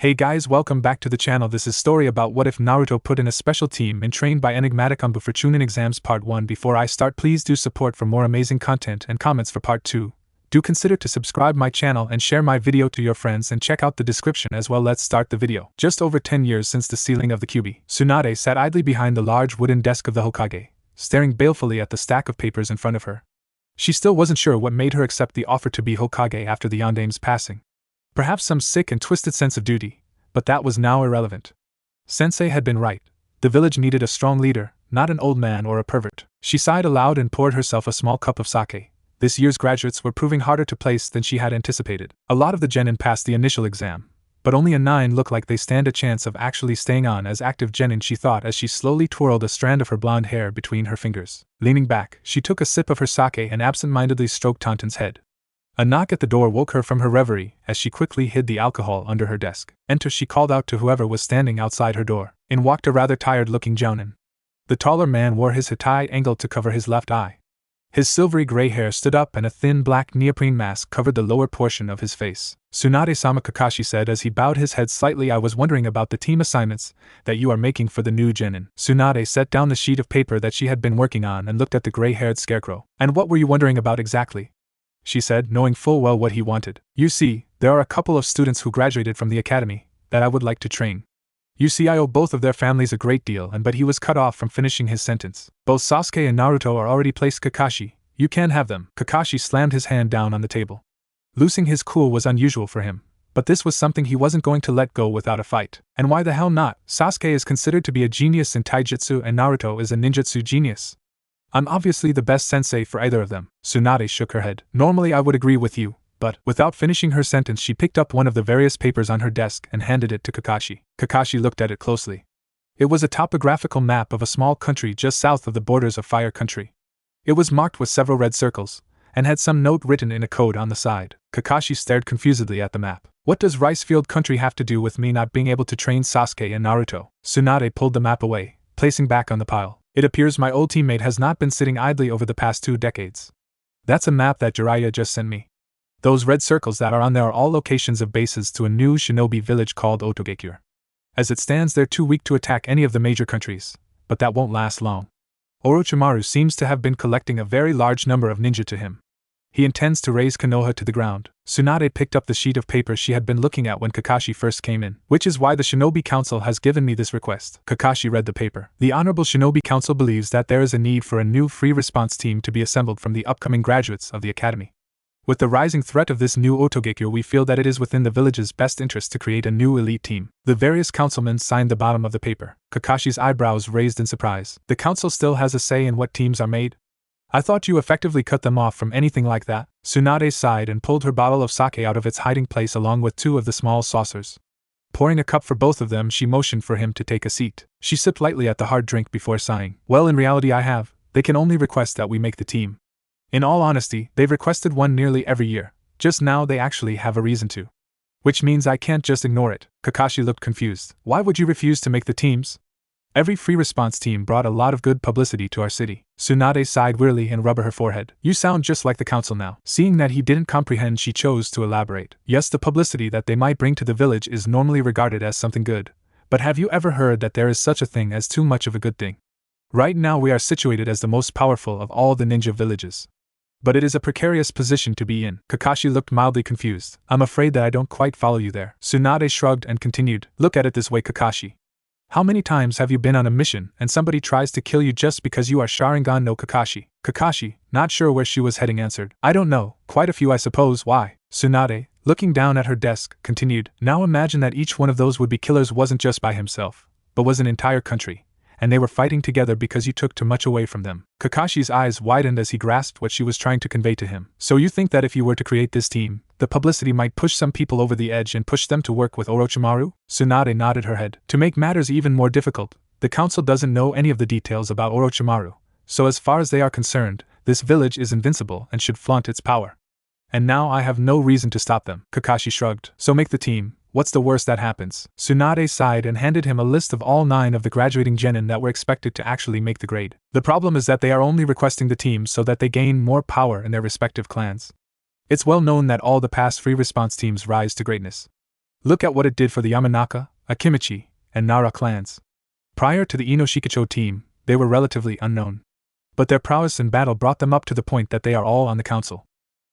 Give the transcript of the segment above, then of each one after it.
Hey guys, welcome back to the channel. This is story about what if Naruto put in a special team and trained by enigmatic Anbu for Chunin exams part 1. Before I start, please do support for more amazing content and comments for part 2. Do consider to subscribe my channel and share my video to your friends and check out the description as well. Let's start the video. Just over 10 years since the sealing of the Kyuubi, Tsunade sat idly behind the large wooden desk of the Hokage, staring balefully at the stack of papers in front of her. She still wasn't sure what made her accept the offer to be Hokage after the Yandame's passing. Perhaps some sick and twisted sense of duty, but that was now irrelevant. Sensei had been right. The village needed a strong leader, not an old man or a pervert. She sighed aloud and poured herself a small cup of sake. This year's graduates were proving harder to place than she had anticipated. A lot of the genin passed the initial exam, but only a 9 look like they stand a chance of actually staying on as active genin, she thought as she slowly twirled a strand of her blonde hair between her fingers. Leaning back, she took a sip of her sake and absent-mindedly stroked Tenten's head. A knock at the door woke her from her reverie as she quickly hid the alcohol under her desk. Enter, she called out to whoever was standing outside her door. In walked a rather tired-looking jounin. The taller man wore his hattai angled to cover his left eye. His silvery gray hair stood up and a thin black neoprene mask covered the lower portion of his face. "Tsunade-sama," Kakashi said as he bowed his head slightly. "I was wondering about the team assignments that you are making for the new genin." Tsunade set down the sheet of paper that she had been working on and looked at the gray-haired scarecrow. "And what were you wondering about exactly?" she said, knowing full well what he wanted. "You see, there are a couple of students who graduated from the academy that I would like to train. You see, I owe both of their families a great deal." But he was cut off from finishing his sentence. "Both Sasuke and Naruto are already placed, Kakashi. You can't have them." Kakashi slammed his hand down on the table. Losing his cool was unusual for him, but this was something he wasn't going to let go without a fight. And why the hell not? Sasuke is considered to be a genius in taijutsu and Naruto is a ninjutsu genius. I'm obviously the best sensei for either of them." Tsunade shook her head. "Normally I would agree with you, but..." Without finishing her sentence, she picked up one of the various papers on her desk and handed it to Kakashi. Kakashi looked at it closely. It was a topographical map of a small country just south of the borders of Fire Country. It was marked with several red circles, and had some note written in a code on the side. Kakashi stared confusedly at the map. "What does Ricefield Country have to do with me not being able to train Sasuke and Naruto?" Tsunade pulled the map away, placing back on the pile. "It appears my old teammate has not been sitting idly over the past 2 decades. That's a map that Jiraiya just sent me. Those red circles that are on there are all locations of bases to a new shinobi village called Hokage. As it stands, they're too weak to attack any of the major countries, but that won't last long. Orochimaru seems to have been collecting a very large number of ninja to him. He intends to raise Konoha to the ground." Tsunade picked up the sheet of paper she had been looking at when Kakashi first came in. "Which is why the Shinobi Council has given me this request." Kakashi read the paper. "The Honorable Shinobi Council believes that there is a need for a new free response team to be assembled from the upcoming graduates of the academy. With the rising threat of this new Hokage, we feel that it is within the village's best interest to create a new elite team." The various councilmen signed the bottom of the paper. Kakashi's eyebrows raised in surprise. "The council still has a say in what teams are made? I thought you effectively cut them off from anything like that." Tsunade sighed and pulled her bottle of sake out of its hiding place along with 2 of the small saucers. Pouring a cup for both of them, she motioned for him to take a seat. She sipped lightly at the hard drink before sighing. "Well, in reality they can only request that we make the team. In all honesty, they've requested one nearly every year. Just now they actually have a reason to. Which means I can't just ignore it." Kakashi looked confused. "Why would you refuse to make the teams? Every free response team brought a lot of good publicity to our city." Tsunade sighed wearily and rubbed her forehead. "You sound just like the council now." Seeing that he didn't comprehend, she chose to elaborate. "Yes, the publicity that they might bring to the village is normally regarded as something good, but have you ever heard that there is such a thing as too much of a good thing? Right now we are situated as the most powerful of all the ninja villages. But it is a precarious position to be in." Kakashi looked mildly confused. "I'm afraid that I don't quite follow you there." Tsunade shrugged and continued. "Look at it this way, Kakashi. How many times have you been on a mission and somebody tries to kill you just because you are Sharingan no Kakashi?" Kakashi, not sure where she was heading, answered. "I don't know, quite a few I suppose." "Why?" Tsunade, looking down at her desk, continued. "Now imagine that each one of those would-be killers wasn't just by himself, but was an entire country, and they were fighting together because you took too much away from them." Kakashi's eyes widened as he grasped what she was trying to convey to him. "So you think that if you were to create this team, the publicity might push some people over the edge and push them to work with Orochimaru?" Tsunade nodded her head. "To make matters even more difficult, the council doesn't know any of the details about Orochimaru, so as far as they are concerned, this village is invincible and should flaunt its power. And now I have no reason to stop them." Kakashi shrugged. "So make the team. What's the worst that happens?" Tsunade sighed and handed him a list of all 9 of the graduating genin that were expected to actually make the grade. "The problem is that they are only requesting the team so that they gain more power in their respective clans. It's well known that all the past free response teams rise to greatness. Look at what it did for the Yamanaka, Akimichi, and Nara clans. Prior to the Inoshikacho team, they were relatively unknown. But their prowess in battle brought them up to the point that they are all on the council.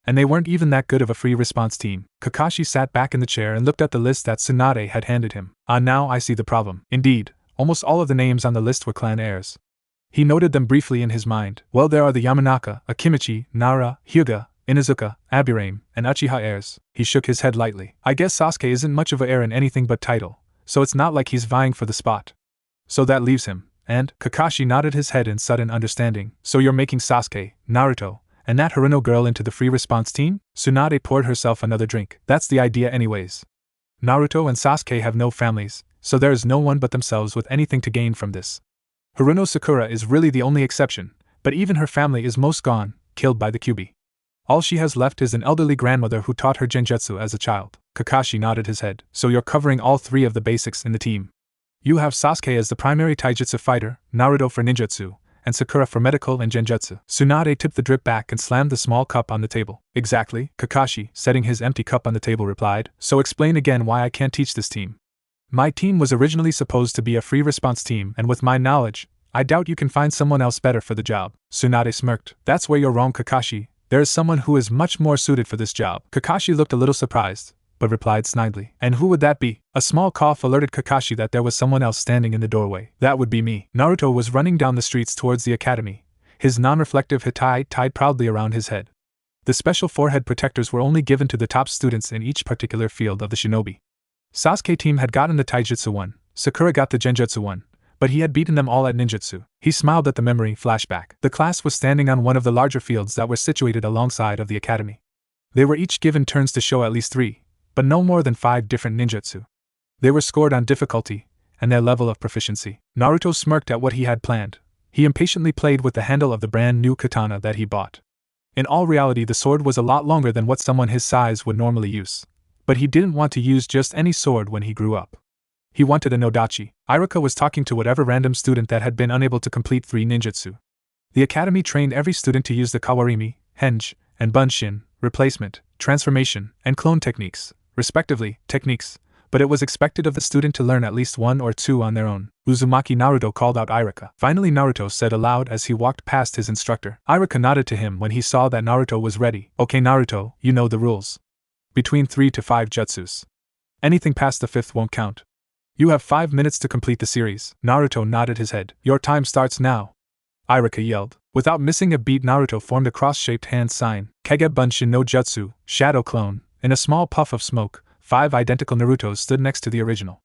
And they weren't even that good of a free response team. Kakashi sat back in the chair and looked at the list that Tsunade had handed him. Now I see the problem. Indeed, almost all of the names on the list were clan heirs. He noted them briefly in his mind. Well, there are the Yamanaka, Akimichi, Nara, Hyuga, Inuzuka, Abirame, and Uchiha heirs. He shook his head lightly. I guess Sasuke isn't much of an heir in anything but title, so it's not like he's vying for the spot. So that leaves him, and Kakashi nodded his head in sudden understanding. So you're making Sasuke, Naruto, and that Haruno girl into the free response team? Tsunade poured herself another drink. That's the idea anyways. Naruto and Sasuke have no families, so there is no one but themselves with anything to gain from this. Haruno Sakura is really the only exception, but even her family is most gone, killed by the Kyuubi. All she has left is an elderly grandmother who taught her genjutsu as a child. Kakashi nodded his head. So you're covering all three of the basics in the team. You have Sasuke as the primary taijutsu fighter, Naruto for ninjutsu, and Sakura for medical and genjutsu. Tsunade tipped the drip back and slammed the small cup on the table. Exactly, Kakashi, setting his empty cup on the table, replied. So explain again why I can't teach this team. My team was originally supposed to be a free response team, and with my knowledge, I doubt you can find someone else better for the job. Tsunade smirked. That's where you're wrong, Kakashi. There is someone who is much more suited for this job. Kakashi looked a little surprised, but replied snidely. And who would that be? A small cough alerted Kakashi that there was someone else standing in the doorway. That would be me. Naruto was running down the streets towards the academy, his non-reflective hitai tied proudly around his head. The special forehead protectors were only given to the top students in each particular field of the shinobi. Sasuke team had gotten the taijutsu one, Sakura got the genjutsu one, but he had beaten them all at ninjutsu. He smiled at the memory flashback. The class was standing on one of the larger fields that were situated alongside of the academy. They were each given turns to show at least 3, but no more than 5 different ninjutsu. They were scored on difficulty and their level of proficiency. Naruto smirked at what he had planned. He impatiently played with the handle of the brand new katana that he bought. In all reality, the sword was a lot longer than what someone his size would normally use, but he didn't want to use just any sword when he grew up. He wanted a nodachi. Iruka was talking to whatever random student that had been unable to complete 3 ninjutsu. The academy trained every student to use the kawarimi, henge, and bunshin, replacement, transformation, and clone techniques, respectively, but it was expected of the student to learn at least 1 or 2 on their own. Uzumaki Naruto called out Iruka. Finally, Naruto said aloud as he walked past his instructor. Iruka nodded to him when he saw that Naruto was ready. Okay Naruto, you know the rules. Between 3 to 5 jutsus. Anything past the 5th won't count. You have 5 minutes to complete the series. Naruto nodded his head. Your time starts now. Iruka yelled. Without missing a beat, Naruto formed a cross-shaped hand sign. Kage Bunshin no Jutsu, Shadow Clone. In a small puff of smoke, 5 identical Narutos stood next to the original.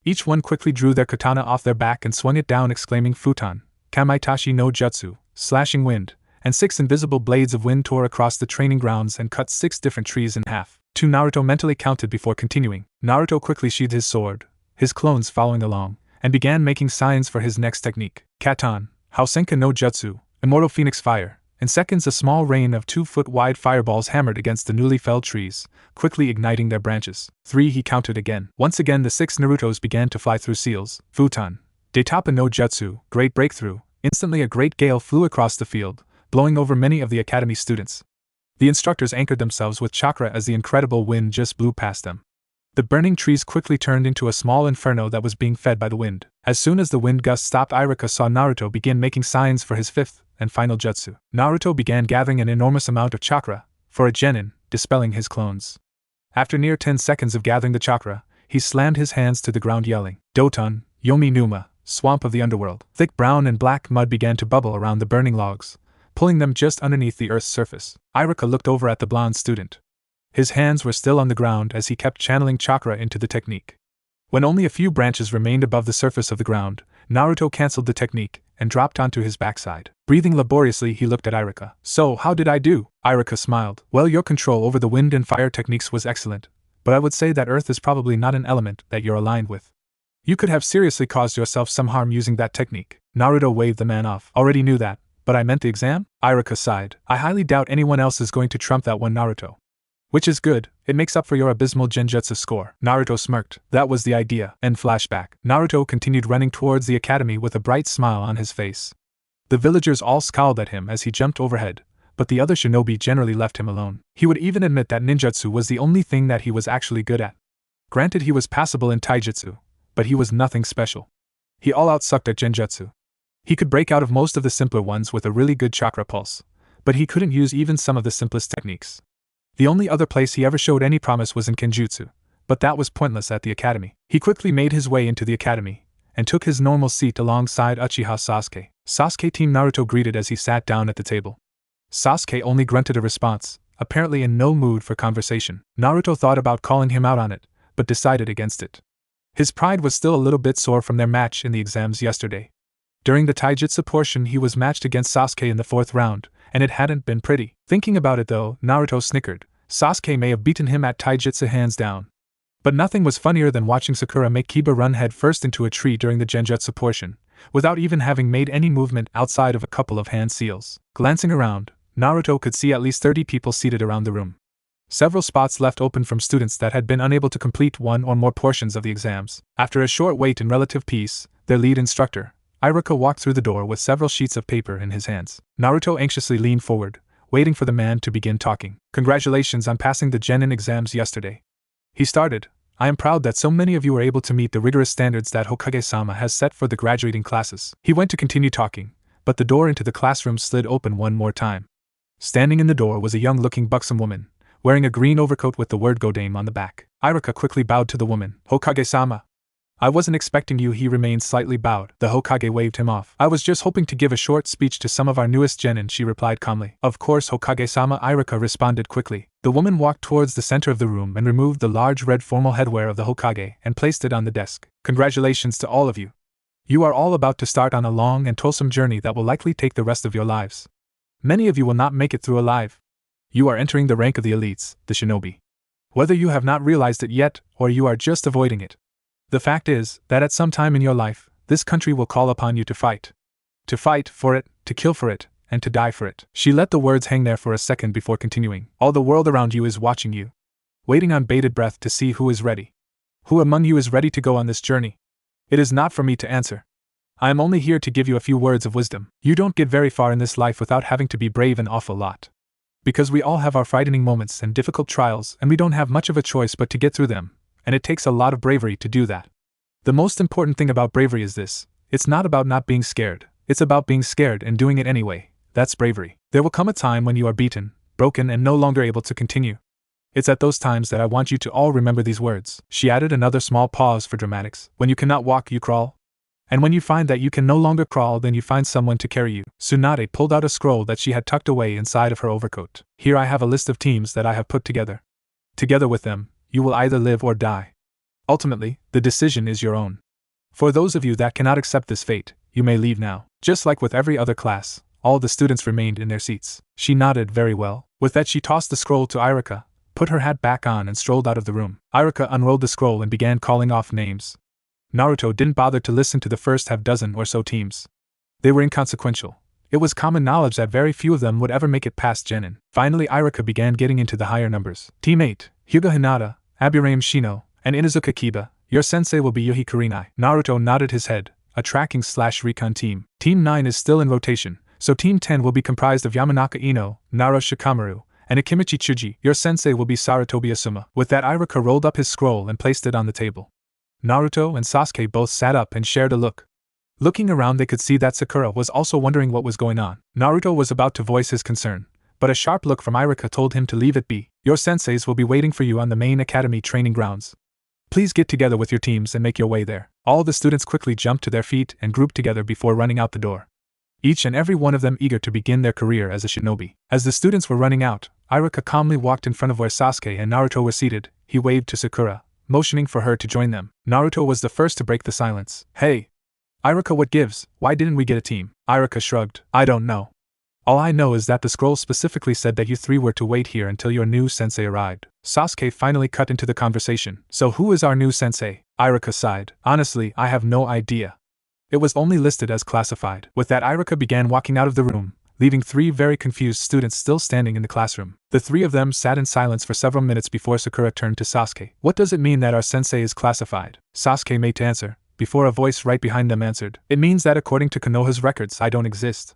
Each one quickly drew their katana off their back and swung it down, exclaiming Futon, Kamaitachi no Jutsu, slashing wind, and 6 invisible blades of wind tore across the training grounds and cut 6 different trees in half. 2 Naruto mentally counted before continuing. Naruto quickly sheathed his sword, his clones following along, and began making signs for his next technique. Katan, Hausenka no Jutsu, Immortal Phoenix Fire. In seconds, a small rain of 2-foot-wide fireballs hammered against the newly felled trees, quickly igniting their branches. 3, he counted again. Once again, the 6 Narutos began to fly through seals. Futon, Daitapa no Jutsu, Great Breakthrough. Instantly, a great gale flew across the field, blowing over many of the academy students. The instructors anchored themselves with chakra as the incredible wind just blew past them. The burning trees quickly turned into a small inferno that was being fed by the wind. As soon as the wind gust stopped, Iruka saw Naruto begin making signs for his 5th and final jutsu. Naruto began gathering an enormous amount of chakra for a genin, dispelling his clones. After near 10 seconds of gathering the chakra, he slammed his hands to the ground, yelling, Doton, Yomi Numa, Swamp of the Underworld. Thick brown and black mud began to bubble around the burning logs, pulling them just underneath the earth's surface. Iruka looked over at the blonde student. His hands were still on the ground as he kept channeling chakra into the technique. When only a few branches remained above the surface of the ground, Naruto cancelled the technique and dropped onto his backside. Breathing laboriously, he looked at Iruka. So, how did I do? Iruka smiled. Well, your control over the wind and fire techniques was excellent, but I would say that earth is probably not an element that you're aligned with. You could have seriously caused yourself some harm using that technique. Naruto waved the man off. Already knew that, but I meant the exam? Iruka sighed. I highly doubt anyone else is going to trump that one, Naruto. Which is good, it makes up for your abysmal genjutsu score. Naruto smirked. That was the idea. End flashback. Naruto continued running towards the academy with a bright smile on his face. The villagers all scowled at him as he jumped overhead, but the other shinobi generally left him alone. He would even admit that ninjutsu was the only thing that he was actually good at. Granted, he was passable in taijutsu, but he was nothing special. He all-out sucked at genjutsu. He could break out of most of the simpler ones with a really good chakra pulse, but he couldn't use even some of the simplest techniques. The only other place he ever showed any promise was in kenjutsu, but that was pointless at the academy. He quickly made his way into the academy, and took his normal seat alongside Uchiha Sasuke. Sasuke Team Naruto greeted as he sat down at the table. Sasuke only grunted a response, apparently in no mood for conversation. Naruto thought about calling him out on it, but decided against it. His pride was still a little bit sore from their match in the exams yesterday. During the taijutsu portion, he was matched against Sasuke in the 4th round, and it hadn't been pretty. Thinking about it though, Naruto snickered. Sasuke may have beaten him at taijutsu hands down. But nothing was funnier than watching Sakura make Kiba run head first into a tree during the genjutsu portion, without even having made any movement outside of a couple of hand seals. Glancing around, Naruto could see at least 30 people seated around the room. Several spots left open from students that had been unable to complete one or more portions of the exams. After a short wait in relative peace, their lead instructor, Iruka, walked through the door with several sheets of paper in his hands. Naruto anxiously leaned forward, waiting for the man to begin talking. "Congratulations on passing the genin exams yesterday," he started. "I am proud that so many of you were able to meet the rigorous standards that Hokage-sama has set for the graduating classes." He went to continue talking, but the door into the classroom slid open one more time. Standing in the door was a young-looking buxom woman, wearing a green overcoat with the word Godame on the back. Iruka quickly bowed to the woman. "Hokage-sama, I wasn't expecting you." He remained slightly bowed. The Hokage waved him off. "I was just hoping to give a short speech to some of our newest genin," she replied calmly. "Of course, Hokage-sama," Iruka responded quickly. The woman walked towards the center of the room and removed the large red formal headwear of the Hokage and placed it on the desk. "Congratulations to all of you. You are all about to start on a long and toilsome journey that will likely take the rest of your lives. Many of you will not make it through alive. You are entering the rank of the elites, the shinobi. Whether you have not realized it yet, or you are just avoiding it, the fact is that at some time in your life, this country will call upon you to fight. To fight for it, to kill for it, and to die for it." She let the words hang there for a second before continuing. "All the world around you is watching you, waiting on bated breath to see who is ready. Who among you is ready to go on this journey? It is not for me to answer. I am only here to give you a few words of wisdom. You don't get very far in this life without having to be brave an awful lot. Because we all have our frightening moments and difficult trials, and we don't have much of a choice but to get through them, and it takes a lot of bravery to do that. The most important thing about bravery is this: it's not about not being scared, it's about being scared and doing it anyway. That's bravery. There will come a time when you are beaten, broken, and no longer able to continue. It's at those times that I want you to all remember these words." She added another small pause for dramatics. "When you cannot walk, you crawl. And when you find that you can no longer crawl, then you find someone to carry you." Tsunade pulled out a scroll that she had tucked away inside of her overcoat. "Here I have a list of teams that I have put together. Together with them, you will either live or die. Ultimately, the decision is your own. For those of you that cannot accept this fate, you may leave now." Just like with every other class, all the students remained in their seats. She nodded very well. With that, she tossed the scroll to Iruka, put her hat back on, and strolled out of the room. Iruka unrolled the scroll and began calling off names. Naruto didn't bother to listen to the first half dozen or so teams. They were inconsequential. It was common knowledge that very few of them would ever make it past genin. Finally, Iruka began getting into the higher numbers. "Team 8, Hyuga Hinata, Aburame Shino, and Inuzuka Kiba. Your sensei will be Yuhi Kurinai." Naruto nodded his head. "A tracking/recon team. Team 9 is still in rotation, so Team 10 will be comprised of Yamanaka Ino, Naro Shikamaru, and Akimichi Chuji. Your sensei will be Sarutobi Asuma." With that, Iruka rolled up his scroll and placed it on the table. Naruto and Sasuke both sat up and shared a look. Looking around, they could see that Sakura was also wondering what was going on. Naruto was about to voice his concern, but a sharp look from Iruka told him to leave it be. "Your senseis will be waiting for you on the main academy training grounds. Please get together with your teams and make your way there." All the students quickly jumped to their feet and grouped together before running out the door, each and every one of them eager to begin their career as a shinobi. As the students were running out, Iruka calmly walked in front of where Sasuke and Naruto were seated. He waved to Sakura, motioning for her to join them. Naruto was the first to break the silence. "Hey, Iruka, what gives? Why didn't we get a team?" Iruka shrugged. "I don't know. All I know is that the scroll specifically said that you three were to wait here until your new sensei arrived." Sasuke finally cut into the conversation. "So who is our new sensei?" Iruka sighed. "Honestly, I have no idea. It was only listed as classified." With that, Iruka began walking out of the room, leaving 3 very confused students still standing in the classroom. The 3 of them sat in silence for several minutes before Sakura turned to Sasuke. "What does it mean that our sensei is classified?" Sasuke made to answer, before a voice right behind them answered. "It means that according to Konoha's records, I don't exist.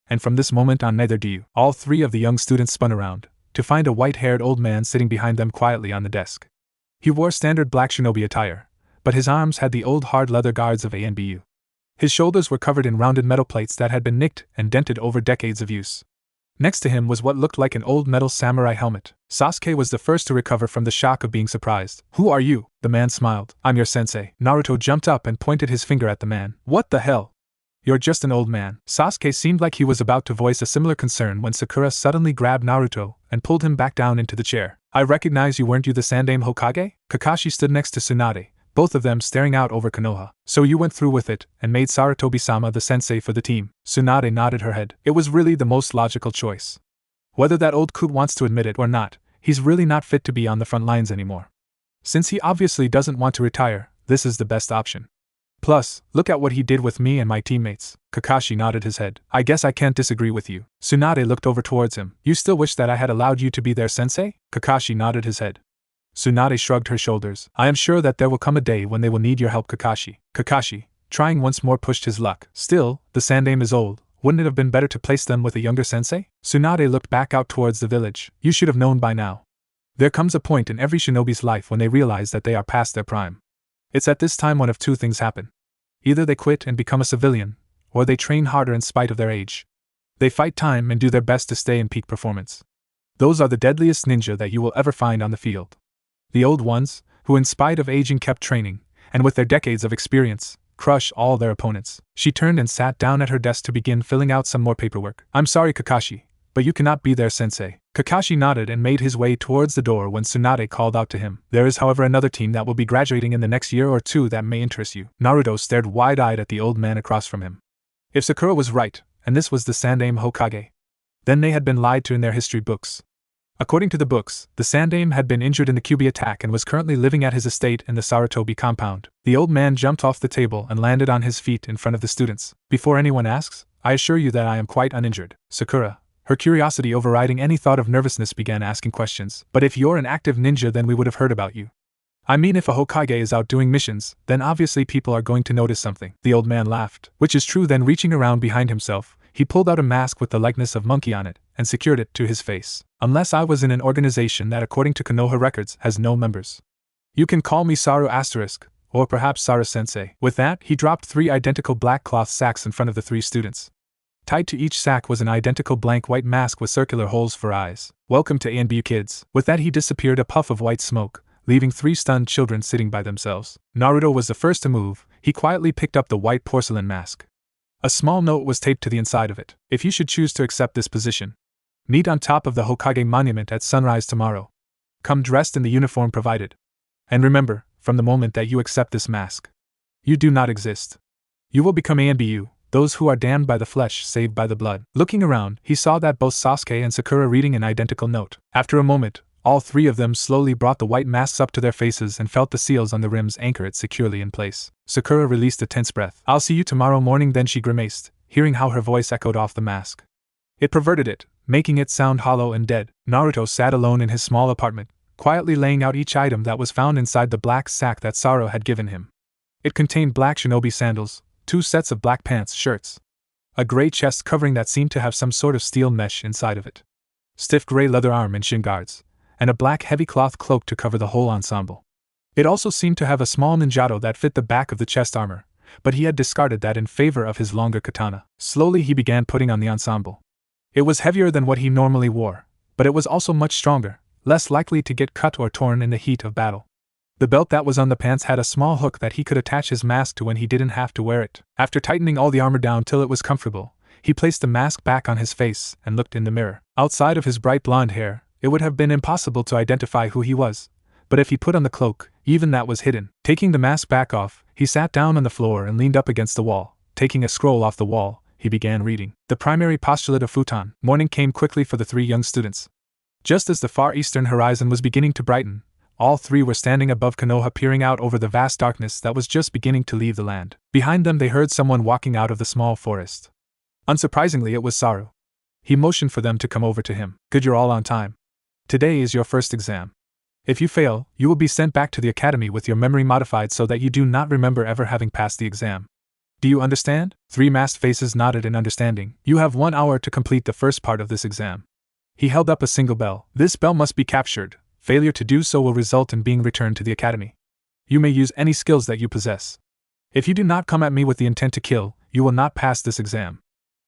And from this moment on, neither do you." All 3 of the young students spun around, to find a white-haired old man sitting behind them quietly on the desk. He wore standard black shinobi attire, but his arms had the old hard leather guards of Anbu. His shoulders were covered in rounded metal plates that had been nicked and dented over decades of use. Next to him was what looked like an old metal samurai helmet. Sasuke was the first to recover from the shock of being surprised. "Who are you?" The man smiled. "I'm your sensei." Naruto jumped up and pointed his finger at the man. "What the hell? You're just an old man." Sasuke seemed like he was about to voice a similar concern when Sakura suddenly grabbed Naruto and pulled him back down into the chair. "I recognize you. Weren't you the Sandaime Hokage?" Kakashi stood next to Tsunade, both of them staring out over Konoha. "So you went through with it and made Sarutobi-sama the sensei for the team." Tsunade nodded her head. "It was really the most logical choice. Whether that old coot wants to admit it or not, he's really not fit to be on the front lines anymore. Since he obviously doesn't want to retire, this is the best option. Plus, look at what he did with me and my teammates." Kakashi nodded his head. "I guess I can't disagree with you." Tsunade looked over towards him. "You still wish that I had allowed you to be their sensei?" Kakashi nodded his head. Tsunade shrugged her shoulders. "I am sure that there will come a day when they will need your help, Kakashi." Kakashi, trying once more, pushed his luck. "Still, the Sandaime is old. Wouldn't it have been better to place them with a younger sensei?" Tsunade looked back out towards the village. "You should have known by now. There comes a point in every shinobi's life when they realize that they are past their prime. It's at this time one of two things happen. Either they quit and become a civilian, or they train harder in spite of their age. They fight time and do their best to stay in peak performance. Those are the deadliest ninja that you will ever find on the field. The old ones, who in spite of aging kept training, and with their decades of experience, crush all their opponents." She turned and sat down at her desk to begin filling out some more paperwork. "I'm sorry, Kakashi, but you cannot be their sensei." Kakashi nodded and made his way towards the door when Tsunade called out to him. "There is, however, another team that will be graduating in the next year or two that may interest you." Naruto stared wide-eyed at the old man across from him. If Sakura was right, and this was the Sandaime Hokage, then they had been lied to in their history books. According to the books, the Sandaime had been injured in the Kyuubi attack and was currently living at his estate in the Sarutobi compound. The old man jumped off the table and landed on his feet in front of the students. "Before anyone asks, I assure you that I am quite uninjured." Sakura, her curiosity overriding any thought of nervousness, began asking questions. "But if you're an active ninja, then we would have heard about you. I mean, if a Hokage is out doing missions, then obviously people are going to notice something." The old man laughed. "Which is true." Then, reaching around behind himself, he pulled out a mask with the likeness of Monkey on it and secured it to his face. "Unless I was in an organization that, according to Konoha records, has no members. You can call me Saru asterisk, or perhaps Saru Sensei." With that, he dropped 3 identical black cloth sacks in front of the 3 students. Tied to each sack was an identical blank white mask with circular holes for eyes. "Welcome to Anbu, kids." With that, he disappeared a puff of white smoke, leaving 3 stunned children sitting by themselves. Naruto was the first to move. He quietly picked up the white porcelain mask. A small note was taped to the inside of it. "If you should choose to accept this position, meet on top of the Hokage monument at sunrise tomorrow. Come dressed in the uniform provided. And remember, from the moment that you accept this mask, you do not exist. You will become Anbu, those who are damned by the flesh, saved by the blood." Looking around, he saw that both Sasuke and Sakura reading an identical note. After a moment, all 3 of them slowly brought the white masks up to their faces and felt the seals on the rims anchor it securely in place. Sakura released a tense breath. "I'll see you tomorrow morning," then she grimaced, hearing how her voice echoed off the mask. It perverted it, making it sound hollow and dead. Naruto sat alone in his small apartment, quietly laying out each item that was found inside the black sack that Saru had given him. It contained black shinobi sandals, 2 sets of black pants shirts, a gray chest covering that seemed to have some sort of steel mesh inside of it, stiff gray leather arm and shin guards, and a black heavy cloth cloak to cover the whole ensemble. It also seemed to have a small ninjato that fit the back of the chest armor, but he had discarded that in favor of his longer katana. Slowly he began putting on the ensemble. It was heavier than what he normally wore, but it was also much stronger, less likely to get cut or torn in the heat of battle. The belt that was on the pants had a small hook that he could attach his mask to when he didn't have to wear it. After tightening all the armor down till it was comfortable, he placed the mask back on his face and looked in the mirror. Outside of his bright blonde hair, it would have been impossible to identify who he was, but if he put on the cloak, even that was hidden. Taking the mask back off, he sat down on the floor and leaned up against the wall. Taking a scroll off the wall, he began reading. The primary postulate of Futon. Morning came quickly for the 3 young students. Just as the far eastern horizon was beginning to brighten, all 3 were standing above Konoha, peering out over the vast darkness that was just beginning to leave the land. Behind them they heard someone walking out of the small forest. Unsurprisingly, it was Saru. He motioned for them to come over to him. "Good, you're all on time. Today is your first exam. If you fail, you will be sent back to the academy with your memory modified so that you do not remember ever having passed the exam. Do you understand?" 3 masked faces nodded in understanding. "You have 1 hour to complete the first part of this exam." He held up a single bell. "This bell must be captured. Failure to do so will result in being returned to the academy. You may use any skills that you possess. If you do not come at me with the intent to kill, you will not pass this exam.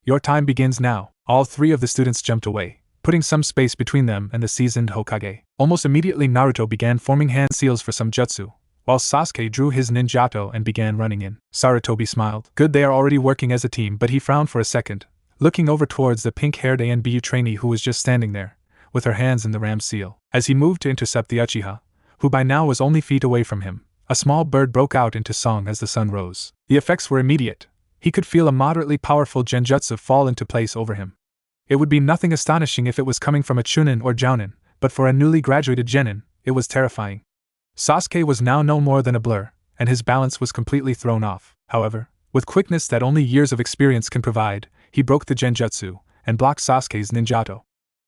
Your time begins now. All three of the students jumped away, putting some space between them and the seasoned Hokage. Almost immediately Naruto began forming hand seals for some jutsu, while Sasuke drew his ninjato and began running in. Sarutobi smiled. Good, they are already working as a team, but he frowned for a second, looking over towards the pink-haired Anbu trainee who was just standing there, with her hands in the ram seal. As he moved to intercept the Uchiha, who by now was only feet away from him, a small bird broke out into song as the sun rose. The effects were immediate. He could feel a moderately powerful genjutsu fall into place over him. It would be nothing astonishing if it was coming from a Chunin or Jounin, but for a newly graduated genin, it was terrifying. Sasuke was now no more than a blur, and his balance was completely thrown off. However, with quickness that only years of experience can provide, he broke the genjutsu and blocked Sasuke's ninjato.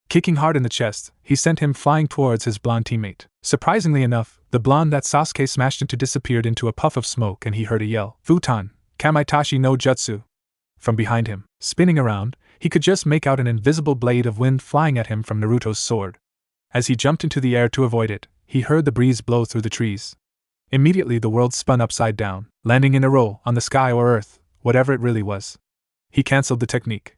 Kicking hard in the chest, he sent him flying towards his blonde teammate. Surprisingly enough, the blonde that Sasuke smashed into disappeared into a puff of smoke and he heard a yell, "Futon, Kamaitachi no Jutsu!" From behind him. Spinning around, he could just make out an invisible blade of wind flying at him from Naruto's sword. As he jumped into the air to avoid it, he heard the breeze blow through the trees. Immediately the world spun upside down, landing in a roll on the sky or earth, whatever it really was. He cancelled the technique.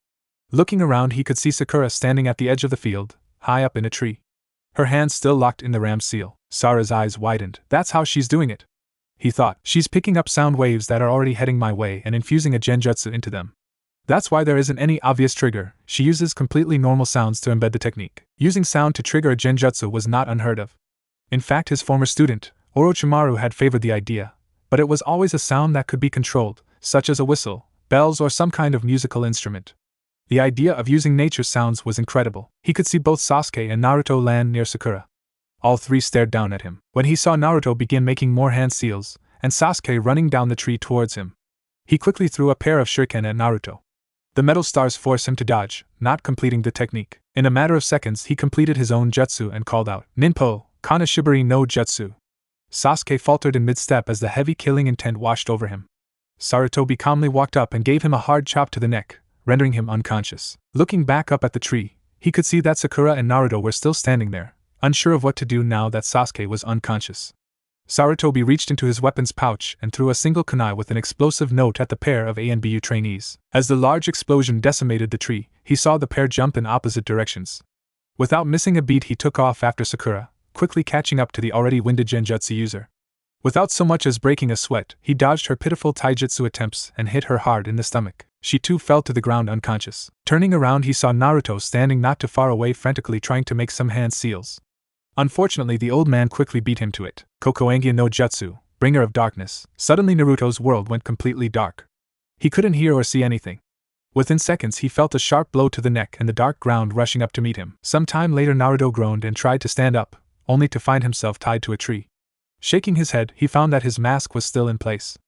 Looking around, he could see Sakura standing at the edge of the field, high up in a tree. Her hands still locked in the ram seal. Sara's eyes widened. That's how she's doing it, he thought. She's picking up sound waves that are already heading my way and infusing a genjutsu into them. That's why there isn't any obvious trigger. She uses completely normal sounds to embed the technique. Using sound to trigger a genjutsu was not unheard of. In fact, his former student, Orochimaru, had favored the idea, but it was always a sound that could be controlled, such as a whistle, bells, or some kind of musical instrument. The idea of using nature sounds was incredible. He could see both Sasuke and Naruto land near Sakura. All three stared down at him. When he saw Naruto begin making more hand seals, and Sasuke running down the tree towards him, he quickly threw a pair of shuriken at Naruto. The metal stars forced him to dodge, not completing the technique. In a matter of seconds he completed his own jutsu and called out, "Ninpo, Kanashibari no Jutsu." Sasuke faltered in mid-step as the heavy killing intent washed over him. Sarutobi calmly walked up and gave him a hard chop to the neck, rendering him unconscious. Looking back up at the tree, he could see that Sakura and Naruto were still standing there, unsure of what to do now that Sasuke was unconscious. Sarutobi reached into his weapons pouch and threw a single kunai with an explosive note at the pair of Anbu trainees. As the large explosion decimated the tree, he saw the pair jump in opposite directions. Without missing a beat, he took off after Sakura, quickly catching up to the already winded genjutsu user. Without so much as breaking a sweat, he dodged her pitiful taijutsu attempts and hit her hard in the stomach. She too fell to the ground unconscious. Turning around, he saw Naruto standing not too far away, frantically trying to make some hand seals. Unfortunately, the old man quickly beat him to it. Kokoangia no Jutsu, bringer of darkness. Suddenly Naruto's world went completely dark. He couldn't hear or see anything. Within seconds he felt a sharp blow to the neck and the dark ground rushing up to meet him. Some time later Naruto groaned and tried to stand up, only to find himself tied to a tree. Shaking his head, he found that his mask was still in place.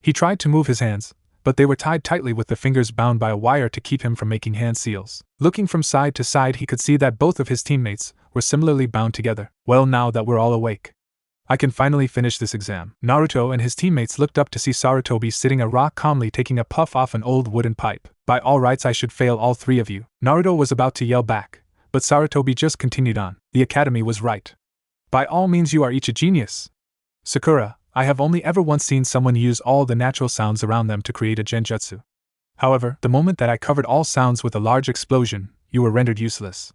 He tried to move his hands, but they were tied tightly with the fingers bound by a wire to keep him from making hand seals. Looking from side to side, he could see that both of his teammates were similarly bound together. Well, now that we're all awake, I can finally finish this exam. Naruto and his teammates looked up to see Sarutobi sitting a rock calmly taking a puff off an old wooden pipe. By all rights I should fail all three of you. Naruto was about to yell back, but Sarutobi just continued on. The academy was right. By all means you are each a genius. Sakura, I have only ever once seen someone use all the natural sounds around them to create a genjutsu. However, the moment that I covered all sounds with a large explosion, you were rendered useless.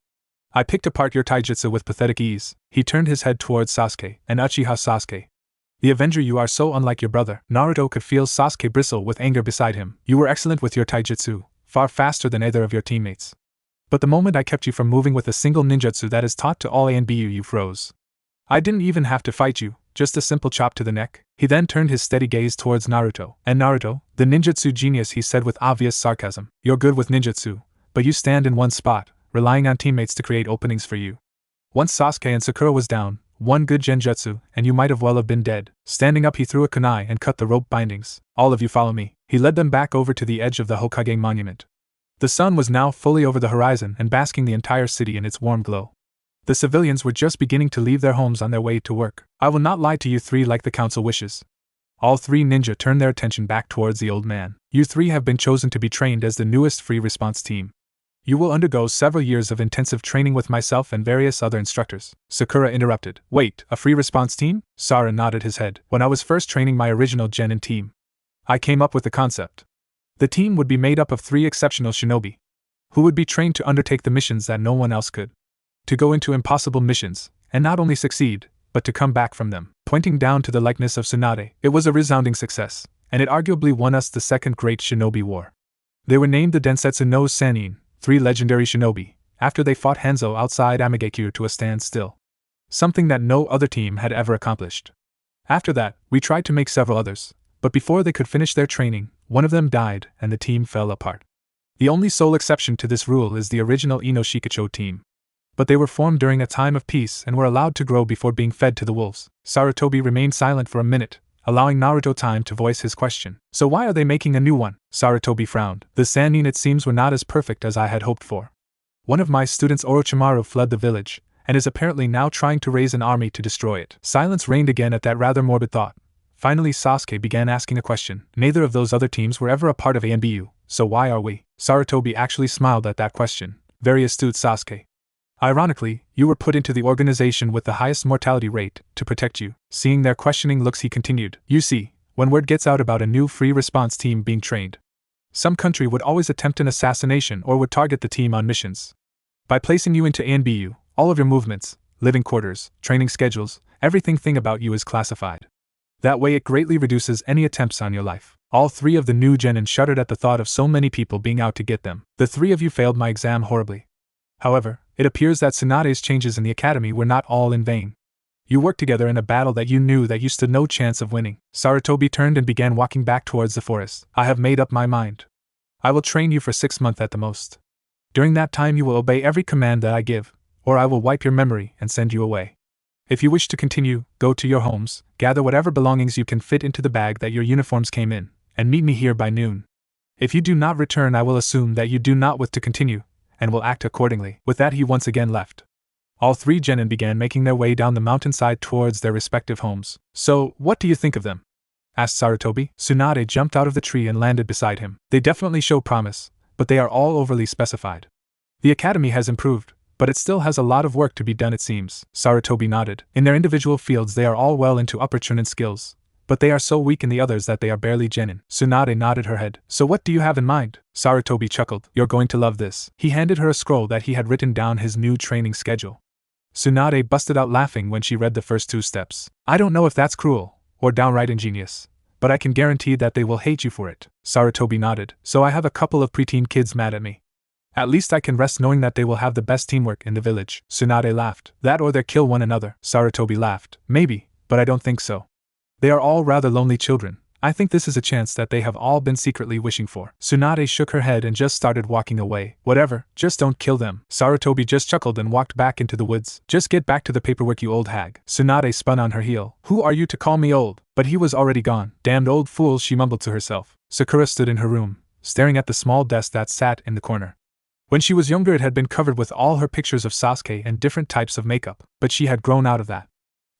I picked apart your taijutsu with pathetic ease. He turned his head towards Sasuke, and Uchiha Sasuke. The Avenger, you are so unlike your brother. Naruto could feel Sasuke bristle with anger beside him. You were excellent with your taijutsu, far faster than either of your teammates. But the moment I kept you from moving with a single ninjutsu that is taught to all Anbu, you froze. I didn't even have to fight you, just a simple chop to the neck. He then turned his steady gaze towards Naruto. And Naruto, the ninjutsu genius, he said with obvious sarcasm. You're good with ninjutsu, but you stand in one spot, relying on teammates to create openings for you. Once Sasuke and Sakura was down, one good genjutsu, and you might well have been dead. Standing up, he threw a kunai and cut the rope bindings. All of you follow me. He led them back over to the edge of the Hokage monument. The sun was now fully over the horizon and basking the entire city in its warm glow. The civilians were just beginning to leave their homes on their way to work. I will not lie to you three like the council wishes. All three ninja turned their attention back towards the old man. You three have been chosen to be trained as the newest free response team. You will undergo several years of intensive training with myself and various other instructors. Sakura interrupted. Wait, a free response team? Sara nodded his head. When I was first training my original Genin team, I came up with the concept. The team would be made up of 3 exceptional shinobi, who would be trained to undertake the missions that no one else could. To go into impossible missions, and not only succeed, but to come back from them. Pointing down to the likeness of Tsunade, it was a resounding success, and it arguably won us the Second Great Shinobi War. They were named the Densetsu no Sanin, 3 legendary shinobi, after they fought Hanzo outside Amagekure to a standstill. Something that no other team had ever accomplished. After that, we tried to make several others, but before they could finish their training, one of them died and the team fell apart. The only sole exception to this rule is the original Inoshikacho team. But they were formed during a time of peace and were allowed to grow before being fed to the wolves. Sarutobi remained silent for a minute, allowing Naruto time to voice his question. So why are they making a new one? Sarutobi frowned. The Sanin, it seems, were not as perfect as I had hoped for. One of my students, Orochimaru, fled the village, and is apparently now trying to raise an army to destroy it. Silence reigned again at that rather morbid thought. Finally Sasuke began asking a question. Neither of those other teams were ever a part of Anbu, so why are we? Sarutobi actually smiled at that question. Very astute, Sasuke. Ironically, you were put into the organization with the highest mortality rate, to protect you. Seeing their questioning looks, he continued. You see, when word gets out about a new free response team being trained, some country would always attempt an assassination or would target the team on missions. By placing you into ANBU, all of your movements, living quarters, training schedules, everything about you is classified. That way it greatly reduces any attempts on your life. All 3 of the new genin shuddered at the thought of so many people being out to get them. The 3 of you failed my exam horribly. However, it appears that Tsunade's changes in the academy were not all in vain. You worked together in a battle that you knew that you stood no chance of winning. Sarutobi turned and began walking back towards the forest. I have made up my mind. I will train you for 6 months at the most. During that time you will obey every command that I give, or I will wipe your memory and send you away. If you wish to continue, go to your homes, gather whatever belongings you can fit into the bag that your uniforms came in, and meet me here by noon. If you do not return, I will assume that you do not wish to continue, and will act accordingly. With that he once again left. All 3 genin began making their way down the mountainside towards their respective homes. So, what do you think of them? Asked Sarutobi. Tsunade jumped out of the tree and landed beside him. They definitely show promise, but they are all overly specified. The academy has improved, but it still has a lot of work to be done, it seems. Sarutobi nodded. In their individual fields they are all well into upper chunin skills, but they are so weak in the others that they are barely genin. Tsunade nodded her head. So what do you have in mind? Sarutobi chuckled. You're going to love this. He handed her a scroll that he had written down his new training schedule. Tsunade busted out laughing when she read the first 2 steps. I don't know if that's cruel, or downright ingenious, but I can guarantee that they will hate you for it. Sarutobi nodded. So I have a couple of preteen kids mad at me. At least I can rest knowing that they will have the best teamwork in the village. Tsunade laughed. That or they kill one another. Sarutobi laughed. Maybe, but I don't think so. They are all rather lonely children. I think this is a chance that they have all been secretly wishing for. Tsunade shook her head and just started walking away. Whatever, just don't kill them. Sarutobi just chuckled and walked back into the woods. Just get back to the paperwork, you old hag. Tsunade spun on her heel. Who are you to call me old? But he was already gone. Damned old fool, she mumbled to herself. Sakura stood in her room, staring at the small desk that sat in the corner. When she was younger it had been covered with all her pictures of Sasuke and different types of makeup, but she had grown out of that.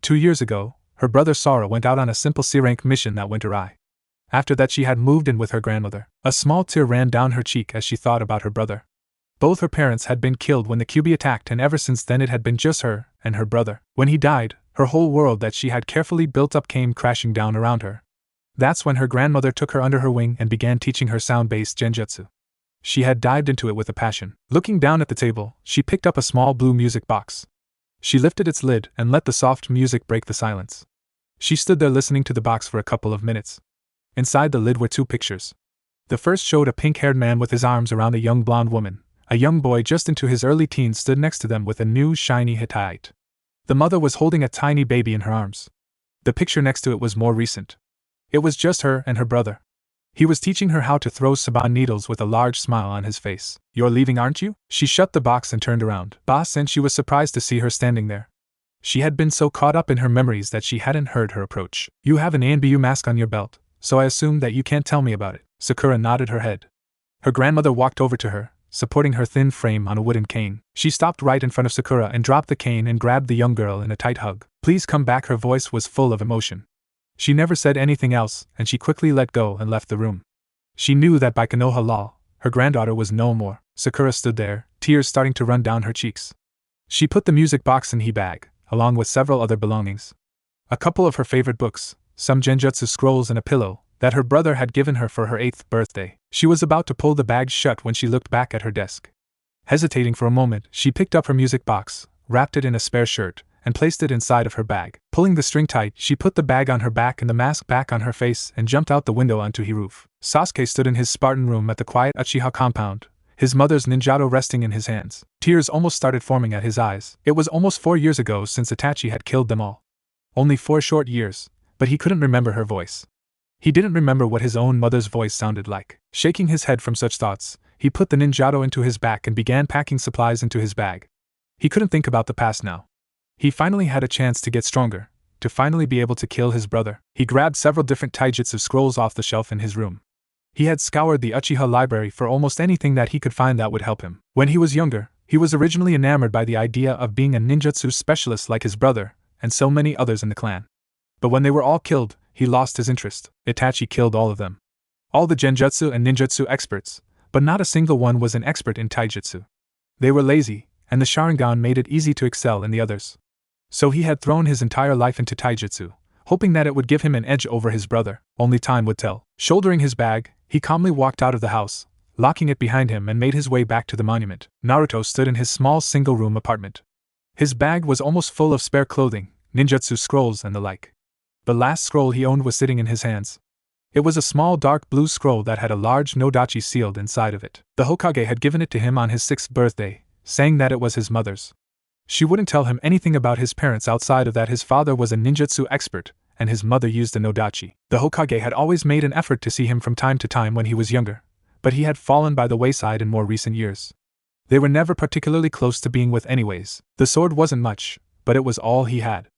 2 years ago, her brother Sora went out on a simple C-rank mission that went awry. After that she had moved in with her grandmother. A small tear ran down her cheek as she thought about her brother. Both her parents had been killed when the Kyuubi attacked, and ever since then it had been just her and her brother. When he died, her whole world that she had carefully built up came crashing down around her. That's when her grandmother took her under her wing and began teaching her sound-based genjutsu. She had dived into it with a passion. Looking down at the table, she picked up a small blue music box. She lifted its lid and let the soft music break the silence. She stood there listening to the box for a couple of minutes. Inside the lid were 2 pictures. The first showed a pink-haired man with his arms around a young blonde woman. A young boy just into his early teens stood next to them with a new shiny Hittite. The mother was holding a tiny baby in her arms. The picture next to it was more recent. It was just her and her brother. He was teaching her how to throw saban needles with a large smile on his face. You're leaving, aren't you? She shut the box and turned around. Boss, and she was surprised to see her standing there. She had been so caught up in her memories that she hadn't heard her approach. You have an ANBU mask on your belt, so I assume that you can't tell me about it. Sakura nodded her head. Her grandmother walked over to her, supporting her thin frame on a wooden cane. She stopped right in front of Sakura and dropped the cane and grabbed the young girl in a tight hug. Please come back. Her voice was full of emotion. She never said anything else, and she quickly let go and left the room. She knew that by Konoha law, Her granddaughter was no more. Sakura stood there, tears starting to run down her cheeks. She put the music box in her bag, along with several other belongings. A couple of her favorite books, some genjutsu scrolls and a pillow that her brother had given her for her 8th birthday. She was about to pull the bag shut when she looked back at her desk. Hesitating for a moment, she picked up her music box, wrapped it in a spare shirt, and placed it inside of her bag. Pulling the string tight, she put the bag on her back and the mask back on her face and jumped out the window onto the roof. Sasuke stood in his Spartan room at the quiet Uchiha compound, his mother's ninjato resting in his hands. Tears almost started forming at his eyes. It was almost 4 years ago since Itachi had killed them all. Only 4 short years, but he couldn't remember her voice. He didn't remember what his own mother's voice sounded like. Shaking his head from such thoughts, he put the ninjato into his back and began packing supplies into his bag. He couldn't think about the past now. He finally had a chance to get stronger, to finally be able to kill his brother. He grabbed several different taijutsu scrolls off the shelf in his room. He had scoured the Uchiha library for almost anything that he could find that would help him. When he was younger, he was originally enamored by the idea of being a ninjutsu specialist like his brother, and so many others in the clan. But when they were all killed, he lost his interest. Itachi killed all of them. All the genjutsu and ninjutsu experts, but not a single one was an expert in taijutsu. They were lazy, and the Sharingan made it easy to excel in the others. So he had thrown his entire life into taijutsu, hoping that it would give him an edge over his brother. Only time would tell. Shouldering his bag, he calmly walked out of the house, locking it behind him, and made his way back to the monument. Naruto stood in his small single-room apartment. His bag was almost full of spare clothing, ninjutsu scrolls and the like. The last scroll he owned was sitting in his hands. It was a small dark blue scroll that had a large nodachi sealed inside of it. The Hokage had given it to him on his 6th birthday, saying that it was his mother's. She wouldn't tell him anything about his parents outside of that his father was a ninjutsu expert, and his mother used a nodachi. The Hokage had always made an effort to see him from time to time when he was younger, but he had fallen by the wayside in more recent years. They were never particularly close to being with anyways. The sword wasn't much, but it was all he had.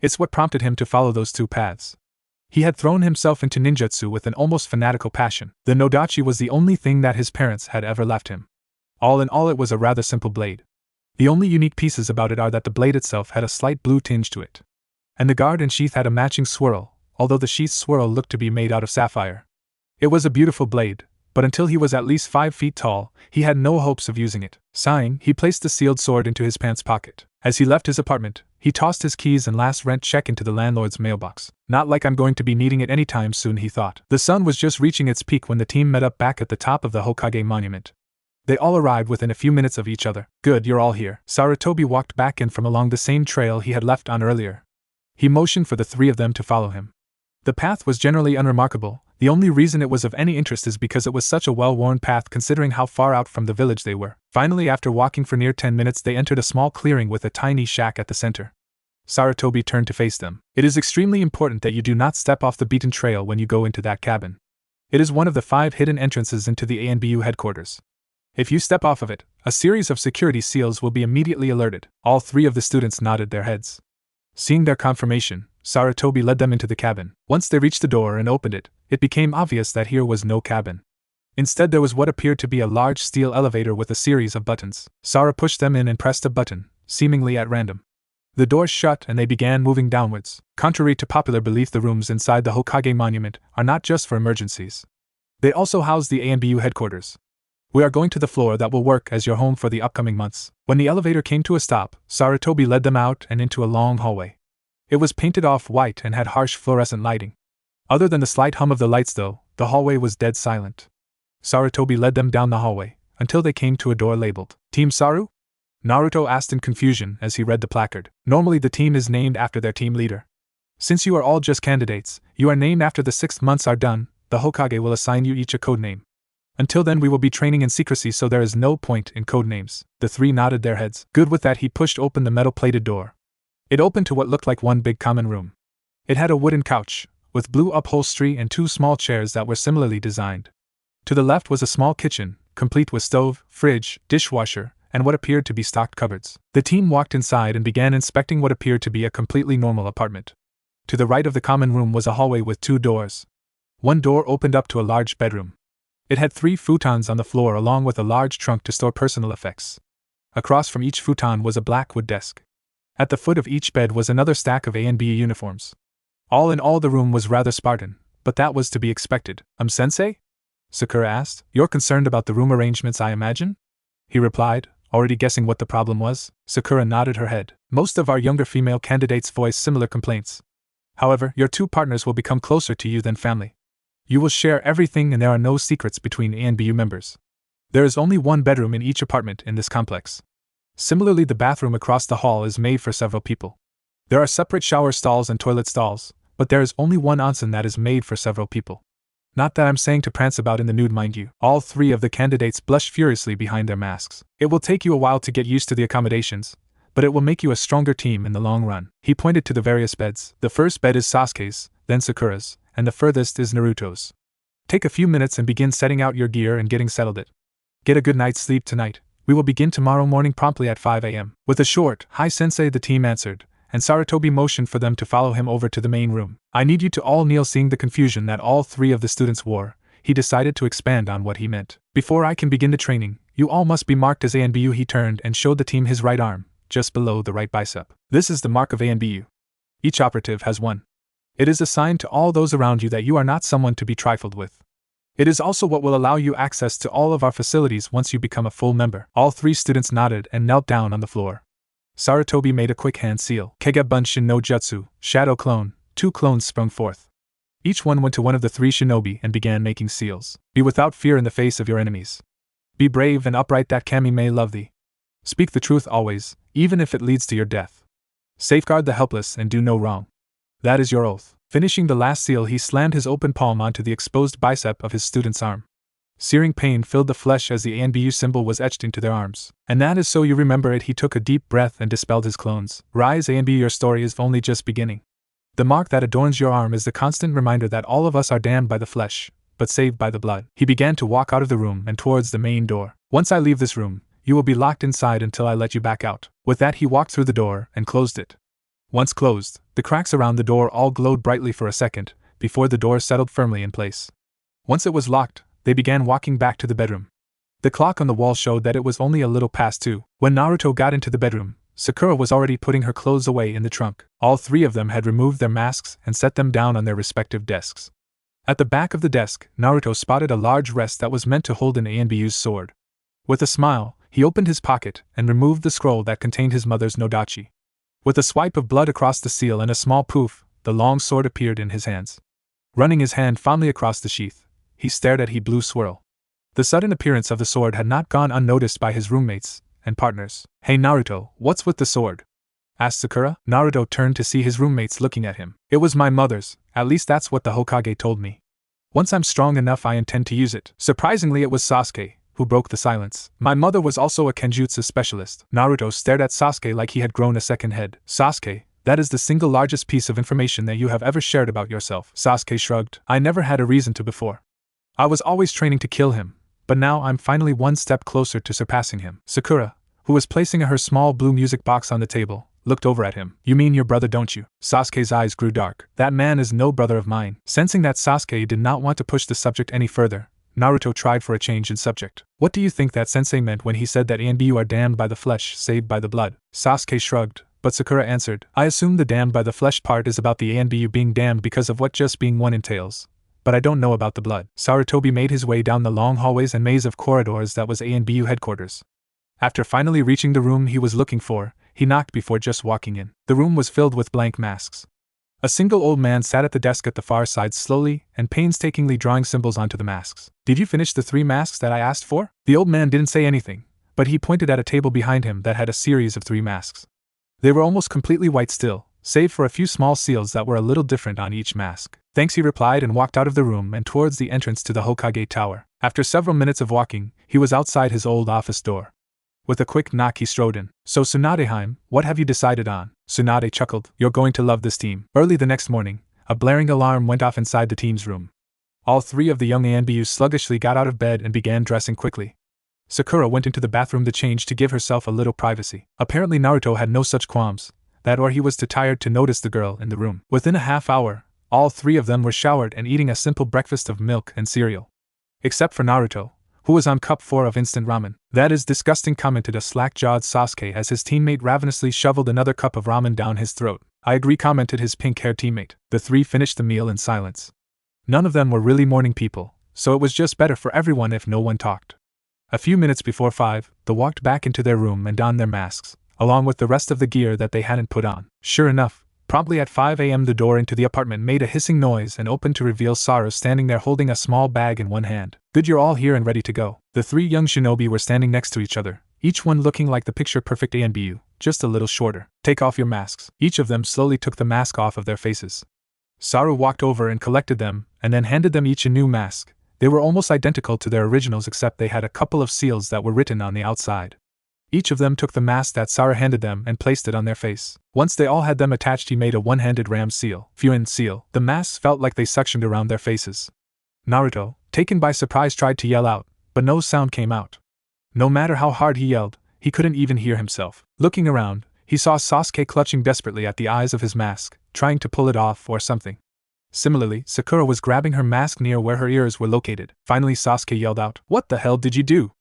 It's what prompted him to follow those 2 paths. He had thrown himself into ninjutsu with an almost fanatical passion. The nodachi was the only thing that his parents had ever left him. All in all, it was a rather simple blade. The only unique pieces about it are that the blade itself had a slight blue tinge to it, and the guard and sheath had a matching swirl, although the sheath's swirl looked to be made out of sapphire. It was a beautiful blade, but until he was at least 5 feet tall, he had no hopes of using it. Sighing, he placed the sealed sword into his pants pocket. As he left his apartment, he tossed his keys and last rent check into the landlord's mailbox. Not like I'm going to be needing it anytime soon, he thought. The sun was just reaching its peak when the team met up back at the top of the Hokage monument. They all arrived within a few minutes of each other. Good, you're all here. Sarutobi walked back in from along the same trail he had left on earlier. He motioned for the 3 of them to follow him. The path was generally unremarkable. The only reason it was of any interest is because it was such a well-worn path considering how far out from the village they were. Finally, after walking for near 10 minutes, they entered a small clearing with a tiny shack at the center. Sarutobi turned to face them. It is extremely important that you do not step off the beaten trail when you go into that cabin. It is one of the 5 hidden entrances into the Anbu headquarters. If you step off of it, a series of security seals will be immediately alerted. All 3 of the students nodded their heads. Seeing their confirmation, Sarutobi led them into the cabin. Once they reached the door and opened it, it became obvious that here was no cabin. Instead, there was what appeared to be a large steel elevator with a series of buttons. Sara pushed them in and pressed a button, seemingly at random. The doors shut and they began moving downwards. Contrary to popular belief, the rooms inside the Hokage monument are not just for emergencies. They also house the ANBU headquarters. We are going to the floor that will work as your home for the upcoming months. When the elevator came to a stop, Sarutobi led them out and into a long hallway. It was painted off white and had harsh fluorescent lighting. Other than the slight hum of the lights though, the hallway was dead silent. Sarutobi led them down the hallway, until they came to a door labeled, Team Saru? Naruto asked in confusion as he read the placard. Normally the team is named after their team leader. Since you are all just candidates, you are named after the 6 months are done, the Hokage will assign you each a code name. Until then we will be training in secrecy, so there is no point in code names. The 3 nodded their heads. Good. With that, he pushed open the metal-plated door. It opened to what looked like one big common room. It had a wooden couch, with blue upholstery and 2 small chairs that were similarly designed. To the left was a small kitchen, complete with stove, fridge, dishwasher, and what appeared to be stocked cupboards. The team walked inside and began inspecting what appeared to be a completely normal apartment. To the right of the common room was a hallway with 2 doors. One door opened up to a large bedroom. It had 3 futons on the floor along with a large trunk to store personal effects. Across from each futon was a black wood desk. At the foot of each bed was another stack of A and B uniforms. All in all, the room was rather Spartan, but that was to be expected. Sensei? Sakura asked. You're concerned about the room arrangements, I imagine? He replied, already guessing what the problem was. Sakura nodded her head. Most of our younger female candidates voice similar complaints. However, your two partners will become closer to you than family. You will share everything and there are no secrets between ANBU members. There is only one bedroom in each apartment in this complex. Similarly, the bathroom across the hall is made for several people. There are separate shower stalls and toilet stalls, but there is only one onsen that is made for several people. Not that I'm saying to prance about in the nude, mind you. All three of the candidates blushed furiously behind their masks. It will take you a while to get used to the accommodations, but it will make you a stronger team in the long run. He pointed to the various beds. The first bed is Sasuke's, then Sakura's, and the furthest is Naruto's. Take a few minutes and begin setting out your gear and getting settled it. Get a good night's sleep tonight. We will begin tomorrow morning promptly at 5 a.m. With a short, "Hi sensei," the team answered, and Sarutobi motioned for them to follow him over to the main room. I need you to all kneel. Seeing the confusion that all three of the students wore, he decided to expand on what he meant. Before I can begin the training, you all must be marked as ANBU. He turned and showed the team his right arm, just below the right bicep. This is the mark of ANBU. Each operative has one. It is a sign to all those around you that you are not someone to be trifled with. It is also what will allow you access to all of our facilities once you become a full member. All three students nodded and knelt down on the floor. Sarutobi made a quick hand seal. Kage Bunshin no Jutsu, Shadow Clone. 2 clones sprung forth. Each one went to one of the 3 shinobi and began making seals. Be without fear in the face of your enemies. Be brave and upright that Kami may love thee. Speak the truth always, even if it leads to your death. Safeguard the helpless and do no wrong. That is your oath. Finishing the last seal, he slammed his open palm onto the exposed bicep of his student's arm. Searing pain filled the flesh as the ANBU symbol was etched into their arms. And that is so you remember it. He took a deep breath and dispelled his clones. Rise ANBU, your story is only just beginning. The mark that adorns your arm is the constant reminder that all of us are damned by the flesh, but saved by the blood. He began to walk out of the room and towards the main door. Once I leave this room, you will be locked inside until I let you back out. With that, he walked through the door and closed it. Once closed, the cracks around the door all glowed brightly for a second, before the door settled firmly in place. Once it was locked, they began walking back to the bedroom. The clock on the wall showed that it was only a little past 2. When Naruto got into the bedroom, Sakura was already putting her clothes away in the trunk. All 3 of them had removed their masks and set them down on their respective desks. At the back of the desk, Naruto spotted a large rest that was meant to hold an ANBU's sword. With a smile, he opened his pocket and removed the scroll that contained his mother's nodachi. With a swipe of blood across the seal and a small poof, the long sword appeared in his hands. Running his hand fondly across the sheath, he stared at the blue swirl. The sudden appearance of the sword had not gone unnoticed by his roommates and partners. Hey Naruto, what's with the sword? Asked Sakura. Naruto turned to see his roommates looking at him. It was my mother's, at least that's what the Hokage told me. Once I'm strong enough, I intend to use it. Surprisingly, it was Sasuke who broke the silence. My mother was also a kenjutsu specialist. Naruto stared at Sasuke like he had grown a second head. Sasuke, that is the single largest piece of information that you have ever shared about yourself. Sasuke shrugged. I never had a reason to before. I was always training to kill him, but now I'm finally one step closer to surpassing him. Sakura, who was placing her small blue music box on the table, looked over at him. You mean your brother, don't you? Sasuke's eyes grew dark. That man is no brother of mine. Sensing that Sasuke did not want to push the subject any further, Naruto tried for a change in subject. What do you think that sensei meant when he said that ANBU are damned by the flesh, saved by the blood? Sasuke shrugged, but Sakura answered, I assume the damned by the flesh part is about the ANBU being damned because of what just being one entails. But I don't know about the blood. Sarutobi made his way down the long hallways and maze of corridors that was ANBU headquarters. After finally reaching the room he was looking for, he knocked before just walking in. The room was filled with blank masks. A single old man sat at the desk at the far side, slowly and painstakingly drawing symbols onto the masks. Did you finish the 3 masks that I asked for? The old man didn't say anything, but he pointed at a table behind him that had a series of 3 masks. They were almost completely white still, save for a few small seals that were a little different on each mask. Thanks, he replied and walked out of the room and towards the entrance to the Hokage tower. After several minutes of walking, he was outside his old office door. With a quick knock he strode in. So Tsunadeheim, what have you decided on? Tsunade chuckled. You're going to love this team. Early the next morning, a blaring alarm went off inside the team's room. All 3 of the young ANBUs sluggishly got out of bed and began dressing quickly. Sakura went into the bathroom to change to give herself a little privacy. Apparently Naruto had no such qualms, that or he was too tired to notice the girl in the room. Within a half hour, all 3 of them were showered and eating a simple breakfast of milk and cereal. Except for Naruto, who was on cup 4 of instant ramen. That is disgusting, commented a slack-jawed Sasuke as his teammate ravenously shoveled another cup of ramen down his throat. I agree, commented his pink-haired teammate. The 3 finished the meal in silence. None of them were really morning people, so it was just better for everyone if no one talked. A few minutes before 5, they walked back into their room and donned their masks, along with the rest of the gear that they hadn't put on. Sure enough, promptly at 5 a.m. the door into the apartment made a hissing noise and opened to reveal Sakura standing there holding a small bag in one hand. Good, you're all here and ready to go. The 3 young shinobi were standing next to each other, each one looking like the picture-perfect Anbu, just a little shorter. Take off your masks. Each of them slowly took the mask off of their faces. Sakura walked over and collected them, and then handed them each a new mask. They were almost identical to their originals except they had a couple of seals that were written on the outside. Each of them took the mask that Sakura handed them and placed it on their face. Once they all had them attached, he made a one-handed ram seal. Fuin seal. The masks felt like they suctioned around their faces. Naruto, taken by surprise, tried to yell out, but no sound came out. No matter how hard he yelled, he couldn't even hear himself. Looking around, he saw Sasuke clutching desperately at the eyes of his mask, trying to pull it off or something. Similarly, Sakura was grabbing her mask near where her ears were located. Finally, Sasuke yelled out, "What the hell did you do?"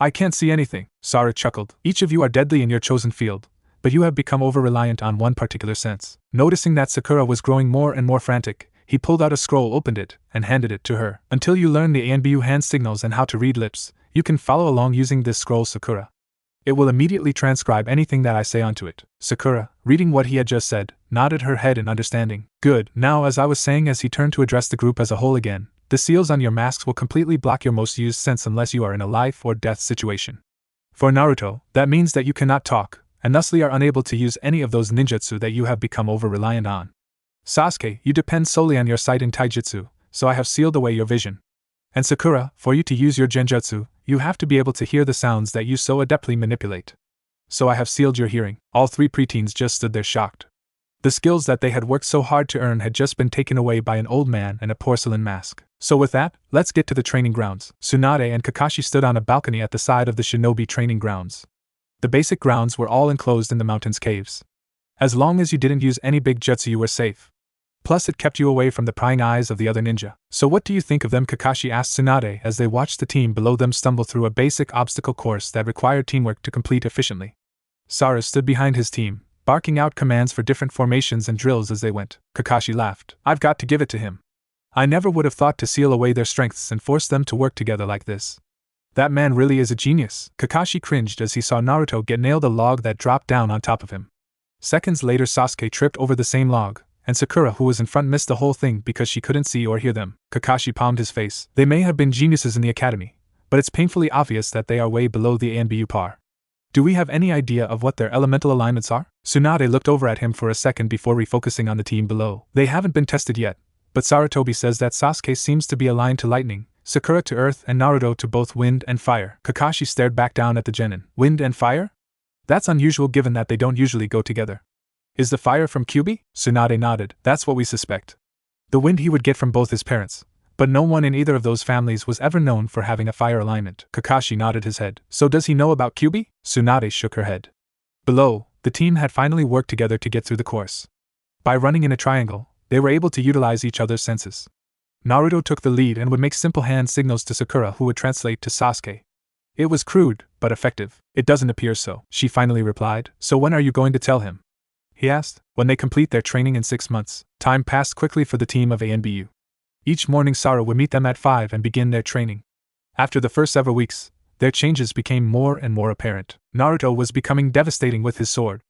"I can't see anything," Sakura chuckled. "Each of you are deadly in your chosen field, but you have become over-reliant on one particular sense." Noticing that Sakura was growing more and more frantic, he pulled out a scroll, opened it, and handed it to her. "Until you learn the Anbu hand signals and how to read lips, you can follow along using this scroll, Sakura. It will immediately transcribe anything that I say onto it." Sakura, reading what he had just said, nodded her head in understanding. "Good. Now, as I was saying as he turned to address the group as a whole again, the seals on your masks will completely block your most used sense unless you are in a life or death situation. For Naruto, that means that you cannot talk, and thusly are unable to use any of those ninjutsu that you have become over-reliant on. Sasuke, you depend solely on your sight in taijutsu, so I have sealed away your vision. And Sakura, for you to use your genjutsu, you have to be able to hear the sounds that you so adeptly manipulate. So I have sealed your hearing." All 3 preteens just stood there shocked. The skills that they had worked so hard to earn had just been taken away by an old man and a porcelain mask. So with that, let's get to the training grounds. Tsunade and Kakashi stood on a balcony at the side of the shinobi training grounds. The basic grounds were all enclosed in the mountain's caves. As long as you didn't use any big jutsu, you were safe. Plus, it kept you away from the prying eyes of the other ninja. "So what do you think of them?" Kakashi asked Tsunade as they watched the team below them stumble through a basic obstacle course that required teamwork to complete efficiently. Sakura stood behind his team, barking out commands for different formations and drills as they went. Kakashi laughed. "I've got to give it to him. I never would have thought to seal away their strengths and force them to work together like this. That man really is a genius." Kakashi cringed as he saw Naruto get nailed a log that dropped down on top of him. Seconds later, Sasuke tripped over the same log, and Sakura, who was in front, missed the whole thing because she couldn't see or hear them. Kakashi palmed his face. "They may have been geniuses in the academy, but it's painfully obvious that they are way below the Anbu par. Do we have any idea of what their elemental alignments are?" Tsunade looked over at him for a second before refocusing on the team below. "They haven't been tested yet, but Sarutobi says that Sasuke seems to be aligned to lightning, Sakura to earth, and Naruto to both wind and fire." Kakashi stared back down at the genin. "Wind and fire? That's unusual given that they don't usually go together. Is the fire from Kyuubi?" Tsunade nodded. "That's what we suspect. The wind he would get from both his parents, but no one in either of those families was ever known for having a fire alignment." Kakashi nodded his head. "So does he know about Kyuubi?" Tsunade shook her head. Below, the team had finally worked together to get through the course. By running in a triangle, they were able to utilize each other's senses. Naruto took the lead and would make simple hand signals to Sakura, who would translate to Sasuke. It was crude, but effective. "It doesn't appear so," she finally replied. "So when are you going to tell him?" he asked. "When they complete their training in 6 months. Time passed quickly for the team of Anbu. Each morning Sakura would meet them at 5 and begin their training. After the first several weeks, their changes became more and more apparent. Naruto was becoming devastating with his sword.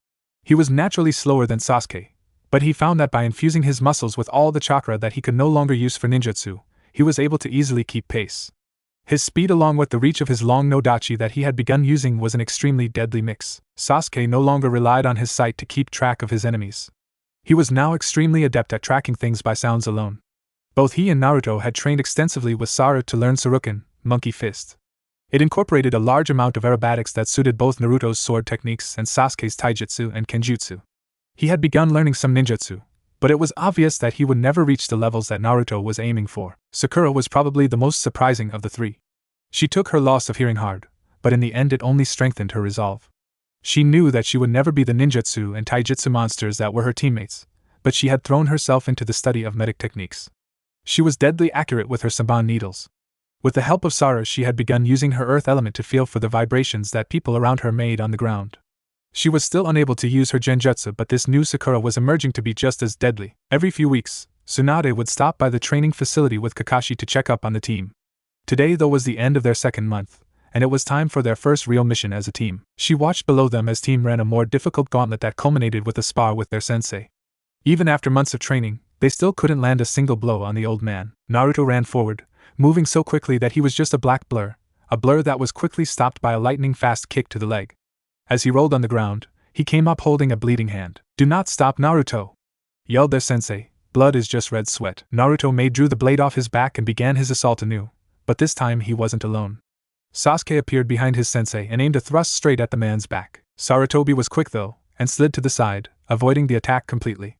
He was naturally slower than Sasuke, but he found that by infusing his muscles with all the chakra that he could no longer use for ninjutsu, he was able to easily keep pace. His speed along with the reach of his long no-dachi that he had begun using was an extremely deadly mix. Sasuke no longer relied on his sight to keep track of his enemies. He was now extremely adept at tracking things by sounds alone. Both he and Naruto had trained extensively with Sakura to learn Shuriken, Monkey Fist. It incorporated a large amount of aerobatics that suited both Naruto's sword techniques and Sasuke's taijutsu and kenjutsu. He had begun learning some ninjutsu, but it was obvious that he would never reach the levels that Naruto was aiming for. Sakura was probably the most surprising of the 3. She took her loss of hearing hard, but in the end it only strengthened her resolve. She knew that she would never be the ninjutsu and taijutsu monsters that were her teammates, but she had thrown herself into the study of medic techniques. She was deadly accurate with her saban needles. With the help of Sakura, she had begun using her earth element to feel for the vibrations that people around her made on the ground. She was still unable to use her genjutsu, but this new Sakura was emerging to be just as deadly. Every few weeks, Tsunade would stop by the training facility with Kakashi to check up on the team. Today, though, was the end of their second month, and it was time for their first real mission as a team. She watched below them as team ran a more difficult gauntlet that culminated with a spar with their sensei. Even after months of training, they still couldn't land a single blow on the old man. Naruto ran forward, moving so quickly that he was just a black blur, a blur that was quickly stopped by a lightning-fast kick to the leg. As he rolled on the ground, he came up holding a bleeding hand. "Do not stop, Naruto!" yelled their sensei. "Blood is just red sweat." Naruto drew the blade off his back and began his assault anew, but this time he wasn't alone. Sasuke appeared behind his sensei and aimed a thrust straight at the man's back. Sarutobi was quick though, and slid to the side, avoiding the attack completely.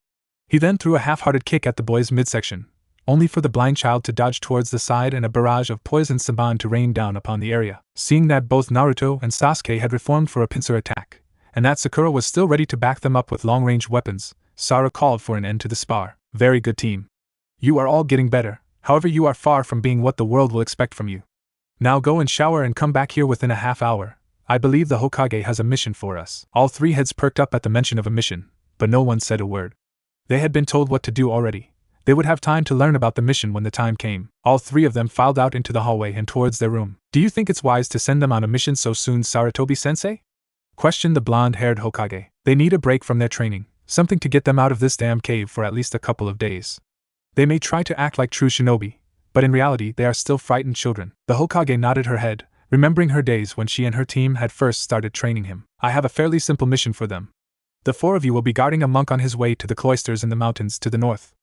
He then threw a half-hearted kick at the boy's midsection, only for the blind child to dodge towards the side and a barrage of poison saban to rain down upon the area. Seeing that both Naruto and Sasuke had reformed for a pincer attack, and that Sakura was still ready to back them up with long-range weapons, Sara called for an end to the spar. "Very good, team. You are all getting better, however you are far from being what the world will expect from you. Now go and shower and come back here within a half hour. I believe the Hokage has a mission for us." All three heads perked up at the mention of a mission, but no one said a word. They had been told what to do already. They would have time to learn about the mission when the time came. All three of them filed out into the hallway and towards their room. "Do you think it's wise to send them on a mission so soon, Sarutobi-sensei?" questioned the blonde-haired Hokage. "They need a break from their training, something to get them out of this damn cave for at least a couple of days. They may try to act like true shinobi, but in reality they are still frightened children." The Hokage nodded her head, remembering her days when she and her team had first started training him. "I have a fairly simple mission for them. The four of you will be guarding a monk on his way to the cloisters in the mountains to the north.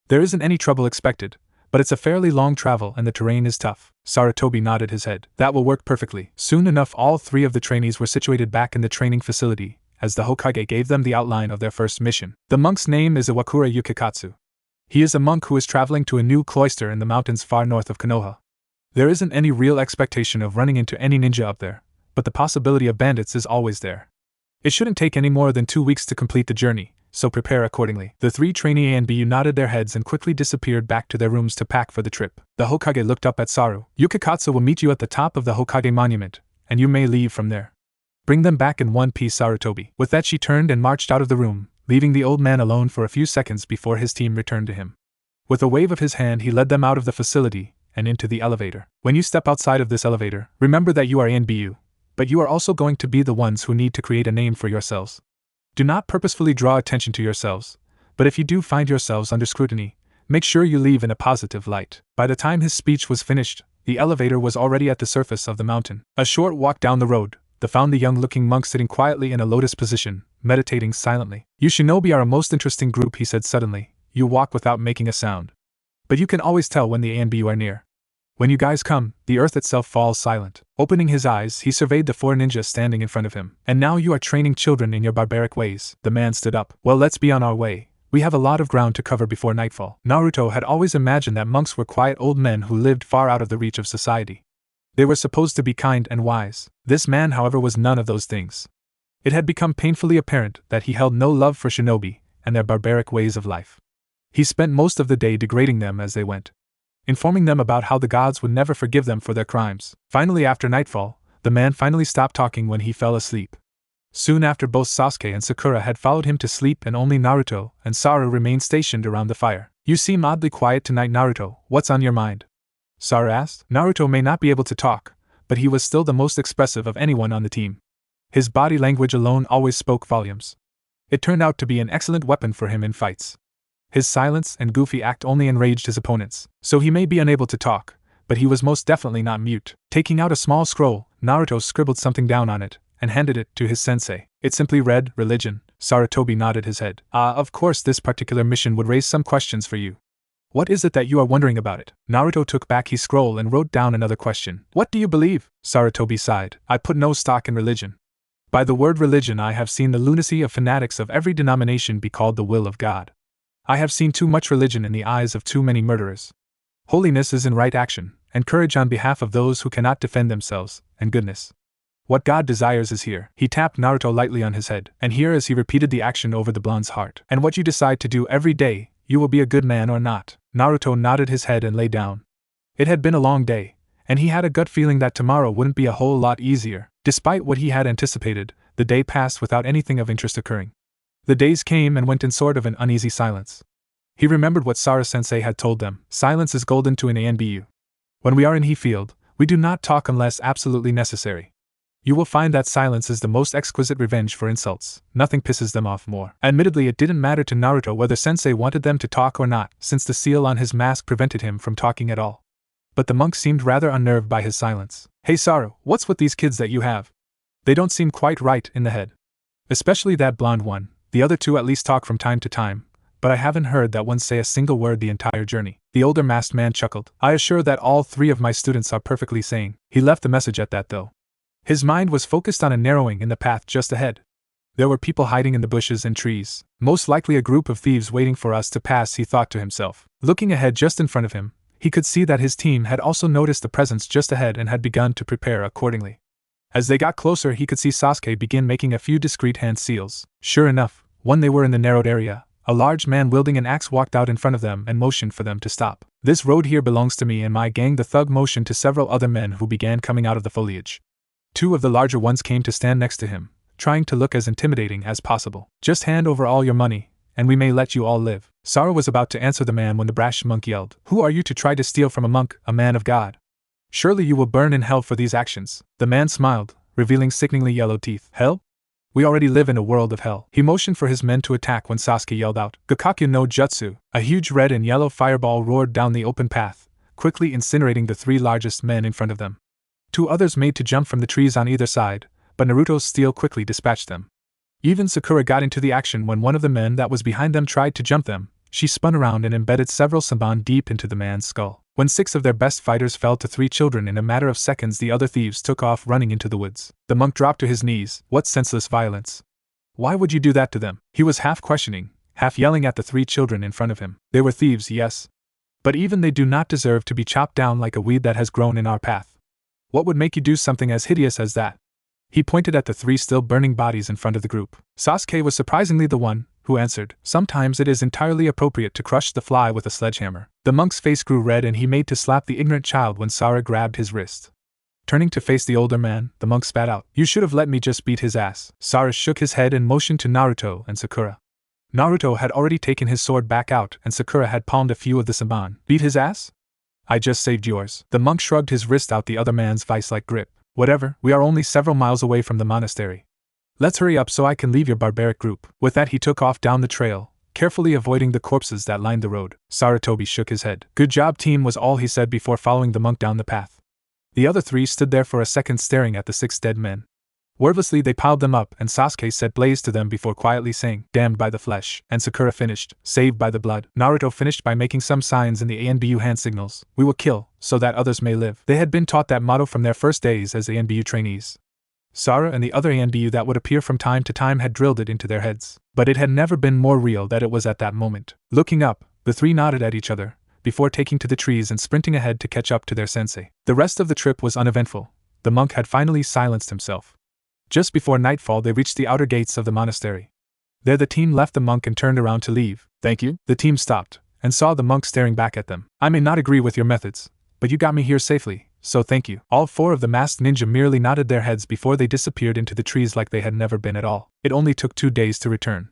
There isn't any trouble expected, but it's a fairly long travel and the terrain is tough." Sarutobi nodded his head. "That will work perfectly." Soon enough all three of the trainees were situated back in the training facility, as the Hokage gave them the outline of their first mission. The monk's name is Iwakura Yukikatsu. He is a monk who is traveling to a new cloister in the mountains far north of Konoha. There isn't any real expectation of running into any ninja up there, but the possibility of bandits is always there. It shouldn't take any more than 2 weeks to complete the journey, so prepare accordingly. The three trainee Anbu nodded their heads and quickly disappeared back to their rooms to pack for the trip. The Hokage looked up at Saru. "Yukikatsu will meet you at the top of the Hokage monument, and you may leave from there. Bring them back in one piece, Sarutobi." With that she turned and marched out of the room, leaving the old man alone for a few seconds before his team returned to him. With a wave of his hand he led them out of the facility and into the elevator. "When you step outside of this elevator, remember that you are Anbu, but you are also going to be the ones who need to create a name for yourselves. Do not purposefully draw attention to yourselves, but if you do find yourselves under scrutiny, make sure you leave in a positive light." By the time his speech was finished, the elevator was already at the surface of the mountain. A short walk down the road, they found the young-looking monk sitting quietly in a lotus position, meditating silently. "You shinobi are a most interesting group," he said suddenly. "You walk without making a sound. But you can always tell when the Anbu are near. When you guys come, the earth itself falls silent." Opening his eyes, he surveyed the four ninjas standing in front of him. "And now you are training children in your barbaric ways." The man stood up. "Well, let's be on our way. We have a lot of ground to cover before nightfall." Naruto had always imagined that monks were quiet old men who lived far out of the reach of society. They were supposed to be kind and wise. This man, however, was none of those things. It had become painfully apparent that he held no love for shinobi and their barbaric ways of life. He spent most of the day degrading them as they went, informing them about how the gods would never forgive them for their crimes. Finally, after nightfall, the man finally stopped talking when he fell asleep. Soon after, both Sasuke and Sakura had followed him to sleep and only Naruto and Saru remained stationed around the fire. "You seem oddly quiet tonight, Naruto. What's on your mind?" Saru asked. Naruto may not be able to talk, but he was still the most expressive of anyone on the team. His body language alone always spoke volumes. It turned out to be an excellent weapon for him in fights. His silence and goofy act only enraged his opponents. So he may be unable to talk, but he was most definitely not mute. Taking out a small scroll, Naruto scribbled something down on it, and handed it to his sensei. It simply read, "Religion." Sarutobi nodded his head. Of course this particular mission would raise some questions for you. What is it that you are wondering about it?" Naruto took back his scroll and wrote down another question. "What do you believe?" Sarutobi sighed. "I put no stock in religion. By the word religion I have seen the lunacy of fanatics of every denomination be called the will of God. I have seen too much religion in the eyes of too many murderers. Holiness is in right action, and courage on behalf of those who cannot defend themselves, and goodness. What God desires is here." He tapped Naruto lightly on his head, and here as he repeated the action over the blonde's heart. "And what you decide to do every day, you will be a good man or not." Naruto nodded his head and lay down. It had been a long day, and he had a gut feeling that tomorrow wouldn't be a whole lot easier. Despite what he had anticipated, the day passed without anything of interest occurring. The days came and went in sort of an uneasy silence. He remembered what Sara-sensei had told them. Silence is golden to an Anbu. When we are in he field, We do not talk unless absolutely necessary. You will find that silence is the most exquisite revenge for insults. Nothing pisses them off more. Admittedly, it didn't matter to Naruto whether sensei wanted them to talk or not, since the seal on his mask prevented him from talking at all. But the monk seemed rather unnerved by his silence. Hey Saru, what's with these kids that you have? They don't seem quite right in the head. Especially that blonde one. The other two at least talk from time to time, but I haven't heard that one say a single word the entire journey. The older masked man chuckled. I assure that all 3 of my students are perfectly sane. He left the message at that though. His mind was focused on a narrowing in the path just ahead. There were people hiding in the bushes and trees, most likely a group of thieves waiting for us to pass, he thought to himself. Looking ahead just in front of him, he could see that his team had also noticed the presence just ahead and had begun to prepare accordingly. As they got closer, he could see Sasuke begin making a few discreet hand seals. Sure enough, when they were in the narrowed area, a large man wielding an axe walked out in front of them and motioned for them to stop. This road here belongs to me and my gang. The thug motioned to several other men who began coming out of the foliage. 2 of the larger ones came to stand next to him, trying to look as intimidating as possible. Just hand over all your money, and we may let you all live. Saru was about to answer the man when the brash monk yelled, Who are you to try to steal from a monk, a man of God? Surely you will burn in hell for these actions. The man smiled, revealing sickeningly yellow teeth. Hell? We already live in a world of hell. He motioned for his men to attack when Sasuke yelled out, Gakakyu no Jutsu. A huge red and yellow fireball roared down the open path, quickly incinerating the 3 largest men in front of them. 2 others made to jump from the trees on either side, but Naruto's steel quickly dispatched them. Even Sakura got into the action when one of the men that was behind them tried to jump them. She spun around and embedded several samban deep into the man's skull. When 6 of their best fighters fell to 3 children in a matter of seconds, the other thieves took off running into the woods. The monk dropped to his knees. What senseless violence! Why would you do that to them? He was half questioning, half yelling at the 3 children in front of him. They were thieves, yes. But even they do not deserve to be chopped down like a weed that has grown in our path. What would make you do something as hideous as that? He pointed at the 3 still burning bodies in front of the group. Sasuke was surprisingly the one who answered, Sometimes it is entirely appropriate to crush the fly with a sledgehammer. The monk's face grew red and he made to slap the ignorant child when Saru grabbed his wrist. Turning to face the older man, the monk spat out, You should have let me just beat his ass. Saru shook his head and motioned to Naruto and Sakura. Naruto had already taken his sword back out and Sakura had palmed a few of the samban. Beat his ass? I just saved yours. The monk shrugged his wrist out the other man's vice-like grip. Whatever, we are only several miles away from the monastery. Let's hurry up so I can leave your barbaric group. With that he took off down the trail, carefully avoiding the corpses that lined the road. Sarutobi shook his head. Good job, team, was all he said before following the monk down the path. The other 3 stood there for a second staring at the 6 dead men. Wordlessly they piled them up and Sasuke said blaze to them before quietly saying, Damned by the flesh. And Sakura finished, Saved by the blood. Naruto finished by making some signs in the Anbu hand signals. We will kill, so that others may live. They had been taught that motto from their first days as Anbu trainees. Saru and the other Anbu that would appear from time to time had drilled it into their heads. But it had never been more real that it was at that moment. Looking up, the 3 nodded at each other, before taking to the trees and sprinting ahead to catch up to their sensei. The rest of the trip was uneventful. The monk had finally silenced himself. Just before nightfall they reached the outer gates of the monastery. There the team left the monk and turned around to leave. Thank you. The team stopped, and saw the monk staring back at them. I may not agree with your methods, but you got me here safely, so thank you. All 4 of the masked ninja merely nodded their heads before they disappeared into the trees like they had never been at all. It only took 2 days to return.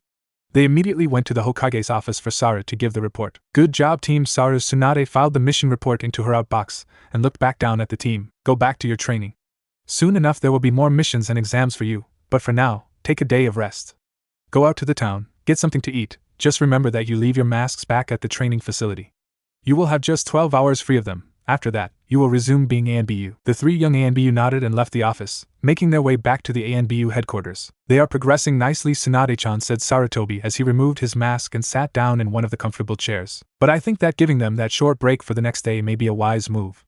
They immediately went to the Hokage's office for Saru to give the report. Good job, team. Saru Tsunade filed the mission report into her outbox and looked back down at the team. Go back to your training. Soon enough there will be more missions and exams for you, but for now, take a day of rest. Go out to the town, get something to eat, just remember that you leave your masks back at the training facility. You will have just 12 hours free of them. After that, you will resume being ANBU. The 3 young ANBU nodded and left the office, making their way back to the ANBU headquarters. They are progressing nicely, Tsunade-chan said Sarutobi as he removed his mask and sat down in one of the comfortable chairs. But I think that giving them that short break for the next day may be a wise move.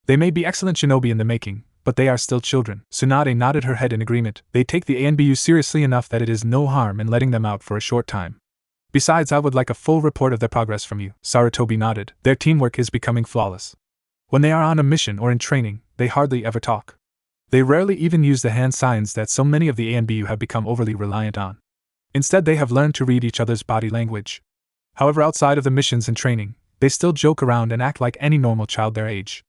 They may be excellent shinobi in the making, but they are still children. Tsunade nodded her head in agreement. They take the ANBU seriously enough that it is no harm in letting them out for a short time. Besides, I would like a full report of their progress from you. Sarutobi nodded. Their teamwork is becoming flawless. When they are on a mission or in training, they hardly ever talk. They rarely even use the hand signs that so many of the ANBU have become overly reliant on. Instead, they have learned to read each other's body language. However, outside of the missions and training, they still joke around and act like any normal child their age.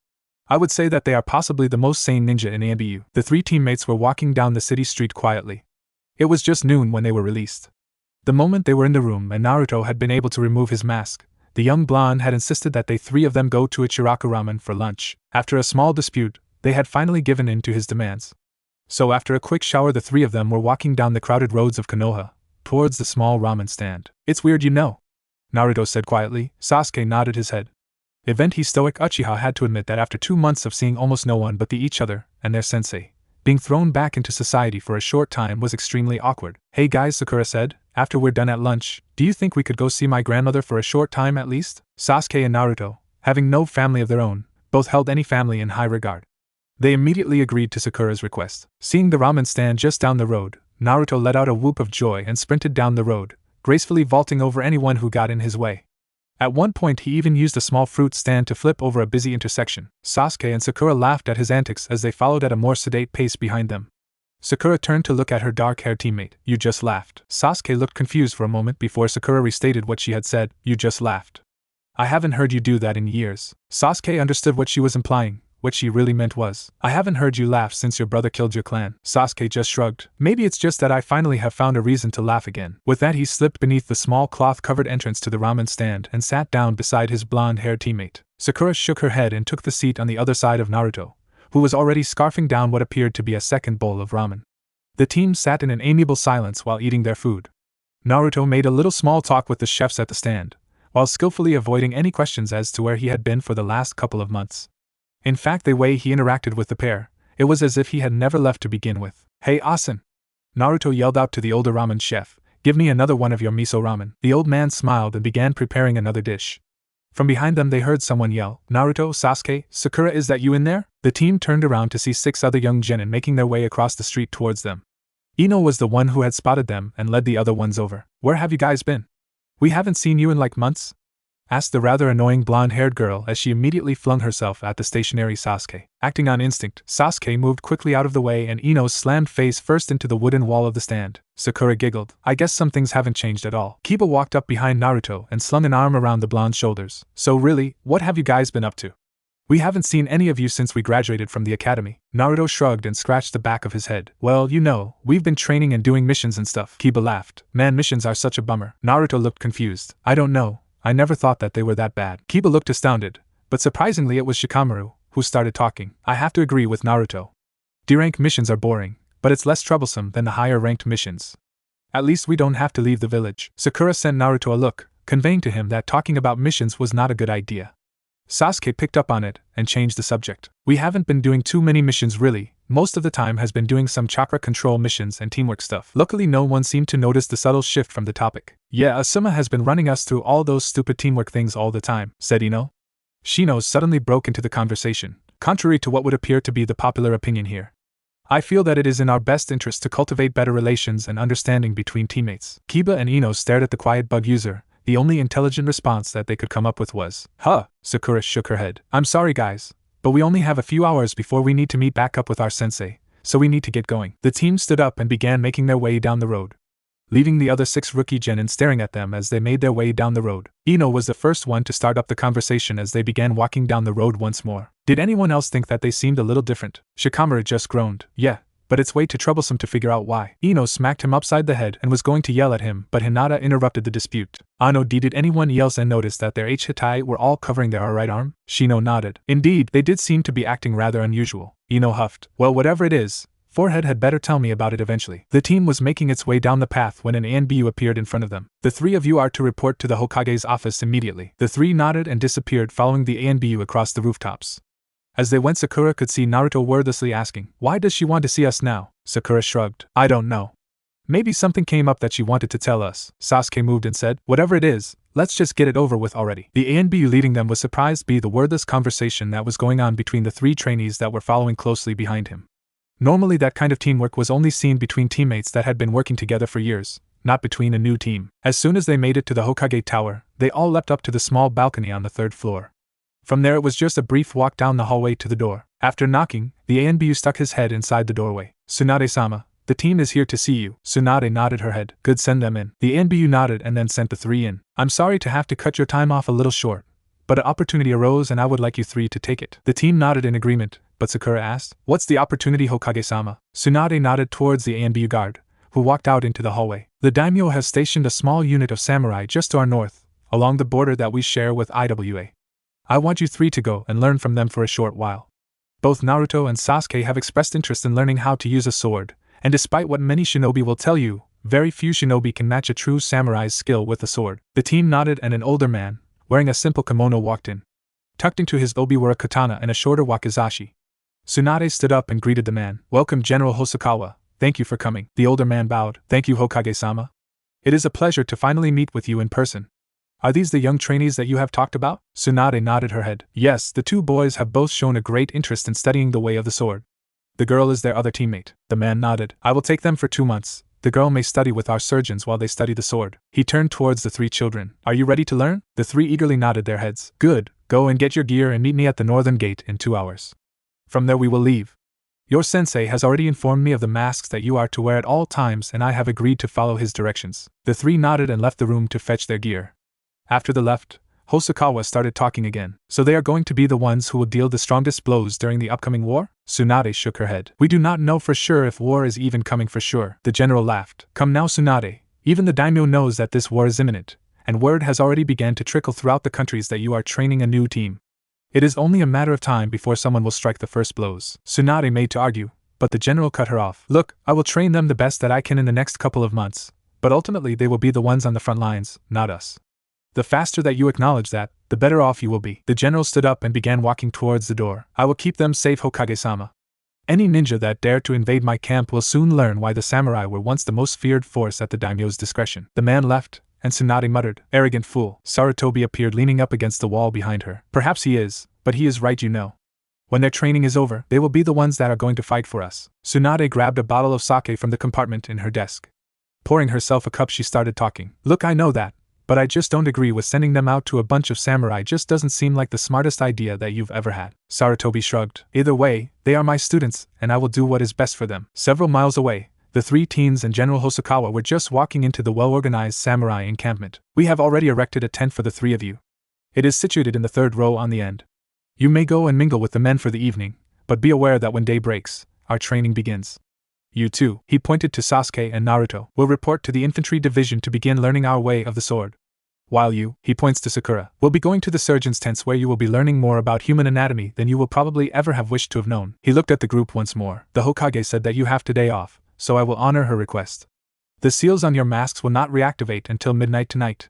I would say that they are possibly the most sane ninja in ANBU. The 3 teammates were walking down the city street quietly. It was just noon when they were released. The moment they were in the room and Naruto had been able to remove his mask, the young blonde had insisted that they 3 of them go to Ichiraku Ramen for lunch. After a small dispute, They had finally given in to his demands. So after a quick shower, the three of them were walking down the crowded roads of Konoha, towards the small ramen stand. "It's weird, you know," Naruto said quietly. Sasuke nodded his head. He stoic Uchiha had to admit that after 2 months of seeing almost no one but each other and their sensei, being thrown back into society for a short time was extremely awkward. "Hey guys," Sakura said, "after we're done at lunch, do you think we could go see my grandmother for a short time at least?" Sasuke and Naruto, having no family of their own, both held any family in high regard. They immediately agreed to Sakura's request. Seeing the ramen stand just down the road, Naruto let out a whoop of joy and sprinted down the road, gracefully vaulting over anyone who got in his way. At one point he even used a small fruit stand to flip over a busy intersection. Sasuke and Sakura laughed at his antics as they followed at a more sedate pace behind them. Sakura turned to look at her dark-haired teammate. "You just laughed." Sasuke looked confused for a moment before Sakura restated what she had said. "You just laughed. I haven't heard you do that in years." Sasuke understood what she was implying. What she really meant was, "I haven't heard you laugh since your brother killed your clan." Sasuke just shrugged. "Maybe it's just that I finally have found a reason to laugh again." With that he slipped beneath the small cloth-covered entrance to the ramen stand and sat down beside his blonde-haired teammate. Sakura shook her head and took the seat on the other side of Naruto, who was already scarfing down what appeared to be a second bowl of ramen. The team sat in an amiable silence while eating their food. Naruto made a little small talk with the chefs at the stand, while skillfully avoiding any questions as to where he had been for the last couple of months. In fact, the way he interacted with the pair, it was as if he had never left to begin with. "Hey Asen!" Naruto yelled out to the older ramen chef, "Give me another one of your miso ramen." The old man smiled and began preparing another dish. From behind them they heard someone yell, "Naruto, Sasuke, Sakura, is that you in there?" The team turned around to see 6 other young genin making their way across the street towards them. Ino was the one who had spotted them and led the other ones over. "Where have you guys been? We haven't seen you in like months?" asked the rather annoying blonde-haired girl as she immediately flung herself at the stationary Sasuke. Acting on instinct, Sasuke moved quickly out of the way and Ino slammed face first into the wooden wall of the stand. Sakura giggled. "I guess some things haven't changed at all." Kiba walked up behind Naruto and slung an arm around the blonde's shoulders. "So really, what have you guys been up to? We haven't seen any of you since we graduated from the academy." Naruto shrugged and scratched the back of his head. "Well, you know, we've been training and doing missions and stuff." Kiba laughed. "Man, missions are such a bummer." Naruto looked confused. "I don't know. I never thought that they were that bad." Kiba looked astounded, but surprisingly it was Shikamaru who started talking. "I have to agree with Naruto. D-rank missions are boring, but it's less troublesome than the higher-ranked missions. At least we don't have to leave the village." Sakura sent Naruto a look, conveying to him that talking about missions was not a good idea. Sasuke picked up on it and changed the subject. "We haven't been doing too many missions really. Most of the time has been doing some chakra control missions and teamwork stuff." Luckily no one seemed to notice the subtle shift from the topic. "Yeah, Asuma has been running us through all those stupid teamwork things all the time," said Ino. Shino suddenly broke into the conversation, contrary to what would appear to be the popular opinion here. "I feel that it is in our best interest to cultivate better relations and understanding between teammates." Kiba and Ino stared at the quiet bug user. The only intelligent response that they could come up with was, "Huh." Sakura shook her head. "I'm sorry guys, but we only have a few hours before we need to meet back up with our sensei, so we need to get going." The team stood up and began making their way down the road, leaving the other 6 rookie genin staring at them as they made their way down the road. Ino was the first one to start up the conversation as they began walking down the road once more. "Did anyone else think that they seemed a little different?" Shikamaru just groaned. "Yeah, but it's way too troublesome to figure out why." Ino smacked him upside the head and was going to yell at him, but Hinata interrupted the dispute. "Ano, did anyone else notice that their Hitai were all covering their right arm?" Shino nodded. "Indeed, they did seem to be acting rather unusual." Ino huffed. "Well, whatever it is, Forehead had better tell me about it eventually." The team was making its way down the path when an Anbu appeared in front of them. "The 3 of you are to report to the Hokage's office immediately." The 3 nodded and disappeared following the Anbu across the rooftops. As they went, Sakura could see Naruto wordlessly asking, "Why does she want to see us now?" Sakura shrugged. "I don't know. Maybe something came up that she wanted to tell us." Sasuke moved and said, "Whatever it is, let's just get it over with already." The Anbu leading them was surprised by the wordless conversation that was going on between the 3 trainees that were following closely behind him. Normally that kind of teamwork was only seen between teammates that had been working together for years, not between a new team. As soon as they made it to the Hokage tower, they all leapt up to the small balcony on the 3rd floor. From there it was just a brief walk down the hallway to the door. After knocking, the Anbu stuck his head inside the doorway. "Tsunade-sama, the team is here to see you." Tsunade nodded her head. "Good, send them in." The Anbu nodded and then sent the 3 in. "I'm sorry to have to cut your time off a little short, but an opportunity arose and I would like you 3 to take it." The team nodded in agreement, but Sakura asked, "What's the opportunity, Hokage-sama?" Tsunade nodded towards the Anbu guard, who walked out into the hallway. "The daimyo has stationed a small unit of samurai just to our north, along the border that we share with IWA. I want you 3 to go and learn from them for a short while. Both Naruto and Sasuke have expressed interest in learning how to use a sword, and despite what many shinobi will tell you, very few shinobi can match a true samurai's skill with a sword. The team nodded and an older man, wearing a simple kimono, walked in. Tucked into his obi were a katana and a shorter wakizashi. Tsunade stood up and greeted the man. "Welcome, General Hosokawa. Thank you for coming." The older man bowed. "Thank you, Hokage-sama. It is a pleasure to finally meet with you in person." "Are these the young trainees that you have talked about?" Tsunade nodded her head. "Yes, the two boys have both shown a great interest in studying the way of the sword. The girl is their other teammate." The man nodded. "I will take them for 2 months. The girl may study with our surgeons while they study the sword." He turned towards the 3 children. "Are you ready to learn?" The 3 eagerly nodded their heads. "Good, go and get your gear and meet me at the northern gate in 2 hours. From there we will leave. Your sensei has already informed me of the masks that you are to wear at all times, and I have agreed to follow his directions." The 3 nodded and left the room to fetch their gear. After they left, Hosokawa started talking again. "So they are going to be the ones who will deal the strongest blows during the upcoming war?" Tsunade shook her head. "We do not know for sure if war is even coming for sure." The general laughed. "Come now, Tsunade, even the daimyo knows that this war is imminent, and word has already begun to trickle throughout the countries that you are training a new team. It is only a matter of time before someone will strike the first blows." Tsunade made to argue, but the general cut her off. "Look, I will train them the best that I can in the next couple of months, but ultimately they will be the ones on the front lines, not us. The faster that you acknowledge that, the better off you will be." The general stood up and began walking towards the door. "I will keep them safe, Hokage-sama. Any ninja that dare to invade my camp will soon learn why the samurai were once the most feared force at the daimyo's discretion." The man left, and Tsunade muttered, "Arrogant fool." Sarutobi appeared leaning up against the wall behind her. "Perhaps he is, but he is right, you know. When their training is over, they will be the ones that are going to fight for us." Tsunade grabbed a bottle of sake from the compartment in her desk. Pouring herself a cup, she started talking. "Look, I know that, but I just don't agree with sending them out to a bunch of samurai. Just doesn't seem like the smartest idea that you've ever had." Sarutobi shrugged. "Either way, they are my students, and I will do what is best for them." Several miles away, the 3 teens and General Hosokawa were just walking into the well-organized samurai encampment. "We have already erected a tent for the 3 of you. It is situated in the 3rd row on the end. You may go and mingle with the men for the evening, but be aware that when day breaks, our training begins. You two," he pointed to Sasuke and Naruto, "will report to the infantry division to begin learning our way of the sword. While you," he points to Sakura, "will be going to the surgeon's tents where you will be learning more about human anatomy than you will probably ever have wished to have known." He looked at the group once more. "The Hokage said that you have today off, so I will honor her request. The seals on your masks will not reactivate until midnight tonight.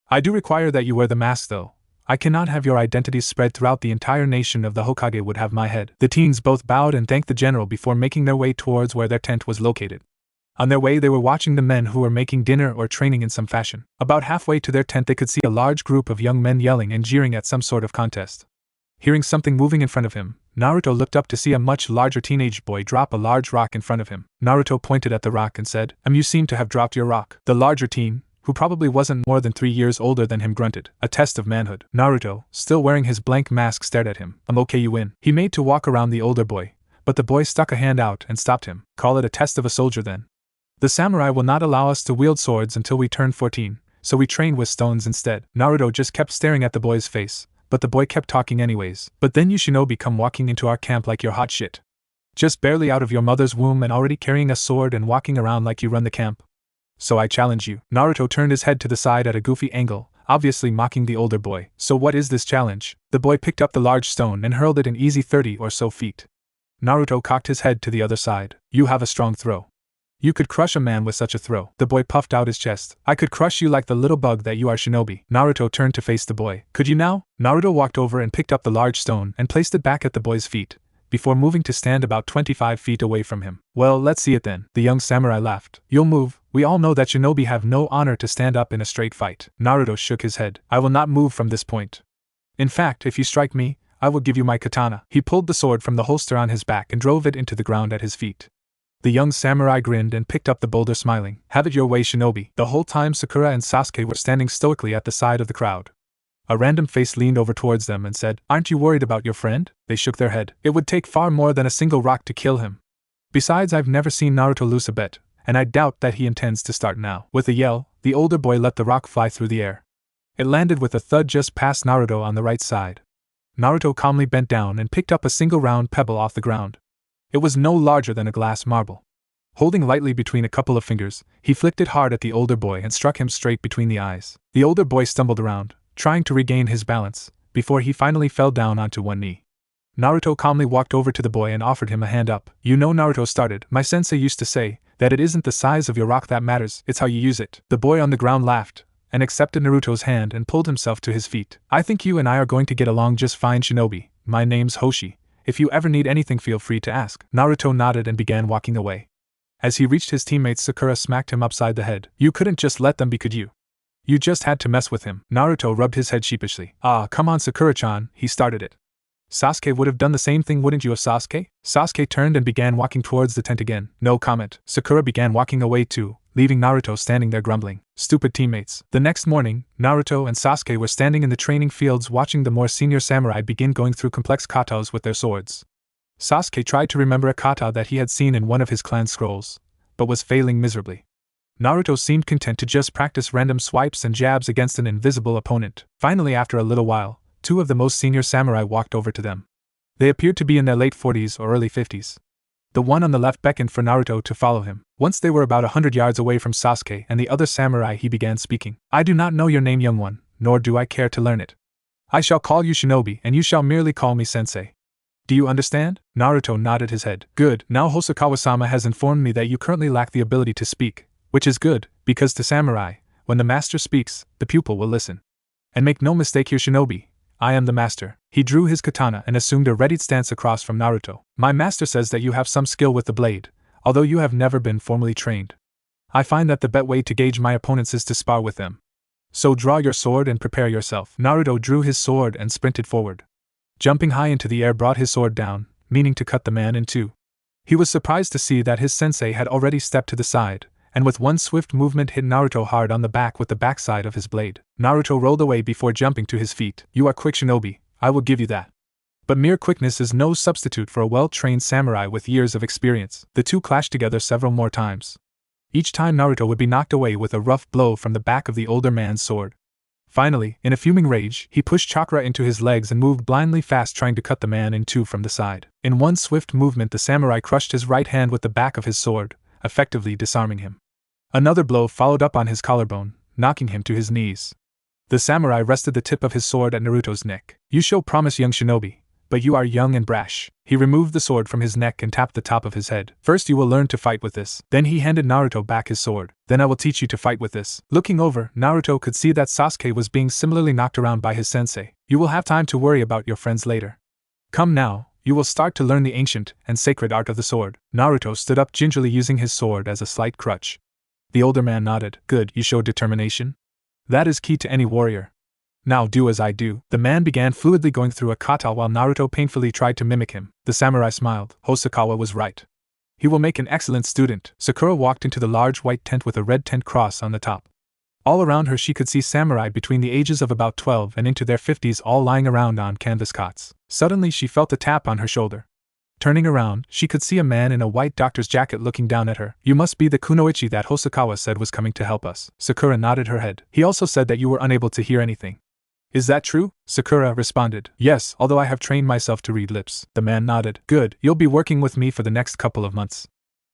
I do require that you wear the mask though. I cannot have your identities spread throughout the entire nation. Of the Hokage would have my head." The teens both bowed and thanked the general before making their way towards where their tent was located. On their way, they were watching the men who were making dinner or training in some fashion. About halfway to their tent, they could see a large group of young men yelling and jeering at some sort of contest. Hearing something moving in front of him, Naruto looked up to see a much larger teenage boy drop a large rock in front of him. Naruto pointed at the rock and said, "You seem to have dropped your rock." The larger teen, who probably wasn't more than 3 years older than him, grunted, a test of manhood. Naruto, still wearing his blank mask, stared at him. "Okay, you win." He made to walk around the older boy, but the boy stuck a hand out and stopped him. "Call it a test of a soldier then. The samurai will not allow us to wield swords until we turn 14, so we train with stones instead." Naruto just kept staring at the boy's face, but the boy kept talking anyways. "But then you shinobi come walking into our camp like you're hot shit. Just barely out of your mother's womb and already carrying a sword and walking around like you run the camp. So I challenge you." Naruto turned his head to the side at a goofy angle, obviously mocking the older boy. "So what is this challenge?" The boy picked up the large stone and hurled it an easy 30 or so feet. Naruto cocked his head to the other side. "You have a strong throw. You could crush a man with such a throw." The boy puffed out his chest. "I could crush you like the little bug that you are, shinobi." Naruto turned to face the boy. "Could you now?" Naruto walked over and picked up the large stone and placed it back at the boy's feet, before moving to stand about 25 feet away from him. "Well, let's see it then." The young samurai laughed. "You'll move. We all know that shinobi have no honor to stand up in a straight fight." Naruto shook his head. "I will not move from this point. In fact, if you strike me, I will give you my katana." He pulled the sword from the holster on his back and drove it into the ground at his feet. The young samurai grinned and picked up the boulder, smiling. "Have it your way, shinobi." The whole time Sakura and Sasuke were standing stoically at the side of the crowd. A random face leaned over towards them and said, "Aren't you worried about your friend?" They shook their head. "It would take far more than a single rock to kill him. Besides, I've never seen Naruto lose a bet, and I doubt that he intends to start now." With a yell, the older boy let the rock fly through the air. It landed with a thud just past Naruto on the right side. Naruto calmly bent down and picked up a single round pebble off the ground. It was no larger than a glass marble. Holding lightly between a couple of fingers, he flicked it hard at the older boy and struck him straight between the eyes. The older boy stumbled around, trying to regain his balance, before he finally fell down onto one knee. Naruto calmly walked over to the boy and offered him a hand up. You know, Naruto started, my sensei used to say that it isn't the size of your rock that matters, it's how you use it. The boy on the ground laughed and accepted Naruto's hand and pulled himself to his feet. I think you and I are going to get along just fine, Shinobi. My name's Hoshi. If you ever need anything, feel free to ask. Naruto nodded and began walking away. As he reached his teammates, Sakura smacked him upside the head. You couldn't just let them be, could you? You just had to mess with him. Naruto rubbed his head sheepishly. Ah, come on, Sakura-chan, he started it. Sasuke would have done the same thing, wouldn't you have, Sasuke? Sasuke turned and began walking towards the tent again. No comment. Sakura began walking away too, leaving Naruto standing there grumbling. Stupid teammates. The next morning, Naruto and Sasuke were standing in the training fields watching the more senior samurai begin going through complex katas with their swords. Sasuke tried to remember a kata that he had seen in one of his clan scrolls, but was failing miserably. Naruto seemed content to just practice random swipes and jabs against an invisible opponent. Finally, after a little while, two of the most senior samurai walked over to them. They appeared to be in their late 40s or early 50s. The one on the left beckoned for Naruto to follow him. Once they were about 100 yards away from Sasuke and the other samurai, he began speaking. I do not know your name, young one, nor do I care to learn it. I shall call you Shinobi, and you shall merely call me Sensei. Do you understand? Naruto nodded his head. Good. Now Hosokawa-sama has informed me that you currently lack the ability to speak, which is good, because to samurai, when the master speaks, the pupil will listen. And make no mistake here, Shinobi, I am the master. He drew his katana and assumed a readied stance across from Naruto. My master says that you have some skill with the blade, although you have never been formally trained. I find that the best way to gauge my opponents is to spar with them. So draw your sword and prepare yourself. Naruto drew his sword and sprinted forward. Jumping high into the air, brought his sword down, meaning to cut the man in two. He was surprised to see that his sensei had already stepped to the side, and with one swift movement hit Naruto hard on the back with the backside of his blade. Naruto rolled away before jumping to his feet. You are quick, Shinobi, I will give you that. But mere quickness is no substitute for a well-trained samurai with years of experience. The two clashed together several more times. Each time Naruto would be knocked away with a rough blow from the back of the older man's sword. Finally, in a fuming rage, he pushed chakra into his legs and moved blindly fast, trying to cut the man in two from the side. In one swift movement, the samurai crushed his right hand with the back of his sword, effectively disarming him. Another blow followed up on his collarbone, knocking him to his knees. The samurai rested the tip of his sword at Naruto's neck. You show promise, young Shinobi, but you are young and brash. He removed the sword from his neck and tapped the top of his head. First you will learn to fight with this. Then he handed Naruto back his sword. Then I will teach you to fight with this. Looking over, Naruto could see that Sasuke was being similarly knocked around by his sensei. You will have time to worry about your friends later. Come now, you will start to learn the ancient and sacred art of the sword. Naruto stood up gingerly, using his sword as a slight crutch. The older man nodded. Good, you show determination? That is key to any warrior. Now do as I do. The man began fluidly going through a kata while Naruto painfully tried to mimic him. The samurai smiled. Hosokawa was right. He will make an excellent student. Sakura walked into the large white tent with a red tent cross on the top. All around her she could see samurai between the ages of about 12 and into their 50s all lying around on canvas cots. Suddenly she felt a tap on her shoulder. Turning around, she could see a man in a white doctor's jacket looking down at her. You must be the kunoichi that Hosokawa said was coming to help us. Sakura nodded her head. He also said that you were unable to hear anything. Is that true? Sakura responded. Yes, although I have trained myself to read lips. The man nodded. Good, you'll be working with me for the next couple of months.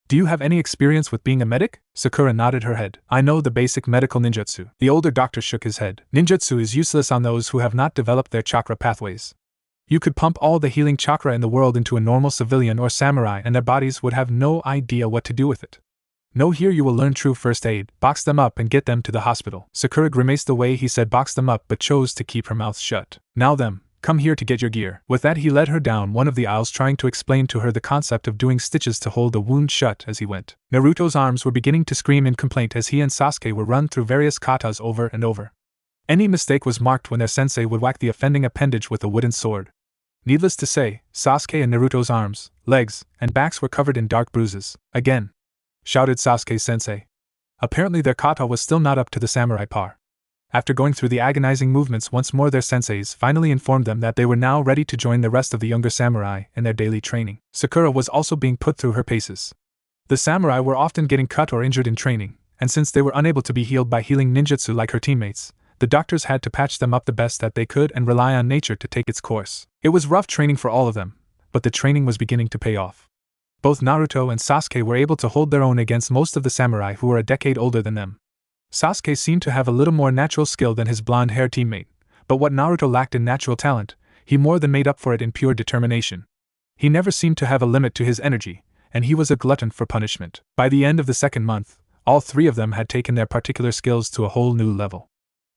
Do you have any experience with being a medic? Sakura nodded her head. I know the basic medical ninjutsu. The older doctor shook his head. Ninjutsu is useless on those who have not developed their chakra pathways. You could pump all the healing chakra in the world into a normal civilian or samurai and their bodies would have no idea what to do with it. No, here you will learn true first aid. Box them up and get them to the hospital. Sakura grimaced the way he said box them up but chose to keep her mouth shut. Now then, come here to get your gear. With that he led her down one of the aisles, trying to explain to her the concept of doing stitches to hold the wound shut as he went. Naruto's arms were beginning to scream in complaint as he and Sasuke were run through various katas over and over. Any mistake was marked when their sensei would whack the offending appendage with a wooden sword. Needless to say, Sasuke and Naruto's arms, legs, and backs were covered in dark bruises. Again! Shouted Sasuke's sensei. Apparently their kata was still not up to the samurai par. After going through the agonizing movements once more, their senseis finally informed them that they were now ready to join the rest of the younger samurai in their daily training. Sakura was also being put through her paces. The samurai were often getting cut or injured in training, and since they were unable to be healed by healing ninjutsu like her teammates, the doctors had to patch them up the best that they could and rely on nature to take its course. It was rough training for all of them, but the training was beginning to pay off. Both Naruto and Sasuke were able to hold their own against most of the samurai who were a decade older than them. Sasuke seemed to have a little more natural skill than his blonde-haired teammate, but what Naruto lacked in natural talent, he more than made up for it in pure determination. He never seemed to have a limit to his energy, and he was a glutton for punishment. By the end of the second month, all three of them had taken their particular skills to a whole new level.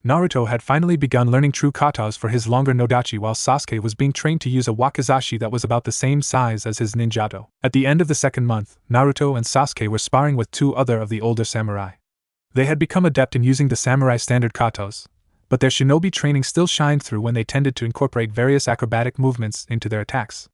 Naruto had finally begun learning true katas for his longer nodachi, while Sasuke was being trained to use a wakizashi that was about the same size as his ninjato. At the end of the second month, Naruto and Sasuke were sparring with two other of the older samurai. They had become adept in using the samurai standard katas, but their shinobi training still shined through when they tended to incorporate various acrobatic movements into their attacks.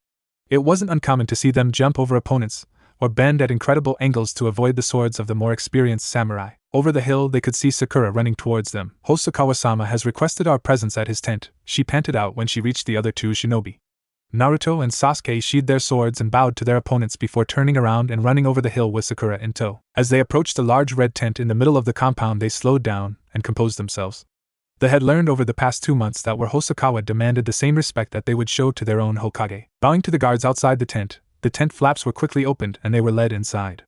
It wasn't uncommon to see them jump over opponents, or bend at incredible angles to avoid the swords of the more experienced samurai. Over the hill they could see Sakura running towards them. "Hosokawa-sama has requested our presence at his tent," she panted out when she reached the other two shinobi. Naruto and Sasuke sheathed their swords and bowed to their opponents before turning around and running over the hill with Sakura in tow. As they approached a large red tent in the middle of the compound, they slowed down and composed themselves. They had learned over the past 2 months that where Hosokawa demanded the same respect that they would show to their own Hokage. Bowing to the guards outside the tent flaps were quickly opened and they were led inside.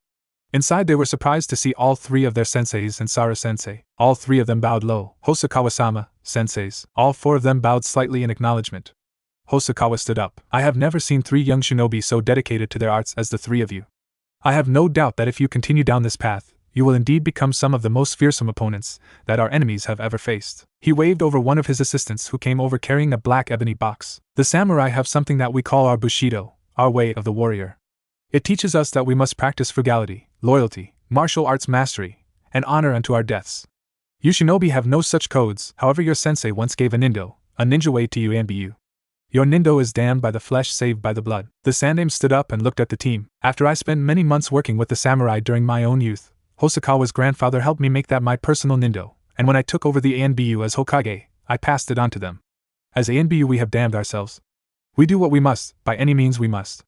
Inside they were surprised to see all three of their senseis and Sara-sensei. All three of them bowed low. "Hosokawa-sama, senseis." All four of them bowed slightly in acknowledgement. Hosokawa stood up. "I have never seen 3 young shinobi so dedicated to their arts as the 3 of you. I have no doubt that if you continue down this path, you will indeed become some of the most fearsome opponents that our enemies have ever faced." He waved over one of his assistants who came over carrying a black ebony box. "The samurai have something that we call our bushido, our way of the warrior. It teaches us that we must practice frugality, loyalty, martial arts mastery, and honor unto our deaths. You shinobi have no such codes. However, your sensei once gave a ninja way to you Anbu. Your nindo is damned by the flesh, saved by the blood." The Sandaime stood up and looked at the team. "After I spent many months working with the samurai during my own youth, Hosokawa's grandfather helped me make that my personal nindo, and when I took over the Anbu as Hokage, I passed it on to them. As Anbu we have damned ourselves. We do what we must, by any means we must.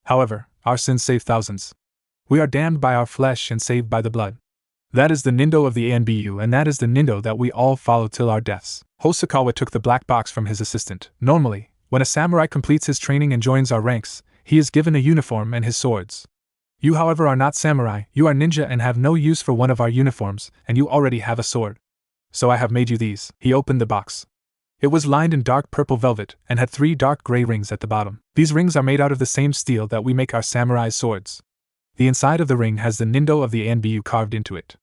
However, our sins save thousands. We are damned by our flesh and saved by the blood. That is the nindo of the Anbu, and that is the nindo that we all follow till our deaths." Hosokawa took the black box from his assistant. "Normally, when a samurai completes his training and joins our ranks, he is given a uniform and his swords. You, however, are not samurai, you are ninja and have no use for one of our uniforms, and you already have a sword. So I have made you these." He opened the box. It was lined in dark purple velvet and had 3 dark gray rings at the bottom. These rings are made out of the same steel that we make our samurai swords. The inside of the ring has the nindo of the Anbu carved into it.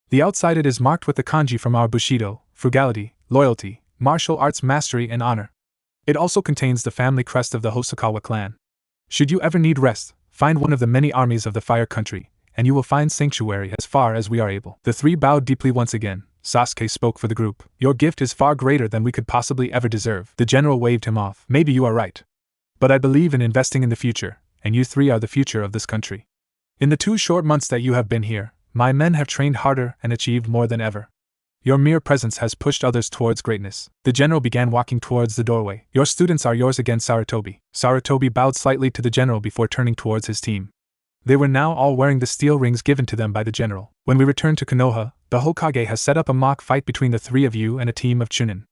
The outside it is marked with the kanji from our bushido, frugality, loyalty, martial arts mastery and honor. It also contains the family crest of the Hosokawa clan. Should you ever need rest, find one of the many armies of the Fire Country, and you will find sanctuary as far as we are able." The 3 bowed deeply once again. Sasuke spoke for the group. "Your gift is far greater than we could possibly ever deserve." The general waved him off. "Maybe you are right. But I believe in investing in the future, and you 3 are the future of this country. In the 2 short months that you have been here, my men have trained harder and achieved more than ever. Your mere presence has pushed others towards greatness." The general began walking towards the doorway. "Your students are yours again, Sarutobi." Sarutobi bowed slightly to the general before turning towards his team. They were now all wearing the steel rings given to them by the general. "When we return to Konoha, the Hokage has set up a mock fight between the 3 of you and a team of Chunin.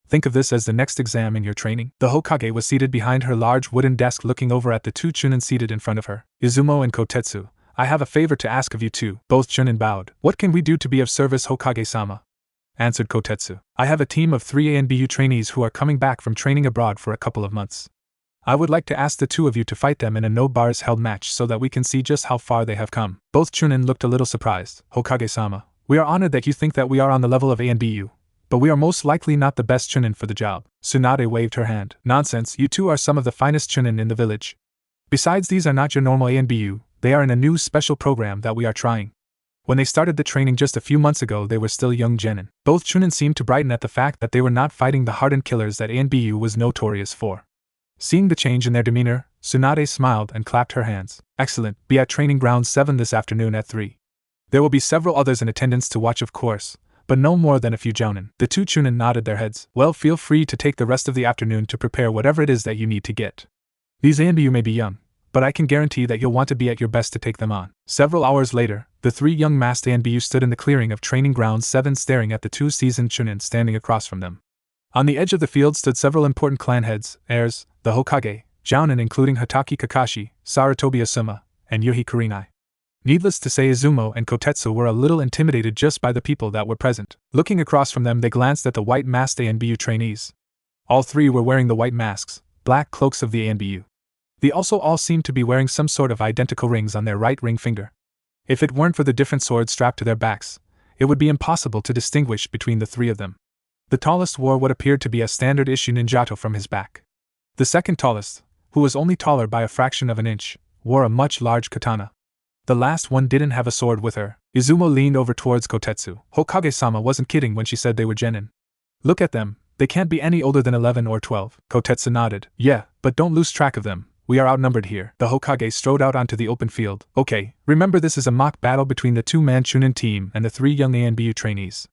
Think of this as the next exam in your training." The Hokage was seated behind her large wooden desk looking over at the 2 Chunin seated in front of her. "Izumo and Kotetsu, I have a favor to ask of you too." Both Chunin bowed. "What can we do to be of service, Hokage-sama?" answered Kotetsu. "I have a team of 3 Anbu trainees who are coming back from training abroad for a couple of months. I would like to ask the 2 of you to fight them in a no bars held match so that we can see just how far they have come." Both Chunin looked a little surprised. "Hokage-sama, we are honored that you think that we are on the level of Anbu, but we are most likely not the best Chunin for the job." Tsunade waved her hand. "Nonsense, you 2 are some of the finest Chunin in the village. Besides, these are not your normal Anbu, they are in a new special program that we are trying. When they started the training just a few months ago, they were still young genin." Both Chunin seemed to brighten at the fact that they were not fighting the hardened killers that Anbu was notorious for. Seeing the change in their demeanor, Tsunade smiled and clapped her hands. "Excellent, be at Training Ground 7 this afternoon at 3. There will be several others in attendance to watch, of course, but no more than a few jounin." The 2 Chunin nodded their heads. "Well, feel free to take the rest of the afternoon to prepare whatever it is that you need to get. These Anbu may be young, but I can guarantee that you'll want to be at your best to take them on." Several hours later, the 3 young masked Anbu stood in the clearing of Training Ground 7 staring at the 2 seasoned Chunin standing across from them. On the edge of the field stood several important clan heads, heirs, the Hokage, jounin including Hatake Kakashi, Sarutobi Asuma, and Yuhi Kurenai. Needless to say, Izumo and Kotetsu were a little intimidated just by the people that were present. Looking across from them, they glanced at the white masked Anbu trainees. All 3 were wearing the white masks, black cloaks of the Anbu. They also all seemed to be wearing some sort of identical rings on their right ring finger. If it weren't for the different swords strapped to their backs, it would be impossible to distinguish between the three of them. The tallest wore what appeared to be a standard-issue ninjato from his back. The second tallest, who was only taller by a fraction of an inch, wore a much large katana. The last one didn't have a sword with her. Izumo leaned over towards Kotetsu. Hokage-sama wasn't kidding when she said they were genin. Look at them, they can't be any older than 11 or 12. Kotetsu nodded. Yeah, but don't lose track of them. We are outnumbered here. The Hokage strode out onto the open field. Okay, remember this is a mock battle between the two-man Chunin team and the three young Anbu trainees.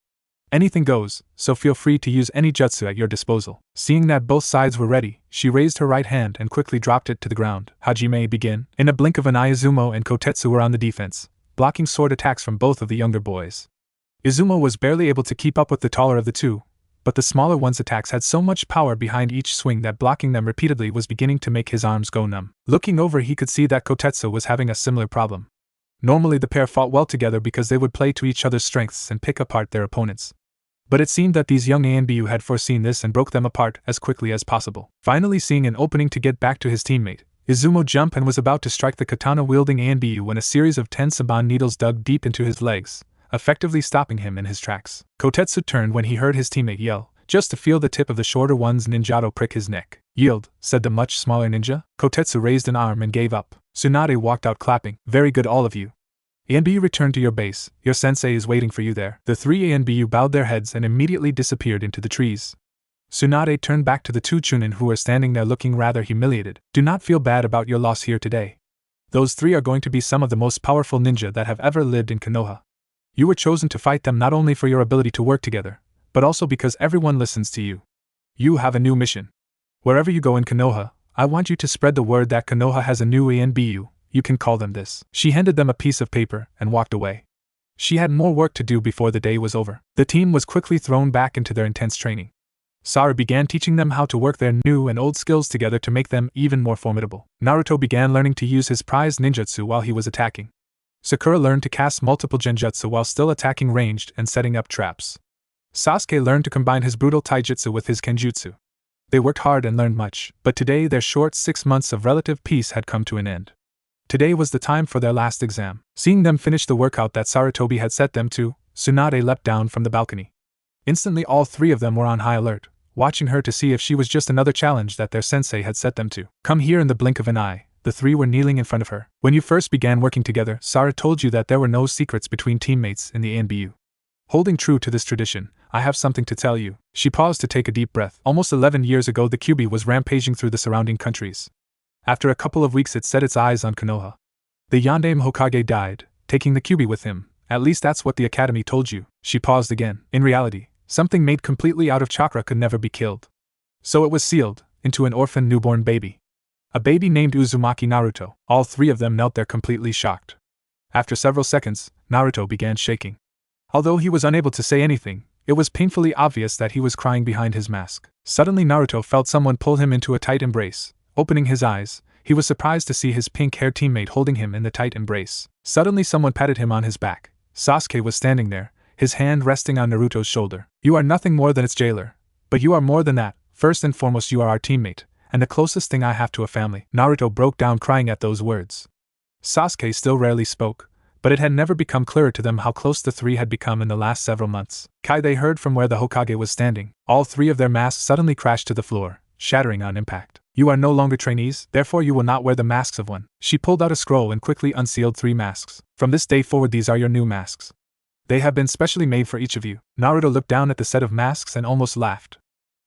Anything goes, so feel free to use any jutsu at your disposal. Seeing that both sides were ready, she raised her right hand and quickly dropped it to the ground. Hajime, begin. In a blink of an eye, Izumo and Kotetsu were on the defense, blocking sword attacks from both of the younger boys. Izumo was barely able to keep up with the taller of the two, but the smaller one's attacks had so much power behind each swing that blocking them repeatedly was beginning to make his arms go numb. Looking over, he could see that Kotetsu was having a similar problem. Normally the pair fought well together because they would play to each other's strengths and pick apart their opponents. But it seemed that these young Anbu had foreseen this and broke them apart as quickly as possible. Finally seeing an opening to get back to his teammate, Izumo jumped and was about to strike the katana-wielding Anbu when a series of 10 saban needles dug deep into his legs, effectively stopping him in his tracks. Kotetsu turned when he heard his teammate yell, just to feel the tip of the shorter one's ninjato prick his neck. Yield, said the much smaller ninja. Kotetsu raised an arm and gave up. Tsunade walked out clapping. Very good, all of you. Anbu, returned to your base. Your sensei is waiting for you there. The three Anbu bowed their heads and immediately disappeared into the trees. Tsunade turned back to the two Chunin who were standing there looking rather humiliated. Do not feel bad about your loss here today. Those three are going to be some of the most powerful ninja that have ever lived in Konoha. You were chosen to fight them not only for your ability to work together, but also because everyone listens to you. You have a new mission. Wherever you go in Konoha, I want you to spread the word that Konoha has a new Anbu. You can call them this. She handed them a piece of paper and walked away. She had more work to do before the day was over. The team was quickly thrown back into their intense training. Sakura began teaching them how to work their new and old skills together to make them even more formidable. Naruto began learning to use his prized ninjutsu while he was attacking. Sakura learned to cast multiple genjutsu while still attacking ranged and setting up traps. Sasuke learned to combine his brutal taijutsu with his kenjutsu. They worked hard and learned much, but today their short 6 months of relative peace had come to an end. Today was the time for their last exam. Seeing them finish the workout that Sarutobi had set them to, Tsunade leapt down from the balcony. Instantly all three of them were on high alert, watching her to see if she was just another challenge that their sensei had set them to. Come here. In the blink of an eye, the three were kneeling in front of her. When you first began working together, Sakura told you that there were no secrets between teammates in the Anbu. Holding true to this tradition, I have something to tell you. She paused to take a deep breath. Almost 11 years ago the Kyuubi was rampaging through the surrounding countries. After a couple of weeks it set its eyes on Konoha. The Yondaime Hokage died, taking the Kyuubi with him. At least that's what the academy told you. She paused again. In reality, something made completely out of chakra could never be killed. So it was sealed into an orphan newborn baby. A baby named Uzumaki Naruto. All three of them knelt there completely shocked. After several seconds, Naruto began shaking. Although he was unable to say anything, it was painfully obvious that he was crying behind his mask. Suddenly Naruto felt someone pull him into a tight embrace. Opening his eyes, he was surprised to see his pink-haired teammate holding him in the tight embrace. Suddenly someone patted him on his back. Sasuke was standing there, his hand resting on Naruto's shoulder. You are nothing more than its jailer. But you are more than that. First and foremost you are our teammate, and the closest thing I have to a family. Naruto broke down crying at those words. Sasuke still rarely spoke, but it had never become clearer to them how close the three had become in the last several months. They heard from where the Hokage was standing. All three of their masks suddenly crashed to the floor, shattering on impact. You are no longer trainees, therefore you will not wear the masks of one. She pulled out a scroll and quickly unsealed 3 masks. From this day forward these are your new masks. They have been specially made for each of you. Naruto looked down at the set of masks and almost laughed.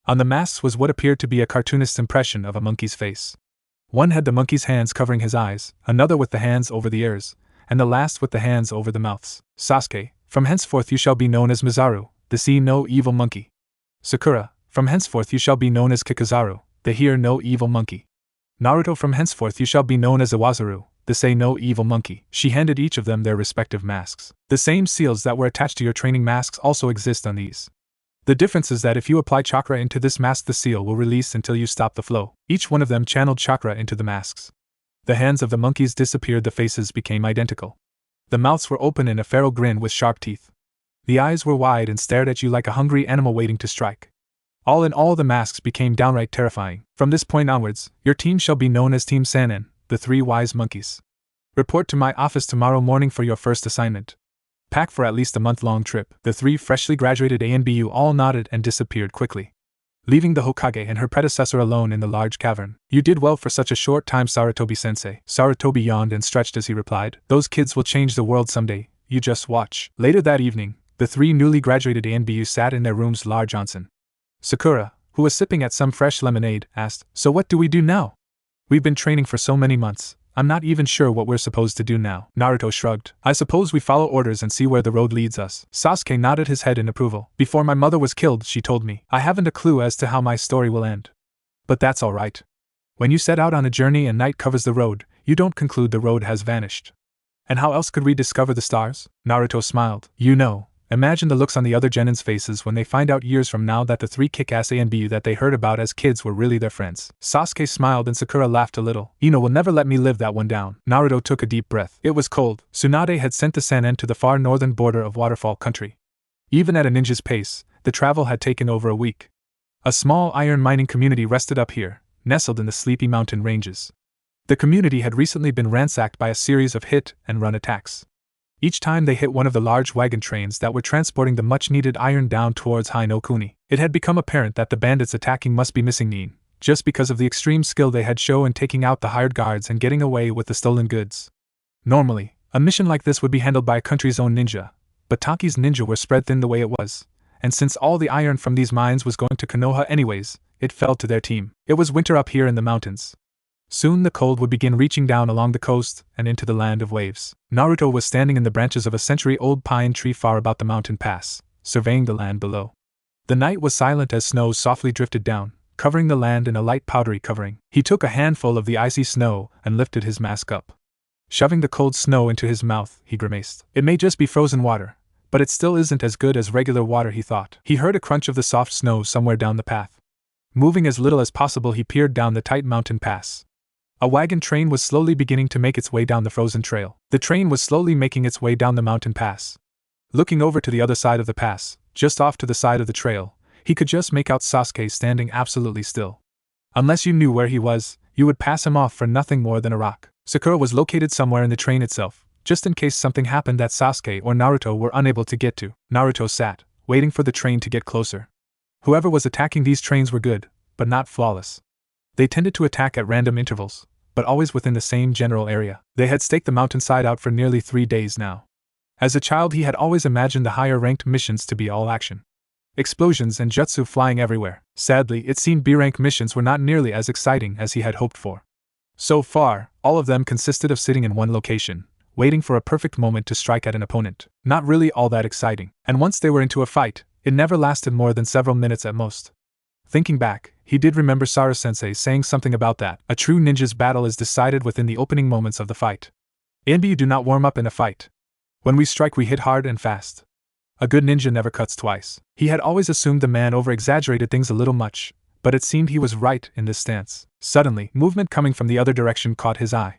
On the masks was what appeared to be a cartoonist's impression of a monkey's face. One had the monkey's hands covering his eyes, another with the hands over the ears, and the last with the hands over the mouths. Sasuke, from henceforth you shall be known as Mizaru, the see no evil monkey. Sakura, from henceforth you shall be known as Kikazaru, the hear no evil monkey. Naruto, from henceforth you shall be known as Iwazaru, the say no evil monkey. She handed each of them their respective masks. The same seals that were attached to your training masks also exist on these. The difference is that if you apply chakra into this mask the seal will release until you stop the flow. Each one of them channeled chakra into the masks. The hands of the monkeys disappeared, the faces became identical. The mouths were open in a feral grin with sharp teeth. The eyes were wide and stared at you like a hungry animal waiting to strike. All in all, the masks became downright terrifying. From this point onwards, your team shall be known as Team Sanin, the Three Wise Monkeys. Report to my office tomorrow morning for your first assignment. Pack for at least a month-long trip. The three freshly graduated ANBU all nodded and disappeared quickly, leaving the Hokage and her predecessor alone in the large cavern. You did well for such a short time, Sarutobi-sensei. Sarutobi yawned and stretched as he replied. Those kids will change the world someday, you just watch. Later that evening, the three newly graduated ANBU sat in their room's large onsen. Sakura, who was sipping at some fresh lemonade, asked, So what do we do now? We've been training for so many months. I'm not even sure what we're supposed to do now. Naruto shrugged. I suppose we follow orders and see where the road leads us. Sasuke nodded his head in approval. Before my mother was killed, she told me. I haven't a clue as to how my story will end. But that's all right. When you set out on a journey and night covers the road, you don't conclude the road has vanished. And how else could we discover the stars? Naruto smiled. You know. Imagine the looks on the other Genin's faces when they find out years from now that the three kick-ass ANBU that they heard about as kids were really their friends. Sasuke smiled and Sakura laughed a little. Ino will never let me live that one down. Naruto took a deep breath. It was cold. Tsunade had sent the Sanin to the far northern border of Waterfall Country. Even at a ninja's pace, the travel had taken over a week. A small iron mining community rested up here, nestled in the sleepy mountain ranges. The community had recently been ransacked by a series of hit-and-run attacks. Each time they hit one of the large wagon trains that were transporting the much-needed iron down towards Hainokuni, it had become apparent that the bandits attacking must be missing Nin, just because of the extreme skill they had shown in taking out the hired guards and getting away with the stolen goods. Normally, a mission like this would be handled by a country's own ninja, but Taki's ninja were spread thin the way it was, and since all the iron from these mines was going to Konoha anyways, it fell to their team. It was winter up here in the mountains. Soon the cold would begin reaching down along the coast and into the land of waves. Naruto was standing in the branches of a century-old pine tree far about the mountain pass, surveying the land below. The night was silent as snow softly drifted down, covering the land in a light powdery covering. He took a handful of the icy snow and lifted his mask up. Shoving the cold snow into his mouth, he grimaced. It may just be frozen water, but it still isn't as good as regular water, he thought. He heard a crunch of the soft snow somewhere down the path. Moving as little as possible, he peered down the tight mountain pass. A wagon train was slowly beginning to make its way down the frozen trail. The train was slowly making its way down the mountain pass. Looking over to the other side of the pass, just off to the side of the trail, he could just make out Sasuke standing absolutely still. Unless you knew where he was, you would pass him off for nothing more than a rock. Sakura was located somewhere in the train itself, just in case something happened that Sasuke or Naruto were unable to get to. Naruto sat, waiting for the train to get closer. Whoever was attacking these trains were good, but not flawless. They tended to attack at random intervals, but always within the same general area. They had staked the mountainside out for nearly 3 days now. As a child, he had always imagined the higher-ranked missions to be all action. Explosions and jutsu flying everywhere. Sadly, it seemed B-rank missions were not nearly as exciting as he had hoped for. So far, all of them consisted of sitting in one location, waiting for a perfect moment to strike at an opponent. Not really all that exciting. And once they were into a fight, it never lasted more than several minutes at most. Thinking back, he did remember Sensei saying something about that. A true ninja's battle is decided within the opening moments of the fight. ANBU do not warm up in a fight. When we strike, we hit hard and fast. A good ninja never cuts twice. He had always assumed the man over-exaggerated things a little much, but it seemed he was right in this stance. Suddenly, movement coming from the other direction caught his eye.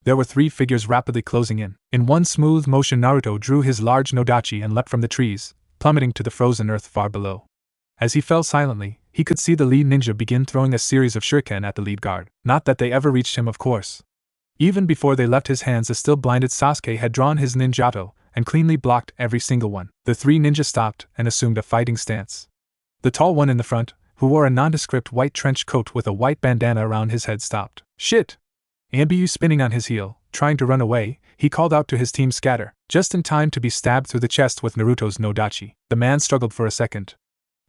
There were 3 figures rapidly closing in. In one smooth motion, Naruto drew his large nodachi and leapt from the trees, plummeting to the frozen earth far below. As he fell silently, he could see the lead ninja begin throwing a series of shuriken at the lead guard. Not that they ever reached him, of course. Even before they left his hands, a still-blinded Sasuke had drawn his ninjato and cleanly blocked every single one. The 3 ninjas stopped and assumed a fighting stance. The tall one in the front, who wore a nondescript white trench coat with a white bandana around his head, stopped. Shit! Anbu spinning on his heel, trying to run away, he called out to his team scatter, just in time to be stabbed through the chest with Naruto's nodachi. The man struggled for a second.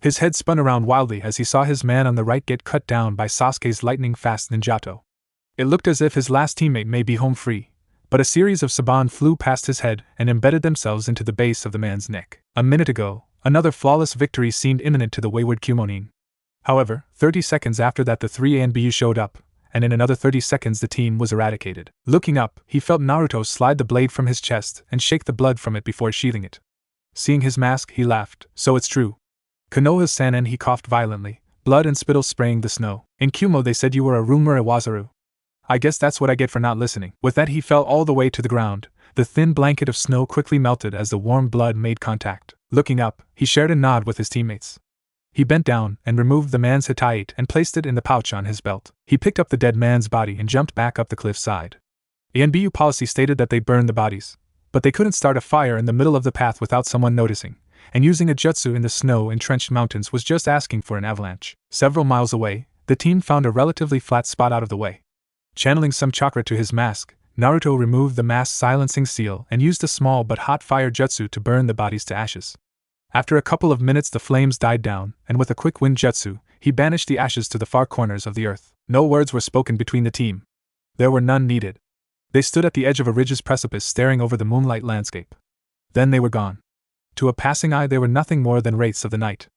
His head spun around wildly as he saw his man on the right get cut down by Sasuke's lightning-fast ninjato. It looked as if his last teammate may be home free, but a series of saban flew past his head and embedded themselves into the base of the man's neck. A minute ago, another flawless victory seemed imminent to the wayward Kumonin. However, 30 seconds after that, the 3 ANBU showed up, and in another 30 seconds the team was eradicated. Looking up, he felt Naruto slide the blade from his chest and shake the blood from it before sheathing it. Seeing his mask, he laughed. So it's true. Konoha's Sanin, he coughed violently, blood and spittle spraying the snow. In Kumo they said you were a rumor Iwazaru. I guess that's what I get for not listening. With that, he fell all the way to the ground. The thin blanket of snow quickly melted as the warm blood made contact. Looking up, he shared a nod with his teammates. He bent down and removed the man's hitate and placed it in the pouch on his belt. He picked up the dead man's body and jumped back up the cliffside. The Anbu policy stated that they burned the bodies, but they couldn't start a fire in the middle of the path without someone noticing, and using a jutsu in the snow-entrenched mountains was just asking for an avalanche. Several miles away, the team found a relatively flat spot out of the way. Channeling some chakra to his mask, Naruto removed the mask's silencing seal and used a small but hot fire jutsu to burn the bodies to ashes. After a couple of minutes the flames died down, and with a quick wind jutsu, he banished the ashes to the far corners of the earth. No words were spoken between the team. There were none needed. They stood at the edge of a ridge's precipice staring over the moonlight landscape. Then they were gone. To a passing eye they were nothing more than wraiths of the night.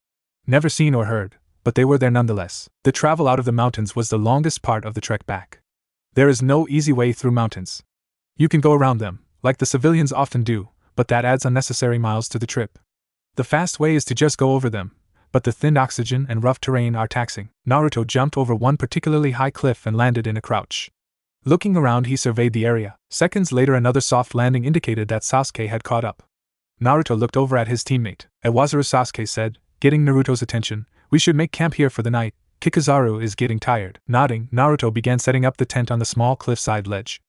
Never seen or heard, but they were there nonetheless. The travel out of the mountains was the longest part of the trek back. There is no easy way through mountains. You can go around them, like the civilians often do, but that adds unnecessary miles to the trip. The fast way is to just go over them, but the thin oxygen and rough terrain are taxing. Naruto jumped over one particularly high cliff and landed in a crouch. Looking around he surveyed the area. Seconds later another soft landing indicated that Sasuke had caught up. Naruto looked over at his teammate. Iwasaru Sasuke said, getting Naruto's attention, "We should make camp here for the night. Kikuzaru is getting tired." Nodding, Naruto began setting up the tent on the small cliffside ledge.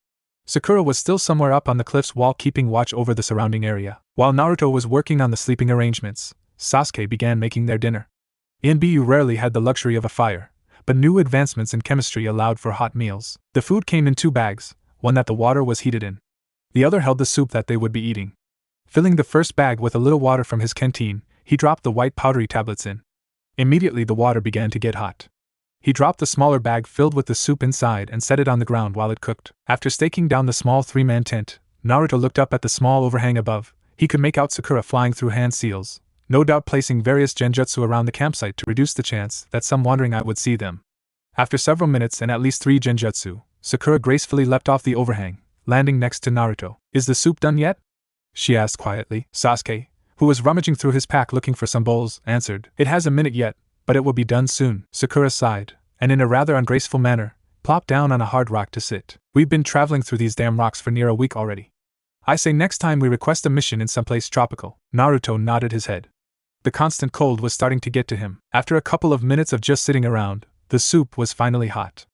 Sakura was still somewhere up on the cliff's wall keeping watch over the surrounding area. While Naruto was working on the sleeping arrangements, Sasuke began making their dinner. Anbu rarely had the luxury of a fire, but new advancements in chemistry allowed for hot meals. The food came in 2 bags, one that the water was heated in. The other held the soup that they would be eating. Filling the first bag with a little water from his canteen, he dropped the white powdery tablets in. Immediately the water began to get hot. He dropped the smaller bag filled with the soup inside and set it on the ground while it cooked. After staking down the small 3-man tent, Naruto looked up at the small overhang above. He could make out Sakura flying through hand seals, no doubt placing various genjutsu around the campsite to reduce the chance that some wandering eye would see them. After several minutes and at least 3 genjutsu, Sakura gracefully leapt off the overhang, landing next to Naruto. "Is the soup done yet?" she asked quietly. Sasuke, who was rummaging through his pack looking for some bowls, answered, "It has a minute yet, but it will be done soon." Sakura sighed, and in a rather ungraceful manner, plopped down on a hard rock to sit. "We've been traveling through these damn rocks for near a week already. I say next time we request a mission in someplace tropical." Naruto nodded his head. The constant cold was starting to get to him. After a couple of minutes of just sitting around, the soup was finally hot.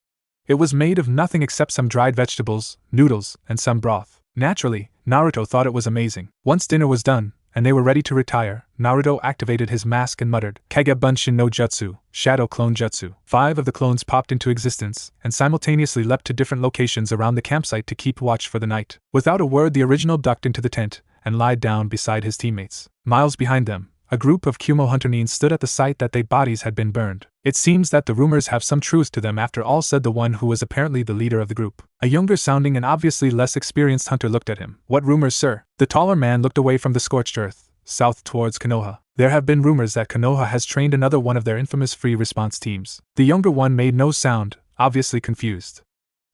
It was made of nothing except some dried vegetables, noodles, and some broth. Naturally, Naruto thought it was amazing. Once dinner was done, and they were ready to retire, Naruto activated his mask and muttered, "Kage Bunshin no Jutsu, Shadow Clone Jutsu." 5 of the clones popped into existence, and simultaneously leapt to different locations around the campsite to keep watch for the night. Without a word the original ducked into the tent, and lied down beside his teammates. Miles behind them, a group of Kumo Hunternin stood at the site that their bodies had been burned. "It seems that the rumors have some truth to them after all," said the one who was apparently the leader of the group. A younger-sounding and obviously less experienced hunter looked at him. "What rumors, sir?" The taller man looked away from the scorched earth, south towards Konoha. "There have been rumors that Konoha has trained another one of their infamous free response teams." The younger one made no sound, obviously confused.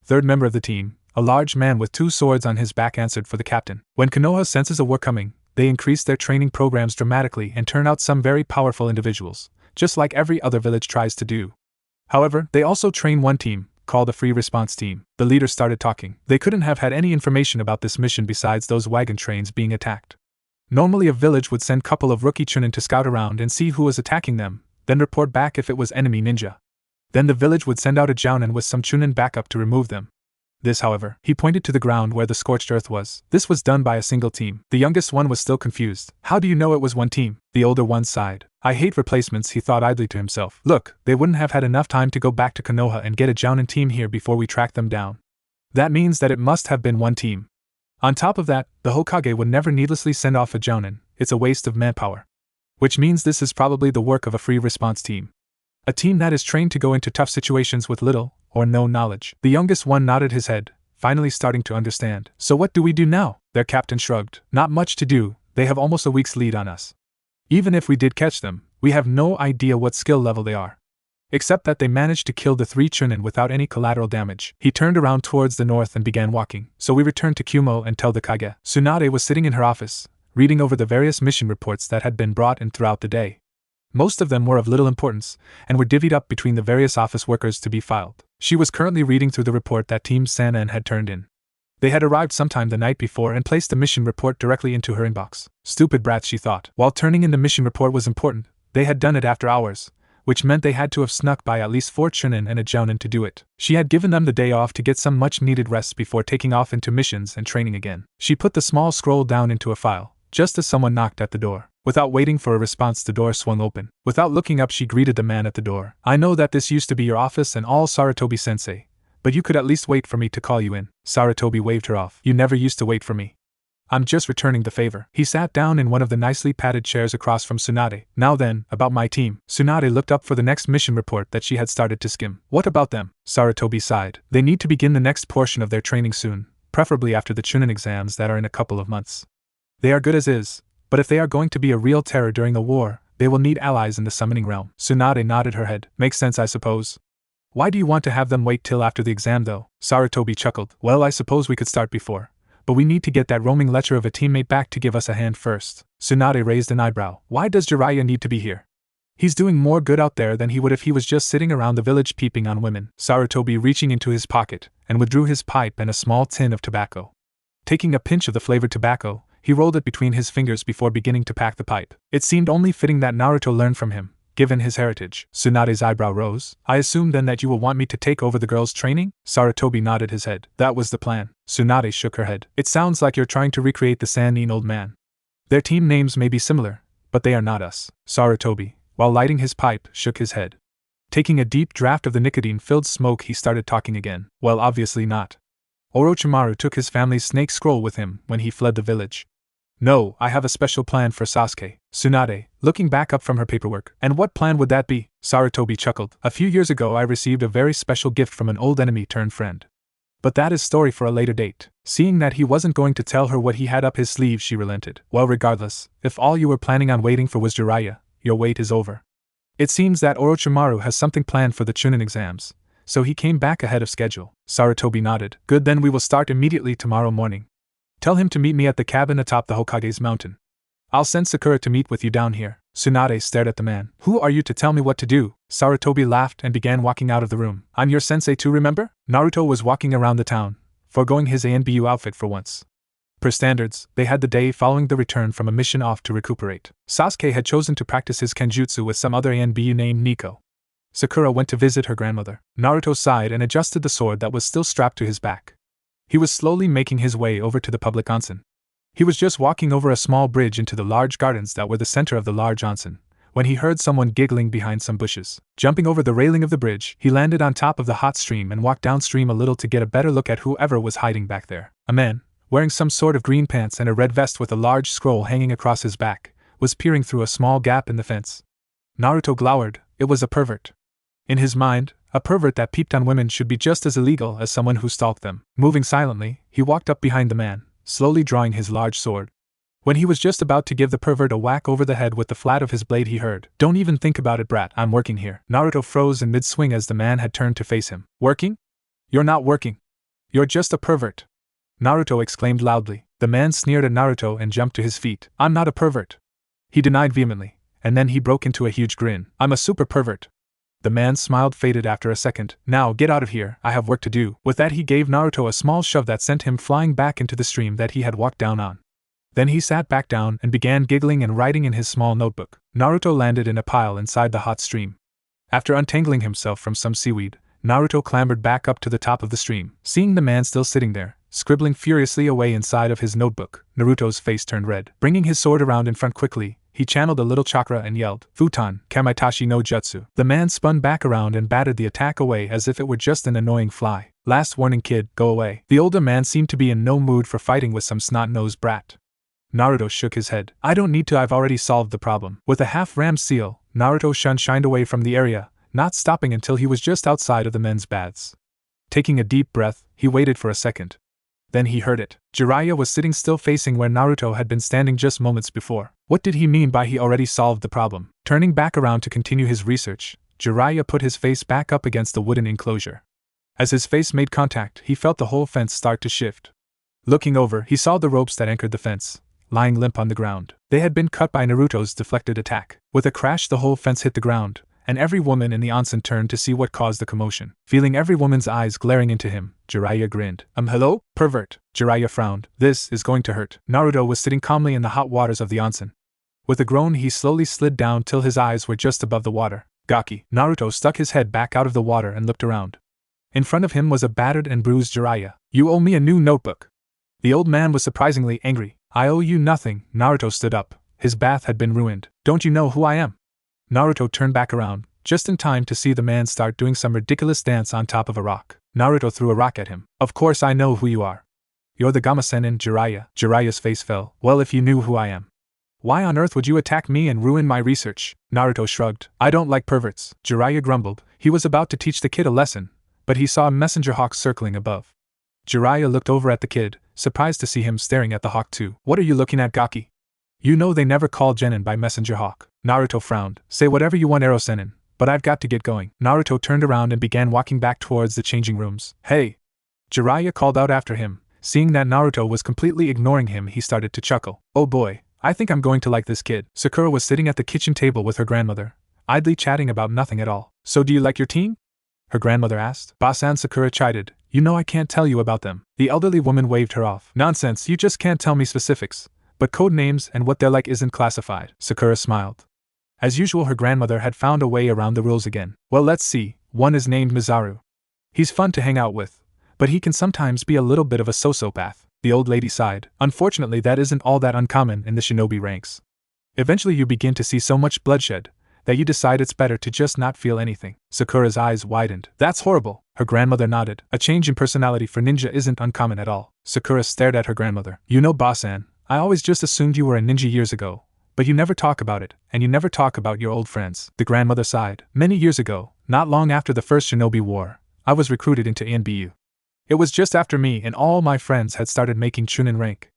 Third member of the team, a large man with 2 swords on his back, answered for the captain. "When Konoha senses a war coming, they increase their training programs dramatically and turn out some very powerful individuals, just like every other village tries to do. However, they also train one team, called a free response team." The leader started talking. They couldn't have had any information about this mission besides those wagon trains being attacked. Normally a village would send a couple of rookie chunin to scout around and see who was attacking them, then report back if it was enemy ninja. Then the village would send out a jounin with some chunin backup to remove them. This, however, he pointed to the ground where the scorched earth was. This was done by a single team. The youngest one was still confused. "How do you know it was one team?" The older one sighed. "I hate replacements," he thought idly to himself. "Look, they wouldn't have had enough time to go back to Konoha and get a jounin team here before we track them down. That means that it must have been one team. On top of that, the Hokage would never needlessly send off a jounin. It's a waste of manpower. Which means this is probably the work of a free response team. A team that is trained to go into tough situations with little or no knowledge." The youngest one nodded his head, finally starting to understand. "So what do we do now?" Their captain shrugged. "Not much to do, they have almost a week's lead on us. Even if we did catch them, we have no idea what skill level they are. Except that they managed to kill the 3 chunin without any collateral damage." He turned around towards the north and began walking. "So we return to Kumo and tell the Kage." Tsunade was sitting in her office, reading over the various mission reports that had been brought in throughout the day. Most of them were of little importance, and were divvied up between the various office workers to be filed. She was currently reading through the report that Team Sanin had turned in. They had arrived sometime the night before and placed the mission report directly into her inbox. Stupid brats, she thought. While turning in the mission report was important, They had done it after hours, which meant they had to have snuck by at least 4 chunin and a jounin to do it. She had given them the day off to get some much-needed rest before taking off into missions and training again. She put the small scroll down into a file, just as someone knocked at the door. Without waiting for a response, the door swung open. Without looking up, she greeted the man at the door. "I know that this used to be your office and all, Sarutobi-sensei, but you could at least wait for me to call you in." Sarutobi waved her off. "You never used to wait for me. I'm just returning the favor." He sat down in one of the nicely padded chairs across from Tsunade. "Now then, about my team." Tsunade looked up for the next mission report that she had started to skim. "What about them?" Sarutobi sighed. "They need to begin the next portion of their training soon, preferably after the chunin exams that are in a couple of months. They are good as is, but if they are going to be a real terror during the war, they will need allies in the summoning realm." Tsunade nodded her head. "Makes sense, I suppose. Why do you want to have them wait till after the exam though?" Sarutobi chuckled. "Well, I suppose we could start before, but we need to get that roaming lecher of a teammate back to give us a hand first." Tsunade raised an eyebrow. "Why does Jiraiya need to be here? He's doing more good out there than he would if he was just sitting around the village peeping on women." Sarutobi reaching into his pocket and withdrew his pipe and a small tin of tobacco. Taking a pinch of the flavored tobacco, he rolled it between his fingers before beginning to pack the pipe. It seemed only fitting that Naruto learn from him, given his heritage. Tsunade's eyebrow rose. "I assume then that you will want me to take over the girls' training?" Sarutobi nodded his head. "That was the plan." Tsunade shook her head. "It sounds like you're trying to recreate the Sanin old man. Their team names may be similar, but they are not us." Sarutobi, while lighting his pipe, shook his head. Taking a deep draft of the nicotine-filled smoke, he started talking again. "Well, obviously not. Orochimaru took his family's snake scroll with him when he fled the village. No, I have a special plan for Sasuke." Tsunade, looking back up from her paperwork. "And what plan would that be?" Sarutobi chuckled. "A few years ago I received a very special gift from an old enemy turned friend. But that is story for a later date." Seeing that he wasn't going to tell her what he had up his sleeve, she relented. "Well, regardless, if all you were planning on waiting for was Jiraiya, your wait is over. It seems that Orochimaru has something planned for the chunin exams, so he came back ahead of schedule." Sarutobi nodded. "Good, then we will start immediately tomorrow morning. Tell him to meet me at the cabin atop the Hokage's mountain. I'll send Sakura to meet with you down here." Tsunade stared at the man. "Who are you to tell me what to do?" Sarutobi laughed and began walking out of the room. "I'm your sensei too, remember?" Naruto was walking around the town, foregoing his Anbu outfit for once. Per standards, they had the day following the return from a mission off to recuperate. Sasuke had chosen to practice his kenjutsu with some other Anbu named Nico. Sakura went to visit her grandmother. Naruto sighed and adjusted the sword that was still strapped to his back. He was slowly making his way over to the public onsen. He was just walking over a small bridge into the large gardens that were the center of the large onsen, when he heard someone giggling behind some bushes. Jumping over the railing of the bridge, he landed on top of the hot stream and walked downstream a little to get a better look at whoever was hiding back there. A man, wearing some sort of green pants and a red vest with a large scroll hanging across his back, was peering through a small gap in the fence. Naruto glowered. It was a pervert. In his mind, a pervert that peeped on women should be just as illegal as someone who stalked them. Moving silently, he walked up behind the man, slowly drawing his large sword. When he was just about to give the pervert a whack over the head with the flat of his blade, he heard, "Don't even think about it, brat, I'm working here." Naruto froze in mid-swing as the man had turned to face him. "Working? You're not working. You're just a pervert," Naruto exclaimed loudly. The man sneered at Naruto and jumped to his feet. "I'm not a pervert," he denied vehemently, and then he broke into a huge grin. "I'm a super pervert." The man's smile faded after a second. "Now get out of here, I have work to do." With that he gave Naruto a small shove that sent him flying back into the stream that he had walked down on. Then he sat back down and began giggling and writing in his small notebook. Naruto landed in a pile inside the hot stream. After untangling himself from some seaweed, Naruto clambered back up to the top of the stream. Seeing the man still sitting there, scribbling furiously away inside of his notebook, Naruto's face turned red. Bringing his sword around in front quickly, he channeled a little chakra and yelled, "Futon, Kamaitachi no Jutsu." The man spun back around and batted the attack away as if it were just an annoying fly. "Last warning, kid, go away." The older man seemed to be in no mood for fighting with some snot-nosed brat. Naruto shook his head. "I don't need to, I've already solved the problem." With a half-rammed seal, Naruto shined away from the area, not stopping until he was just outside of the men's baths. Taking a deep breath, he waited for a second. Then he heard it. Jiraiya was sitting still facing where Naruto had been standing just moments before. What did he mean by he already solved the problem? Turning back around to continue his research, Jiraiya put his face back up against the wooden enclosure. As his face made contact, he felt the whole fence start to shift. Looking over, he saw the ropes that anchored the fence, lying limp on the ground. They had been cut by Naruto's deflected attack. With a crash, the whole fence hit the ground, and every woman in the onsen turned to see what caused the commotion. Feeling every woman's eyes glaring into him, Jiraiya grinned. Hello, pervert?" Jiraiya frowned. "This is going to hurt." Naruto was sitting calmly in the hot waters of the onsen. With a groan he slowly slid down till his eyes were just above the water. Gaki. Naruto stuck his head back out of the water and looked around. In front of him was a battered and bruised Jiraiya. You owe me a new notebook. The old man was surprisingly angry. I owe you nothing. Naruto stood up. His bath had been ruined. Don't you know who I am? Naruto turned back around, just in time to see the man start doing some ridiculous dance on top of a rock. Naruto threw a rock at him. Of course I know who you are. You're the Sanin Jiraiya. Jiraiya's face fell. Well, if you knew who I am, why on earth would you attack me and ruin my research? Naruto shrugged. I don't like perverts. Jiraiya grumbled. He was about to teach the kid a lesson, but he saw a messenger hawk circling above. Jiraiya looked over at the kid, surprised to see him staring at the hawk too. What are you looking at, Gaki? You know they never call genin by messenger hawk. Naruto frowned. Say whatever you want, Arrow Senin, but I've got to get going. Naruto turned around and began walking back towards the changing rooms. Hey! Jiraiya called out after him. Seeing that Naruto was completely ignoring him, he started to chuckle. Oh boy, I think I'm going to like this kid. Sakura was sitting at the kitchen table with her grandmother, idly chatting about nothing at all. So do you like your team? Her grandmother asked. Basan, Sakura chided. You know I can't tell you about them. The elderly woman waved her off. Nonsense, you just can't tell me specifics. But code names and what they're like isn't classified. Sakura smiled. As usual, her grandmother had found a way around the rules again. Well, let's see. One is named Mizaru. He's fun to hang out with, but he can sometimes be a little bit of a sociopath. The old lady sighed. Unfortunately, that isn't all that uncommon in the shinobi ranks. Eventually you begin to see so much bloodshed that you decide it's better to just not feel anything. Sakura's eyes widened. That's horrible. Her grandmother nodded. A change in personality for ninja isn't uncommon at all. Sakura stared at her grandmother. You know, Basan, I always just assumed you were a ninja years ago, but you never talk about it, and you never talk about your old friends. The grandmother sighed. Many years ago, not long after the first shinobi war, I was recruited into Anbu. It was just after me and all my friends had started making Chunin rank.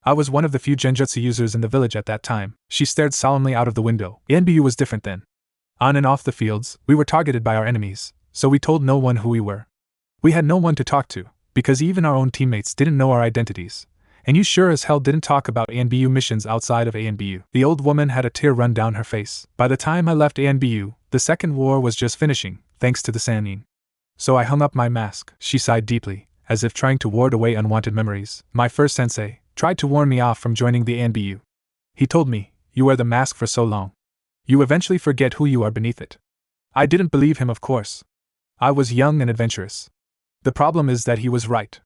I was one of the few genjutsu users in the village at that time. She stared solemnly out of the window. Anbu was different then. On and off the fields, we were targeted by our enemies, so we told no one who we were. We had no one to talk to, because even our own teammates didn't know our identities. And you sure as hell didn't talk about ANBU missions outside of ANBU. The old woman had a tear run down her face. By the time I left ANBU, the second war was just finishing, thanks to the Sanin. So I hung up my mask. She sighed deeply, as if trying to ward away unwanted memories. My first sensei tried to warn me off from joining the ANBU. He told me, you wear the mask for so long, you eventually forget who you are beneath it. I didn't believe him, of course. I was young and adventurous. The problem is that he was right.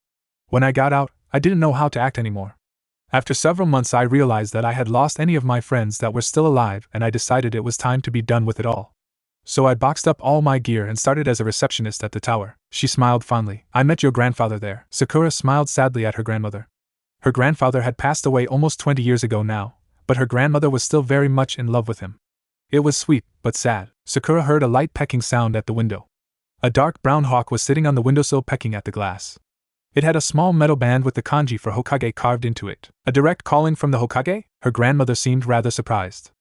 When I got out, I didn't know how to act anymore. After several months I realized that I had lost any of my friends that were still alive, and I decided it was time to be done with it all. So I boxed up all my gear and started as a receptionist at the tower. She smiled fondly. I met your grandfather there. Sakura smiled sadly at her grandmother. Her grandfather had passed away almost 20 years ago now, but her grandmother was still very much in love with him. It was sweet, but sad. Sakura heard a light pecking sound at the window. A dark brown hawk was sitting on the windowsill pecking at the glass. It had a small metal band with the kanji for Hokage carved into it. A direct calling from the Hokage? Her grandmother seemed rather surprised.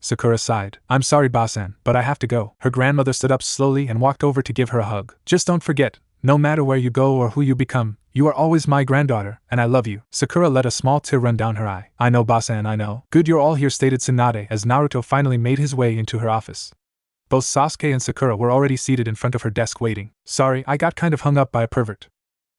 Sakura sighed. I'm sorry, Basan, but I have to go. Her grandmother stood up slowly and walked over to give her a hug. Just don't forget, no matter where you go or who you become, you are always my granddaughter, and I love you. Sakura let a small tear run down her eye. I know, Basan, I know. Good, you're all here, stated Tsunade as Naruto finally made his way into her office. Both Sasuke and Sakura were already seated in front of her desk waiting. Sorry, I got kind of hung up by a pervert,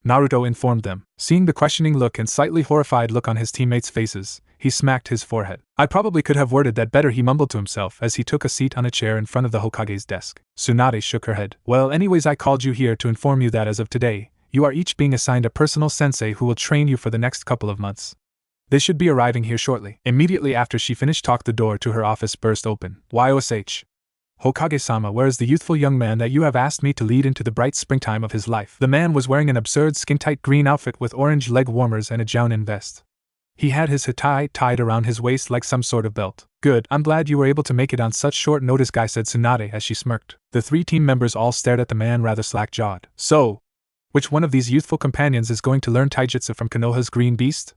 Naruto informed them. Seeing the questioning look and slightly horrified look on his teammates' faces, he smacked his forehead. I probably could have worded that better, he mumbled to himself as he took a seat on a chair in front of the Hokage's desk. Tsunade shook her head. Well, anyways, I called you here to inform you that as of today, you are each being assigned a personal sensei who will train you for the next couple of months. They should be arriving here shortly. Immediately after she finished talk, the door to her office burst open. YOSH. Hokage-sama, where is the youthful young man that you have asked me to lead into the bright springtime of his life? The man was wearing an absurd skin-tight green outfit with orange leg warmers and a jounin vest. He had his hatai tied around his waist like some sort of belt. Good, I'm glad you were able to make it on such short notice, guy, said Tsunade as she smirked. The three team members all stared at the man rather slack-jawed. So, which one of these youthful companions is going to learn taijutsu from Konoha's green beast?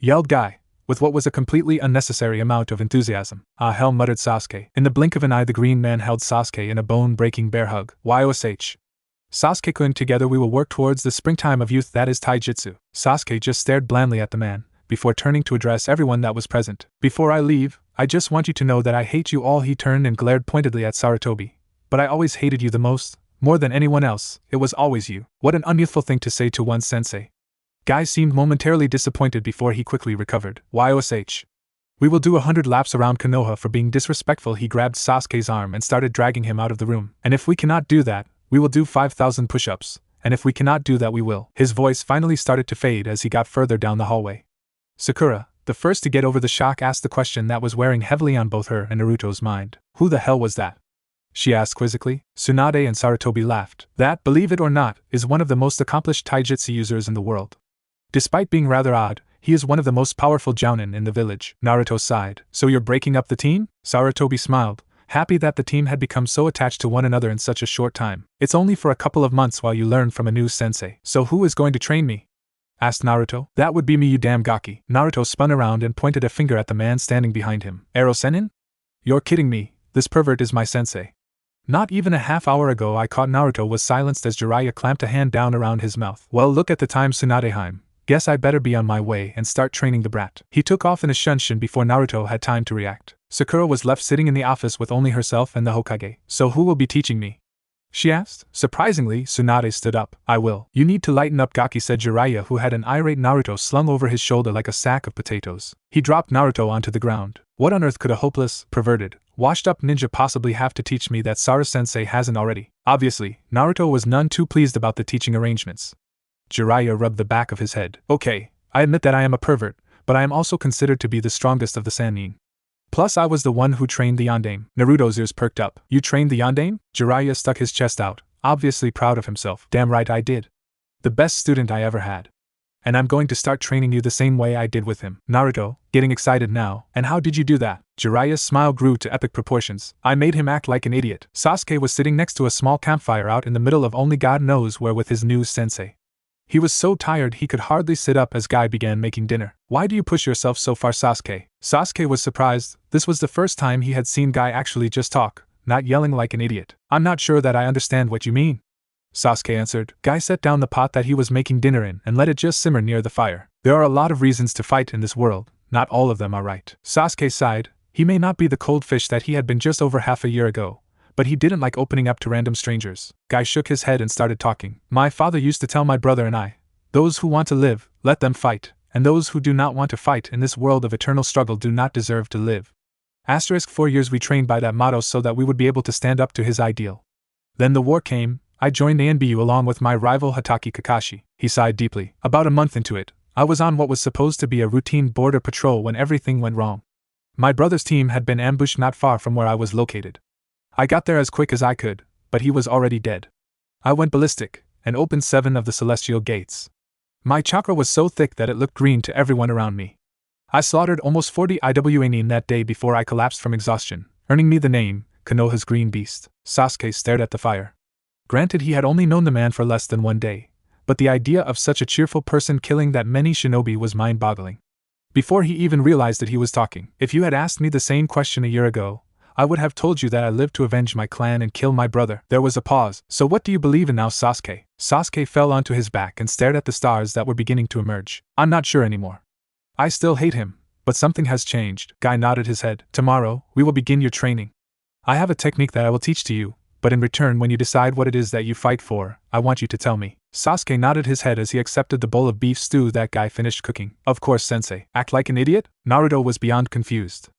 Yelled Guy, with what was a completely unnecessary amount of enthusiasm. Ah hell, muttered Sasuke. In the blink of an eye the green man held Sasuke in a bone-breaking bear hug. YOSH. Sasuke-kun, together we will work towards the springtime of youth, that is taijutsu. Sasuke just stared blandly at the man, before turning to address everyone that was present. Before I leave, I just want you to know that I hate you all. He turned and glared pointedly at Sarutobi. But I always hated you the most, more than anyone else. It was always you. What an unyouthful thing to say to one's sensei. Guy seemed momentarily disappointed before he quickly recovered. YOSH. We will do 100 laps around Konoha for being disrespectful. He grabbed Sasuke's arm and started dragging him out of the room. And if we cannot do that, we will do 5,000 push-ups. And if we cannot do that, we will. His voice finally started to fade as he got further down the hallway. Sakura, the first to get over the shock, asked the question that was wearing heavily on both her and Naruto's mind. Who the hell was that? She asked quizzically. Tsunade and Sarutobi laughed. That, believe it or not, is one of the most accomplished taijutsu users in the world. Despite being rather odd, he is one of the most powerful jounin in the village. Naruto sighed. So you're breaking up the team? Sarutobi smiled, happy that the team had become so attached to one another in such a short time. It's only for a couple of months while you learn from a new sensei. So who is going to train me? Asked Naruto. That would be me, you damn gaki. Naruto spun around and pointed a finger at the man standing behind him. Sanin? You're kidding me, this pervert is my sensei. Not even a half hour ago I caught Naruto was silenced as Jiraiya clamped a hand down around his mouth. Well, look at the time, Tsunadeheim. Guess I better be on my way and start training the brat. He took off in a shunshin before Naruto had time to react. Sakura was left sitting in the office with only herself and the Hokage. So who will be teaching me? She asked. Surprisingly, Tsunade stood up. I will. You need to lighten up, Gaki, said Jiraiya, who had an irate Naruto slung over his shoulder like a sack of potatoes. He dropped Naruto onto the ground. What on earth could a hopeless, perverted, washed-up ninja possibly have to teach me that Sara-sensei hasn't already? Obviously, Naruto was none too pleased about the teaching arrangements. Jiraiya rubbed the back of his head. Okay, I admit that I am a pervert, but I am also considered to be the strongest of the Sanin. Plus I was the one who trained the yondaime. Naruto's ears perked up. You trained the yondaime? Jiraiya stuck his chest out, obviously proud of himself. Damn right I did. The best student I ever had. And I'm going to start training you the same way I did with him. Naruto, getting excited now. And how did you do that? Jiraiya's smile grew to epic proportions. I made him act like an idiot. Sasuke was sitting next to a small campfire out in the middle of only God knows where with his new sensei. He was so tired he could hardly sit up as Guy began making dinner. Why do you push yourself so far, Sasuke? Sasuke was surprised. This was the first time he had seen Guy actually just talk, not yelling like an idiot. I'm not sure that I understand what you mean, Sasuke answered. Guy set down the pot that he was making dinner in and let it just simmer near the fire. There are a lot of reasons to fight in this world, not all of them are right. Sasuke sighed. He may not be the cold fish that he had been just over half a year ago, but he didn't like opening up to random strangers. Guy shook his head and started talking. My father used to tell my brother and I, those who want to live, let them fight, and those who do not want to fight in this world of eternal struggle do not deserve to live. *, 4 years we trained by that motto so that we would be able to stand up to his ideal. Then the war came. I joined Anbu along with my rival Hatake Kakashi. He sighed deeply. About a month into it, I was on what was supposed to be a routine border patrol when everything went wrong. My brother's team had been ambushed not far from where I was located. I got there as quick as I could, but he was already dead. I went ballistic and opened 7 of the celestial gates. My chakra was so thick that it looked green to everyone around me. I slaughtered almost 40 Iwanin that day before I collapsed from exhaustion, earning me the name, Konoha's Green Beast. Sasuke stared at the fire. Granted, he had only known the man for less than 1 day, but the idea of such a cheerful person killing that many shinobi was mind-boggling. Before he even realized that he was talking, if you had asked me the same question a year ago, I would have told you that I lived to avenge my clan and kill my brother. There was a pause. So what do you believe in now, Sasuke? Sasuke fell onto his back and stared at the stars that were beginning to emerge. I'm not sure anymore. I still hate him, but something has changed. Guy nodded his head. Tomorrow, we will begin your training. I have a technique that I will teach to you, but in return when you decide what it is that you fight for, I want you to tell me. Sasuke nodded his head as he accepted the bowl of beef stew that Guy finished cooking. Of course, sensei. Act like an idiot? Naruto was beyond confused.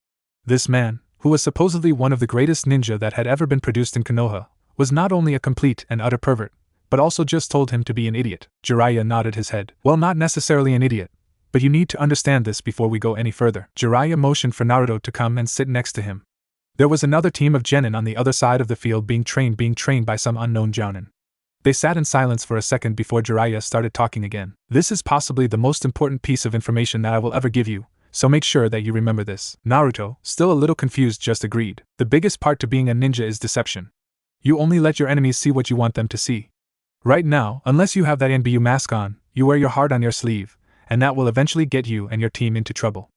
This man, who was supposedly one of the greatest ninja that had ever been produced in Konoha, was not only a complete and utter pervert, but also just told him to be an idiot. Jiraiya nodded his head. Well, not necessarily an idiot, but you need to understand this before we go any further. Jiraiya motioned for Naruto to come and sit next to him. There was another team of genin on the other side of the field being trained by some unknown jounin. They sat in silence for a second before Jiraiya started talking again. This is possibly the most important piece of information that I will ever give you, so make sure that you remember this. Naruto, still a little confused, just agreed. The biggest part to being a ninja is deception. You only let your enemies see what you want them to see. Right now, unless you have that NBU mask on, you wear your heart on your sleeve, and that will eventually get you and your team into trouble.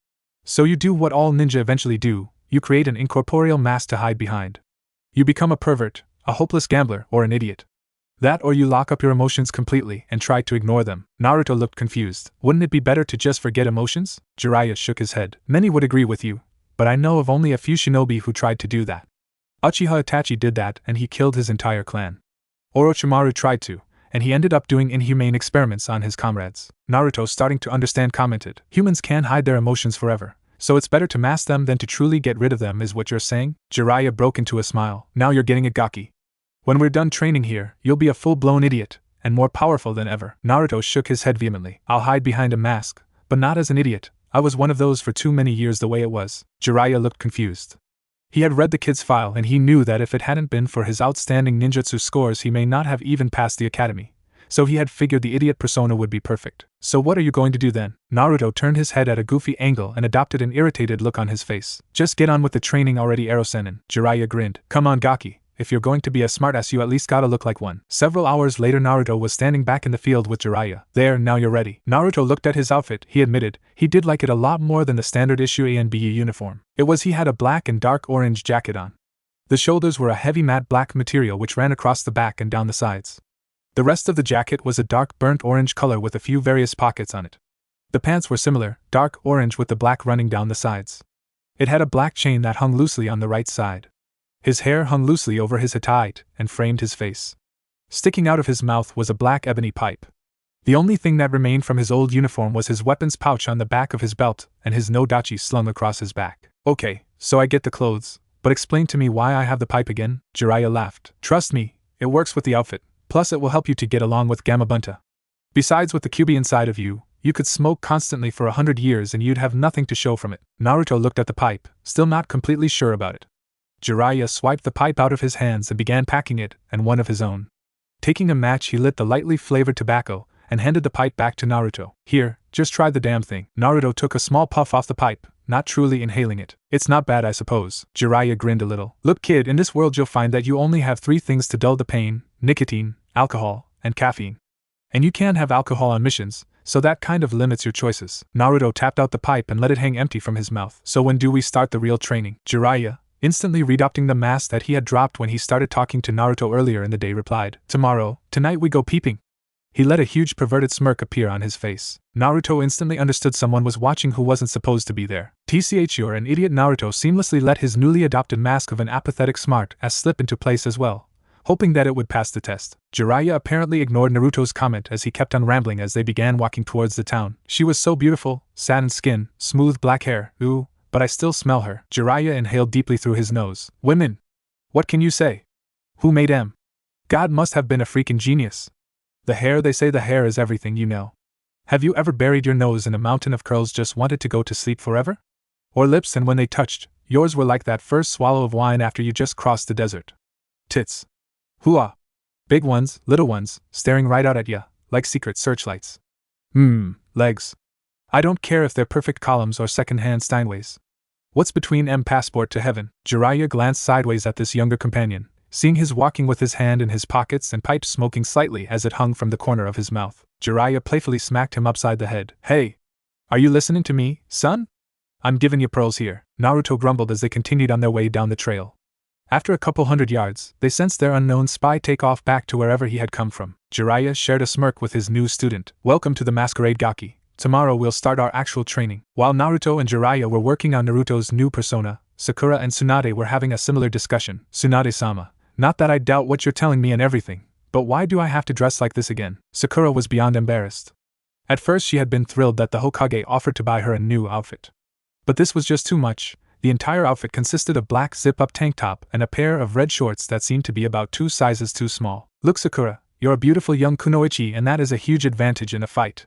So you do what all ninja eventually do, you create an incorporeal mask to hide behind. You become a pervert, a hopeless gambler, or an idiot. That or you lock up your emotions completely and try to ignore them. Naruto looked confused. Wouldn't it be better to just forget emotions? Jiraiya shook his head. Many would agree with you, but I know of only a few shinobi who tried to do that. Uchiha Itachi did that and he killed his entire clan. Orochimaru tried to, and he ended up doing inhumane experiments on his comrades. Naruto, starting to understand, commented, humans can hide their emotions forever, So it's better to mask them than to truly get rid of them, is what you're saying? Jiraiya broke into a smile. Now you're getting it, Gaki. When we're done training here, you'll be a full-blown idiot, and more powerful than ever. Naruto shook his head vehemently. I'll hide behind a mask, but not as an idiot. I was one of those for too many years the way it was. Jiraiya looked confused. He had read the kid's file and he knew that if it hadn't been for his outstanding ninjutsu scores he may not have even passed the academy. So he had figured the idiot persona would be perfect. So what are you going to do then? Naruto turned his head at a goofy angle and adopted an irritated look on his face. Just get on with the training already, Sanin. Jiraiya grinned. Come on, Gaki. If you're going to be a smartass, you at least gotta look like one. Several hours later, Naruto was standing back in the field with Jiraiya. There, now you're ready. Naruto looked at his outfit. He admitted he did like it a lot more than the standard issue Anbu uniform. He had a black and dark orange jacket on. The shoulders were a heavy matte black material which ran across the back and down the sides. The rest of the jacket was a dark burnt orange color with a few various pockets on it. The pants were similar, dark orange with the black running down the sides. It had a black chain that hung loosely on the right side. His hair hung loosely over his height and framed his face. Sticking out of his mouth was a black ebony pipe. The only thing that remained from his old uniform was his weapons pouch on the back of his belt and his no-dachi slung across his back. Okay, so I get the clothes, but explain to me why I have the pipe again? Jiraiya laughed. Trust me, it works with the outfit, plus it will help you to get along with Gamabunta. Besides, with the QB inside of you, you could smoke constantly for 100 years and you'd have nothing to show from it. Naruto looked at the pipe, still not completely sure about it. Jiraiya swiped the pipe out of his hands and began packing it, and one of his own. Taking a match, he lit the lightly flavored tobacco and handed the pipe back to Naruto. Here, just try the damn thing. Naruto took a small puff off the pipe, not truly inhaling it. It's not bad, I suppose. Jiraiya grinned a little. Look, kid, in this world you'll find that you only have 3 things to dull the pain: nicotine, alcohol, and caffeine. And you can't have alcohol on missions, so that kind of limits your choices. Naruto tapped out the pipe and let it hang empty from his mouth. So when do we start the real training? Jiraiya, instantly readopting the mask that he had dropped when he started talking to Naruto earlier in the day, replied. Tomorrow, tonight we go peeping. He let a huge perverted smirk appear on his face. Naruto instantly understood someone was watching who wasn't supposed to be there. TCH, you're an idiot. Naruto seamlessly let his newly adopted mask of an apathetic smart ass slip into place as well, hoping that it would pass the test. Jiraiya apparently ignored Naruto's comment as he kept on rambling as they began walking towards the town. She was so beautiful, satin skin, smooth black hair, ooh, but I still smell her. Jiraiya inhaled deeply through his nose. Women! What can you say? Who made M? God must have been a freaking genius. The hair, they say the hair is everything, you know. Have you ever buried your nose in a mountain of curls, just wanted to go to sleep forever? Or lips, and when they touched, yours were like that first swallow of wine after you just crossed the desert. Tits. Hooah! Big ones, little ones, staring right out at ya, like secret searchlights. Legs. I don't care if they're perfect columns or second-hand Steinways. What's between M passport to heaven? Jiraiya glanced sideways at this younger companion, seeing his walking with his hand in his pockets and pipe smoking slightly as it hung from the corner of his mouth. Jiraiya playfully smacked him upside the head. Hey! Are you listening to me, son? I'm giving you pearls here, Naruto grumbled as they continued on their way down the trail. After a couple 100 yards, they sensed their unknown spy take off back to wherever he had come from. Jiraiya shared a smirk with his new student. Welcome to the masquerade, Gaki. Tomorrow we'll start our actual training. While Naruto and Jiraiya were working on Naruto's new persona, Sakura and Tsunade were having a similar discussion. Tsunade-sama, not that I doubt what you're telling me and everything, but why do I have to dress like this again? Sakura was beyond embarrassed. At first she had been thrilled that the Hokage offered to buy her a new outfit. But this was just too much. The entire outfit consisted of black zip-up tank top and a pair of red shorts that seemed to be about 2 sizes too small. Look, Sakura, you're a beautiful young kunoichi, and that is a huge advantage in a fight.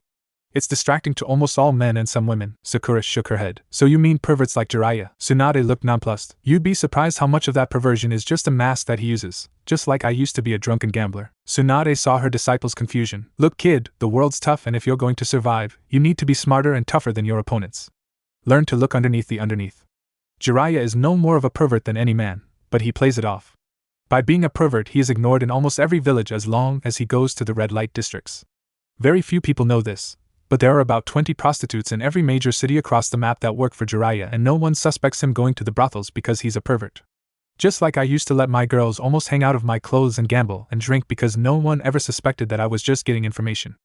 It's distracting to almost all men and some women. Sakura shook her head. So you mean perverts like Jiraiya? Tsunade looked nonplussed. You'd be surprised how much of that perversion is just a mask that he uses, just like I used to be a drunken gambler. Tsunade saw her disciple's confusion. Look, kid, the world's tough, and if you're going to survive, you need to be smarter and tougher than your opponents. Learn to look underneath the underneath. Jiraiya is no more of a pervert than any man, but he plays it off. By being a pervert, he is ignored in almost every village as long as he goes to the red light districts. Very few people know this, but there are about 20 prostitutes in every major city across the map that work for Jiraiya, and no one suspects him going to the brothels because he's a pervert. Just like I used to let my girls almost hang out of my clothes and gamble and drink because no one ever suspected that I was just getting information.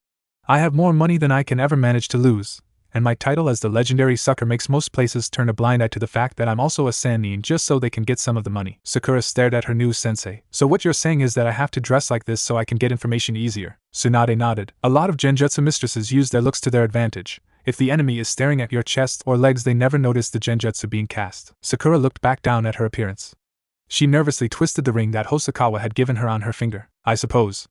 I have more money than I can ever manage to lose, and my title as the legendary sucker makes most places turn a blind eye to the fact that I'm also a Sanin just so they can get some of the money. Sakura stared at her new sensei. So what you're saying is that I have to dress like this so I can get information easier? Tsunade nodded. A lot of genjutsu mistresses use their looks to their advantage. If the enemy is staring at your chest or legs, they never notice the genjutsu being cast. Sakura looked back down at her appearance. She nervously twisted the ring that Hosokawa had given her on her finger. I suppose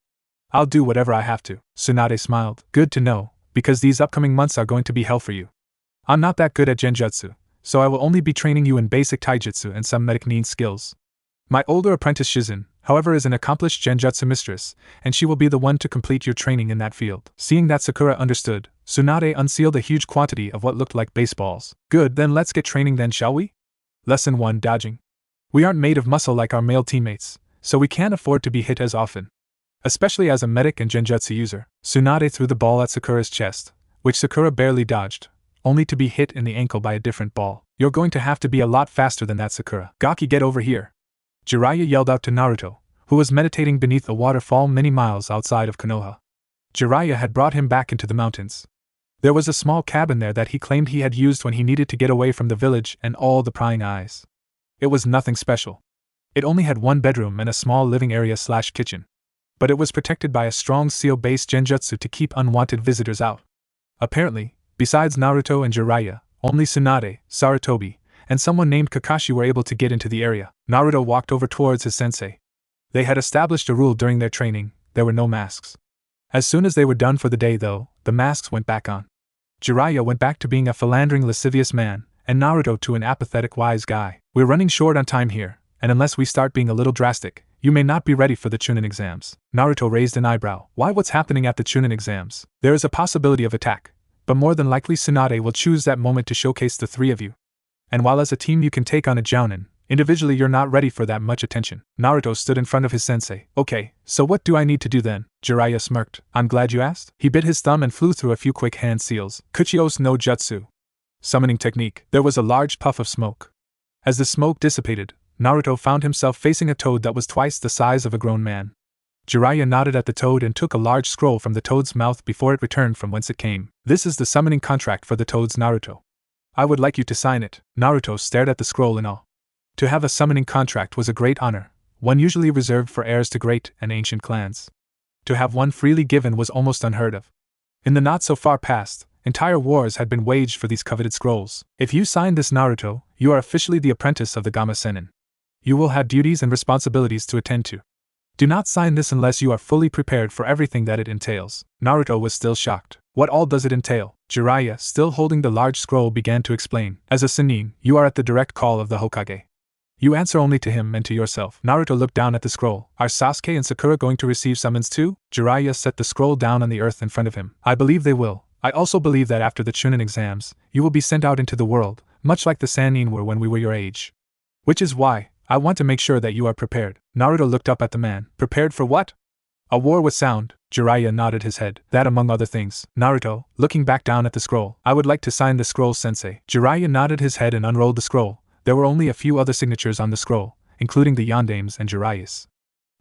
I'll do whatever I have to. Tsunade smiled. Good to know, because these upcoming months are going to be hell for you. I'm not that good at genjutsu, so I will only be training you in basic taijutsu and some medic nin skills. My older apprentice Shizun, however, is an accomplished genjutsu mistress, and she will be the one to complete your training in that field. Seeing that Sakura understood, Tsunade unsealed a huge quantity of what looked like baseballs. Good, then let's get training then, shall we? Lesson 1: Dodging. We aren't made of muscle like our male teammates, so we can't afford to be hit as often. Especially as a medic and genjutsu user. Tsunade threw the ball at Sakura's chest, which Sakura barely dodged, only to be hit in the ankle by a different ball. You're going to have to be a lot faster than that, Sakura. Gaki, get over here. Jiraiya yelled out to Naruto, who was meditating beneath a waterfall many miles outside of Konoha. Jiraiya had brought him back into the mountains. There was a small cabin there that he claimed he had used when he needed to get away from the village and all the prying eyes. It was nothing special. It only had one bedroom and a small living area/kitchen. But it was protected by a strong seal-based genjutsu to keep unwanted visitors out. Apparently, besides Naruto and Jiraiya, only Tsunade, Sarutobi, and someone named Kakashi were able to get into the area. Naruto walked over towards his sensei. They had established a rule during their training: there were no masks. As soon as they were done for the day, though, the masks went back on. Jiraiya went back to being a philandering, lascivious man, and Naruto to an apathetic, wise guy. We're running short on time here, and unless we start being a little drastic, you may not be ready for the Chunin exams. Naruto raised an eyebrow. Why, what's happening at the Chunin exams? There is a possibility of attack, but more than likely Tsunade will choose that moment to showcase the three of you. And while as a team you can take on a jounin, individually you're not ready for that much attention. Naruto stood in front of his sensei. Okay, so what do I need to do then? Jiraiya smirked. I'm glad you asked. He bit his thumb and flew through a few quick hand seals. Kuchios no Jutsu. Summoning technique. There was a large puff of smoke. As the smoke dissipated, Naruto found himself facing a toad that was twice the size of a grown man. Jiraiya nodded at the toad and took a large scroll from the toad's mouth before it returned from whence it came. This is the summoning contract for the toads, Naruto. I would like you to sign it. Naruto stared at the scroll in awe. To have a summoning contract was a great honor, one usually reserved for heirs to great and ancient clans. To have one freely given was almost unheard of. In the not-so-far past, entire wars had been waged for these coveted scrolls. If you sign this, Naruto, you are officially the apprentice of the Gamma Sennin. You will have duties and responsibilities to attend to. Do not sign this unless you are fully prepared for everything that it entails. Naruto was still shocked. What all does it entail? Jiraiya, still holding the large scroll, began to explain. As a Sanin, you are at the direct call of the Hokage. You answer only to him and to yourself. Naruto looked down at the scroll. Are Sasuke and Sakura going to receive summons too? Jiraiya set the scroll down on the earth in front of him. I believe they will. I also believe that after the Chunin exams, you will be sent out into the world, much like the Sanin were when we were your age. Which is why I want to make sure that you are prepared. Naruto looked up at the man. Prepared for what? A war with sound. Jiraiya nodded his head. That among other things. Naruto, looking back down at the scroll. I would like to sign the scroll, sensei. Jiraiya nodded his head and unrolled the scroll. There were only a few other signatures on the scroll, including the Yandame's and Jiraiya's.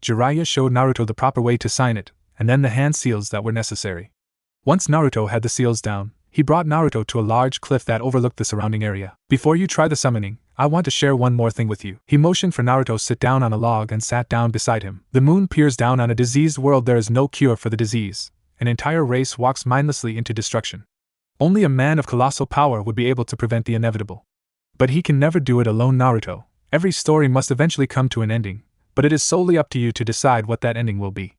Jiraiya showed Naruto the proper way to sign it, and then the hand seals that were necessary. Once Naruto had the seals down, he brought Naruto to a large cliff that overlooked the surrounding area. Before you try the summoning, I want to share one more thing with you. He motioned for Naruto to sit down on a log and sat down beside him. The moon peers down on a diseased world. There is no cure for the disease. An entire race walks mindlessly into destruction. Only a man of colossal power would be able to prevent the inevitable. But he can never do it alone, Naruto. Every story must eventually come to an ending, but it is solely up to you to decide what that ending will be.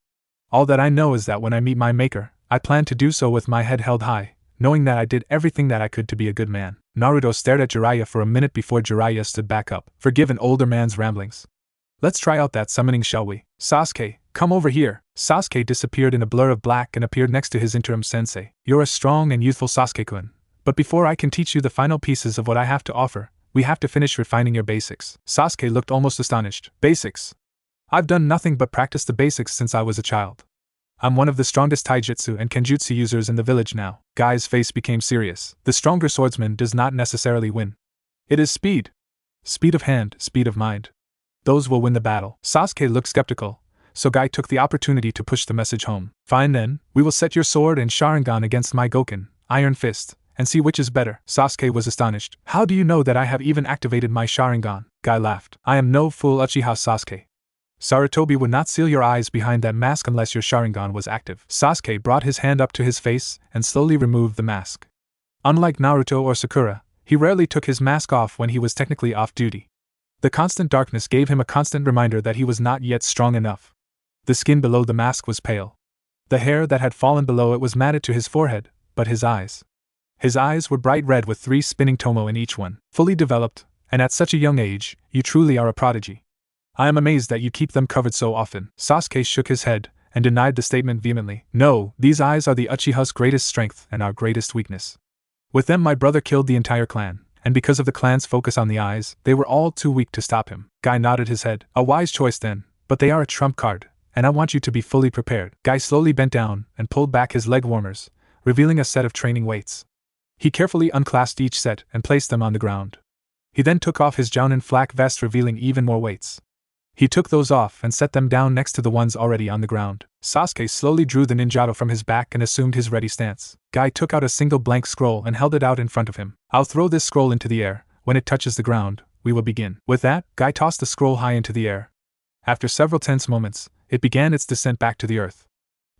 All that I know is that when I meet my maker, I plan to do so with my head held high, knowing that I did everything that I could to be a good man. Naruto stared at Jiraiya for a minute before Jiraiya stood back up. Forgive an older man's ramblings. Let's try out that summoning, shall we? Sasuke, come over here. Sasuke disappeared in a blur of black and appeared next to his interim sensei. You're a strong and youthful Sasuke-kun. But before I can teach you the final pieces of what I have to offer, we have to finish refining your basics. Sasuke looked almost astonished. Basics? I've done nothing but practice the basics since I was a child. I'm one of the strongest taijutsu and kenjutsu users in the village now. Guy's face became serious. The stronger swordsman does not necessarily win. It is speed. Speed of hand, speed of mind. Those will win the battle. Sasuke looked skeptical, so Guy took the opportunity to push the message home. Fine then, we will set your sword and Sharingan against my Goken, Iron Fist, and see which is better. Sasuke was astonished. How do you know that I have even activated my Sharingan? Guy laughed. I am no fool, Uchiha Sasuke. Sarutobi would not seal your eyes behind that mask unless your Sharingan was active. Sasuke brought his hand up to his face and slowly removed the mask. Unlike Naruto or Sakura, he rarely took his mask off when he was technically off duty. The constant darkness gave him a constant reminder that he was not yet strong enough. The skin below the mask was pale. The hair that had fallen below it was matted to his forehead, but his eyes were bright red with 3 spinning tomo in each one, fully developed, and at such a young age, you truly are a prodigy. I am amazed that you keep them covered so often. Sasuke shook his head, and denied the statement vehemently. No, these eyes are the Uchiha's greatest strength and our greatest weakness. With them my brother killed the entire clan, and because of the clan's focus on the eyes, they were all too weak to stop him. Guy nodded his head. A wise choice then, but they are a trump card, and I want you to be fully prepared. Guy slowly bent down and pulled back his leg warmers, revealing a set of training weights. He carefully unclasped each set and placed them on the ground. He then took off his Jounin flak vest, revealing even more weights. He took those off and set them down next to the ones already on the ground. Sasuke slowly drew the ninjato from his back and assumed his ready stance. Guy took out a single blank scroll and held it out in front of him. I'll throw this scroll into the air. When it touches the ground, we will begin. With that, Guy tossed the scroll high into the air. After several tense moments, it began its descent back to the earth.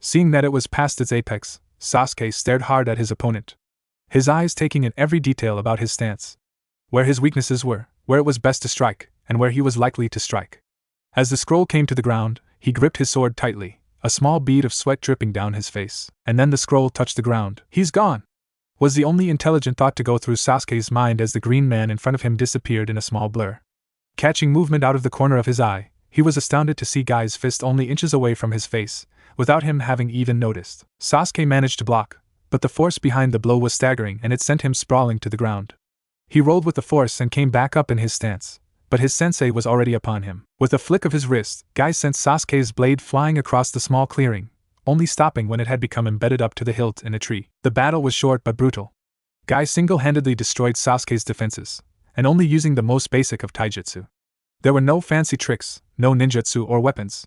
Seeing that it was past its apex, Sasuke stared hard at his opponent, his eyes taking in every detail about his stance, where his weaknesses were, where it was best to strike, and where he was likely to strike. As the scroll came to the ground, he gripped his sword tightly, a small bead of sweat dripping down his face. And then the scroll touched the ground. He's gone! Was the only intelligent thought to go through Sasuke's mind as the green man in front of him disappeared in a small blur. Catching movement out of the corner of his eye, he was astounded to see Guy's fist only inches away from his face, without him having even noticed. Sasuke managed to block, but the force behind the blow was staggering and it sent him sprawling to the ground. He rolled with the force and came back up in his stance, but his sensei was already upon him. With a flick of his wrist, Guy sent Sasuke's blade flying across the small clearing, only stopping when it had become embedded up to the hilt in a tree. The battle was short but brutal. Guy single-handedly destroyed Sasuke's defenses, and only using the most basic of taijutsu. There were no fancy tricks, no ninjutsu or weapons.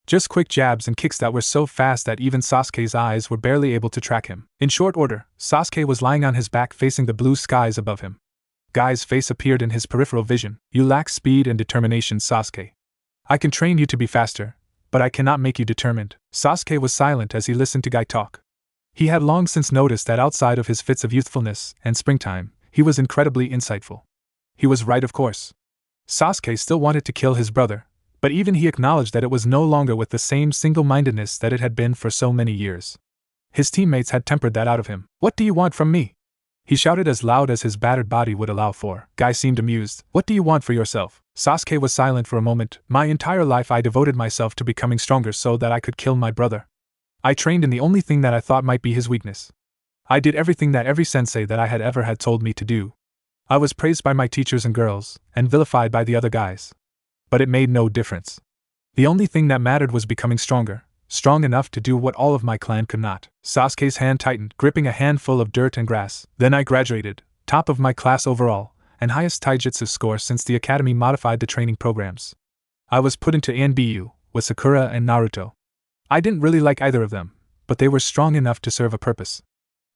Just quick jabs and kicks that were so fast that even Sasuke's eyes were barely able to track him. In short order, Sasuke was lying on his back facing the blue skies above him. Guy's face appeared in his peripheral vision. You lack speed and determination, Sasuke. I can train you to be faster, but I cannot make you determined. Sasuke was silent as he listened to Guy talk. He had long since noticed that outside of his fits of youthfulness and springtime, he was incredibly insightful. He was right, of course. Sasuke still wanted to kill his brother, but even he acknowledged that it was no longer with the same single-mindedness that it had been for so many years. His teammates had tempered that out of him. What do you want from me? He shouted as loud as his battered body would allow for. Guy seemed amused. What do you want for yourself? Sasuke was silent for a moment. My entire life I devoted myself to becoming stronger so that I could kill my brother. I trained in the only thing that I thought might be his weakness. I did everything that every sensei that I had ever had told me to do. I was praised by my teachers and girls, and vilified by the other guys. But it made no difference. The only thing that mattered was becoming stronger, strong enough to do what all of my clan could not. Sasuke's hand tightened, gripping a handful of dirt and grass. Then I graduated, top of my class overall, and highest taijutsu score since the academy modified the training programs. I was put into Anbu, with Sakura and Naruto. I didn't really like either of them, but they were strong enough to serve a purpose.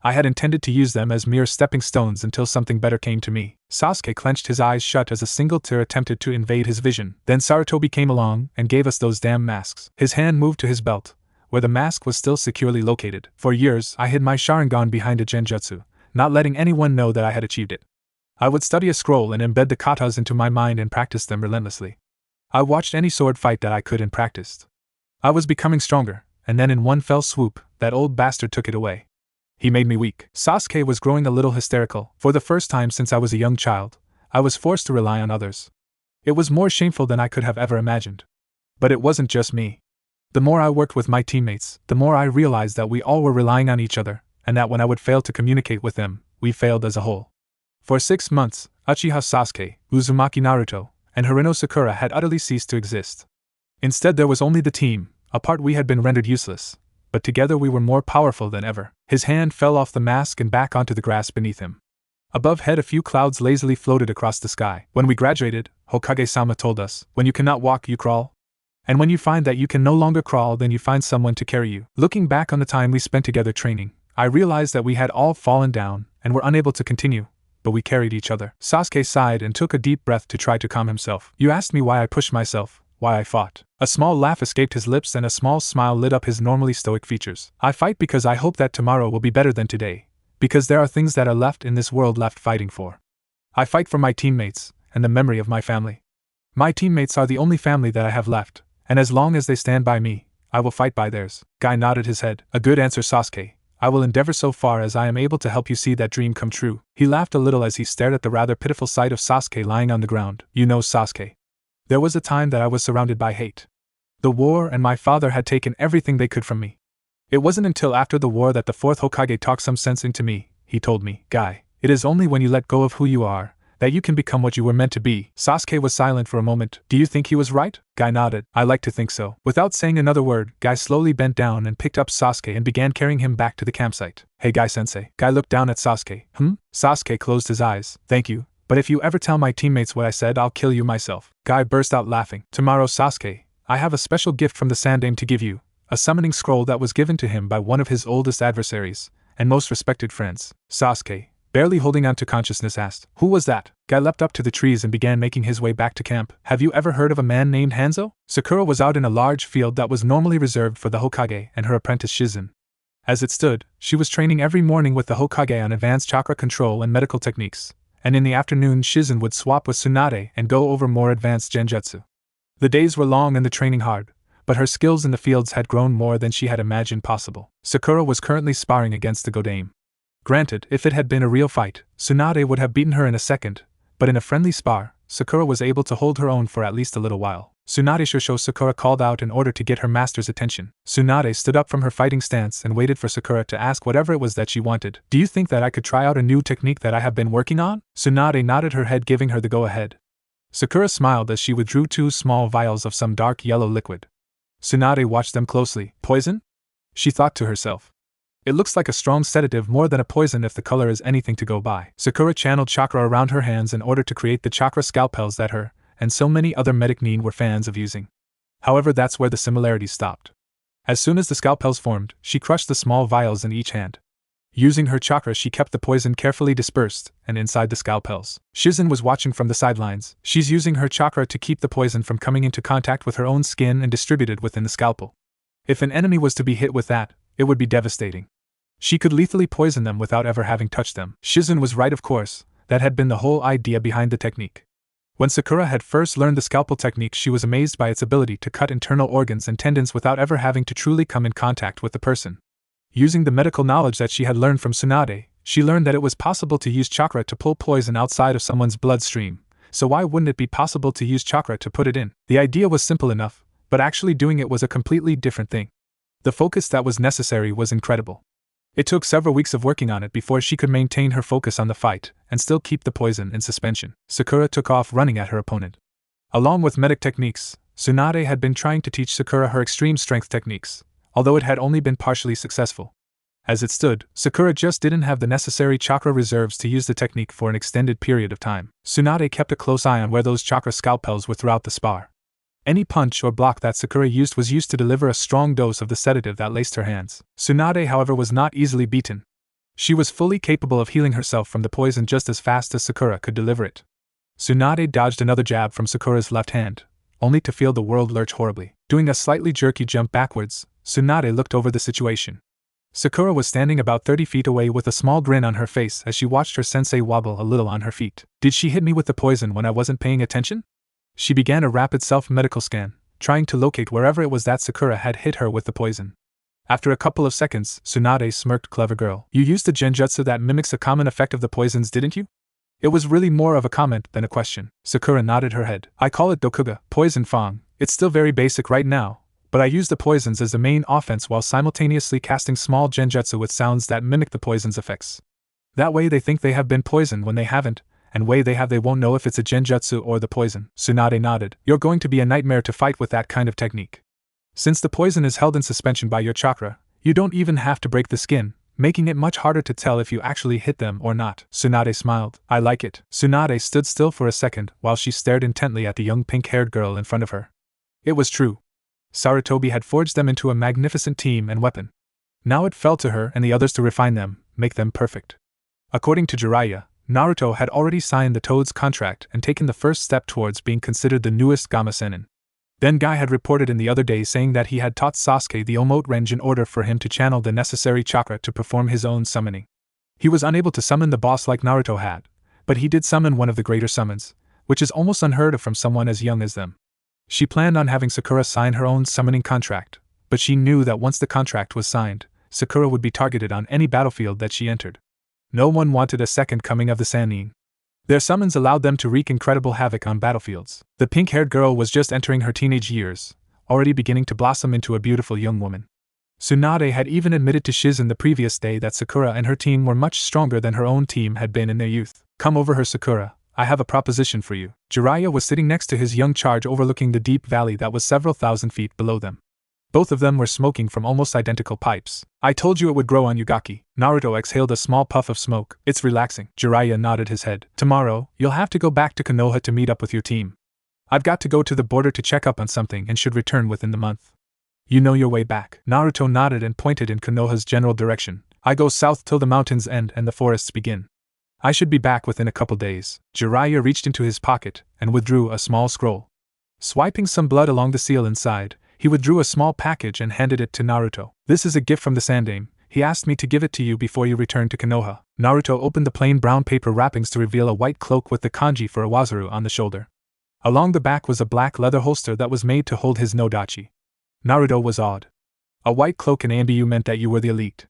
I had intended to use them as mere stepping stones until something better came to me. Sasuke clenched his eyes shut as a single tear attempted to invade his vision. Then Sarutobi came along and gave us those damn masks. His hand moved to his belt, where the mask was still securely located. For years, I hid my Sharingan behind a genjutsu, not letting anyone know that I had achieved it. I would study a scroll and embed the katas into my mind and practice them relentlessly. I watched any sword fight that I could and practiced. I was becoming stronger, and then in one fell swoop, that old bastard took it away. He made me weak. Sasuke was growing a little hysterical. For the first time since I was a young child, I was forced to rely on others. It was more shameful than I could have ever imagined. But it wasn't just me. The more I worked with my teammates, the more I realized that we all were relying on each other, and that when I would fail to communicate with them, we failed as a whole. For 6 months, Uchiha Sasuke, Uzumaki Naruto, and Hirano Sakura had utterly ceased to exist. Instead there was only the team. Apart we had been rendered useless, but together we were more powerful than ever. His hand fell off the mask and back onto the grass beneath him. Above head a few clouds lazily floated across the sky. When we graduated, Hokage-sama told us, when you cannot walk you crawl. And when you find that you can no longer crawl then you find someone to carry you. Looking back on the time we spent together training, I realized that we had all fallen down and were unable to continue, but we carried each other. Sasuke sighed and took a deep breath to try to calm himself. You asked me why I pushed myself, why I fought. A small laugh escaped his lips and a small smile lit up his normally stoic features. I fight because I hope that tomorrow will be better than today, Because there are things that are left in this world left fighting for. I fight for my teammates, and the memory of my family. My teammates are the only family that I have left, and as long as they stand by me, I will fight by theirs. Guy nodded his head. A good answer, Sasuke. I will endeavor so far as I am able to help you see that dream come true. He laughed a little as he stared at the rather pitiful sight of Sasuke lying on the ground. You know, Sasuke. There was a time that I was surrounded by hate. The war and my father had taken everything they could from me. It wasn't until after the war that the fourth Hokage talked some sense into me. He told me, Guy, it is only when you let go of who you are that you can become what you were meant to be. Sasuke was silent for a moment. Do you think he was right? Guy nodded. I like to think so. Without saying another word, Guy slowly bent down and picked up Sasuke and began carrying him back to the campsite. Hey Guy-sensei. Guy looked down at Sasuke. Sasuke closed his eyes. Thank you, but if you ever tell my teammates what I said, I'll kill you myself. Guy burst out laughing. Tomorrow, Sasuke, I have a special gift from the Sandaime to give you. A summoning scroll that was given to him by one of his oldest adversaries and most respected friends. Sasuke, barely holding on to consciousness, asked, Who was that? Guy leapt up to the trees and began making his way back to camp. Have you ever heard of a man named Hanzo? Sakura was out in a large field that was normally reserved for the Hokage and her apprentice Shizen. As it stood, she was training every morning with the Hokage on advanced chakra control and medical techniques, and in the afternoon Shizen would swap with Tsunade and go over more advanced genjutsu. The days were long and the training hard, but her skills in the fields had grown more than she had imagined possible. Sakura was currently sparring against the Godame. Granted, if it had been a real fight, Tsunade would have beaten her in a second, but in a friendly spar, Sakura was able to hold her own for at least a little while. Tsunade Shosho, Sakura called out in order to get her master's attention. Tsunade stood up from her fighting stance and waited for Sakura to ask whatever it was that she wanted. Do you think that I could try out a new technique that I have been working on? Tsunade nodded her head, giving her the go-ahead. Sakura smiled as she withdrew 2 small vials of some dark yellow liquid. Tsunade watched them closely. Poison? She thought to herself. It looks like a strong sedative more than a poison if the color is anything to go by. Sakura channeled chakra around her hands in order to create the chakra scalpels that her and so many other medic nin were fans of using. However, that's where the similarities stopped. As soon as the scalpels formed, she crushed the small vials in each hand. Using her chakra, she kept the poison carefully dispersed and inside the scalpels. Shizen was watching from the sidelines. She's using her chakra to keep the poison from coming into contact with her own skin and distributed within the scalpel. If an enemy was to be hit with that, it would be devastating. She could lethally poison them without ever having touched them. Shizen was right, of course. That had been the whole idea behind the technique. When Sakura had first learned the scalpel technique, she was amazed by its ability to cut internal organs and tendons without ever having to truly come in contact with the person. Using the medical knowledge that she had learned from Tsunade, she learned that it was possible to use chakra to pull poison outside of someone's bloodstream, so why wouldn't it be possible to use chakra to put it in? The idea was simple enough, but actually doing it was a completely different thing. The focus that was necessary was incredible. It took several weeks of working on it before she could maintain her focus on the fight and still keep the poison in suspension. Sakura took off running at her opponent. Along with medic techniques, Tsunade had been trying to teach Sakura her extreme strength techniques, although it had only been partially successful. As it stood, Sakura just didn't have the necessary chakra reserves to use the technique for an extended period of time. Tsunade kept a close eye on where those chakra scalpels were throughout the spar. Any punch or block that Sakura used was used to deliver a strong dose of the sedative that laced her hands. Tsunade, however, was not easily beaten. She was fully capable of healing herself from the poison just as fast as Sakura could deliver it. Tsunade dodged another jab from Sakura's left hand, only to feel the world lurch horribly. Doing a slightly jerky jump backwards, Tsunade looked over the situation. Sakura was standing about 30 feet away with a small grin on her face as she watched her sensei wobble a little on her feet. Did she hit me with the poison when I wasn't paying attention? She began a rapid self-medical scan, trying to locate wherever it was that Sakura had hit her with the poison. After a couple of seconds, Tsunade smirked. Clever girl. You used a genjutsu that mimics a common effect of the poisons, didn't you? It was really more of a comment than a question. Sakura nodded her head. I call it Dokuga, Poison Fang. It's still very basic right now, but I use the poisons as the main offense while simultaneously casting small genjutsu with sounds that mimic the poison's effects. That way they think they have been poisoned when they haven't, and way they have they won't know if it's a genjutsu or the poison. Tsunade nodded. You're going to be a nightmare to fight with that kind of technique. Since the poison is held in suspension by your chakra, you don't even have to break the skin, making it much harder to tell if you actually hit them or not. Tsunade smiled. I like it. Tsunade stood still for a second while she stared intently at the young pink-haired girl in front of her. It was true. Sarutobi had forged them into a magnificent team and weapon. Now it fell to her and the others to refine them, make them perfect. According to Jiraiya, Naruto had already signed the Toad's contract and taken the first step towards being considered the newest Gamma Senin. Then Guy had reported in the other day saying that he had taught Sasuke the Omote Range in order for him to channel the necessary chakra to perform his own summoning. He was unable to summon the boss like Naruto had, but he did summon one of the greater summons, which is almost unheard of from someone as young as them. She planned on having Sakura sign her own summoning contract, but she knew that once the contract was signed, Sakura would be targeted on any battlefield that she entered. No one wanted a second coming of the Sanin. Their summons allowed them to wreak incredible havoc on battlefields. The pink-haired girl was just entering her teenage years, already beginning to blossom into a beautiful young woman. Tsunade had even admitted to Shizen the previous day that Sakura and her team were much stronger than her own team had been in their youth. Come over here, Sakura. I have a proposition for you. Jiraiya was sitting next to his young charge overlooking the deep valley that was several thousand feet below them. Both of them were smoking from almost identical pipes. I told you it would grow on you, Gaki. Naruto exhaled a small puff of smoke. It's relaxing. Jiraiya nodded his head. Tomorrow, you'll have to go back to Konoha to meet up with your team. I've got to go to the border to check up on something and should return within the month. You know your way back. Naruto nodded and pointed in Konoha's general direction. I go south till the mountains end and the forests begin. I should be back within a couple days. Jiraiya reached into his pocket and withdrew a small scroll. Swiping some blood along the seal inside, he withdrew a small package and handed it to Naruto. This is a gift from the Sandaime. He asked me to give it to you before you return to Konoha. Naruto opened the plain brown paper wrappings to reveal a white cloak with the kanji for Iwazuru on the shoulder. Along the back was a black leather holster that was made to hold his nodachi. Naruto was awed. A white cloak in Anbu meant that you were the elite.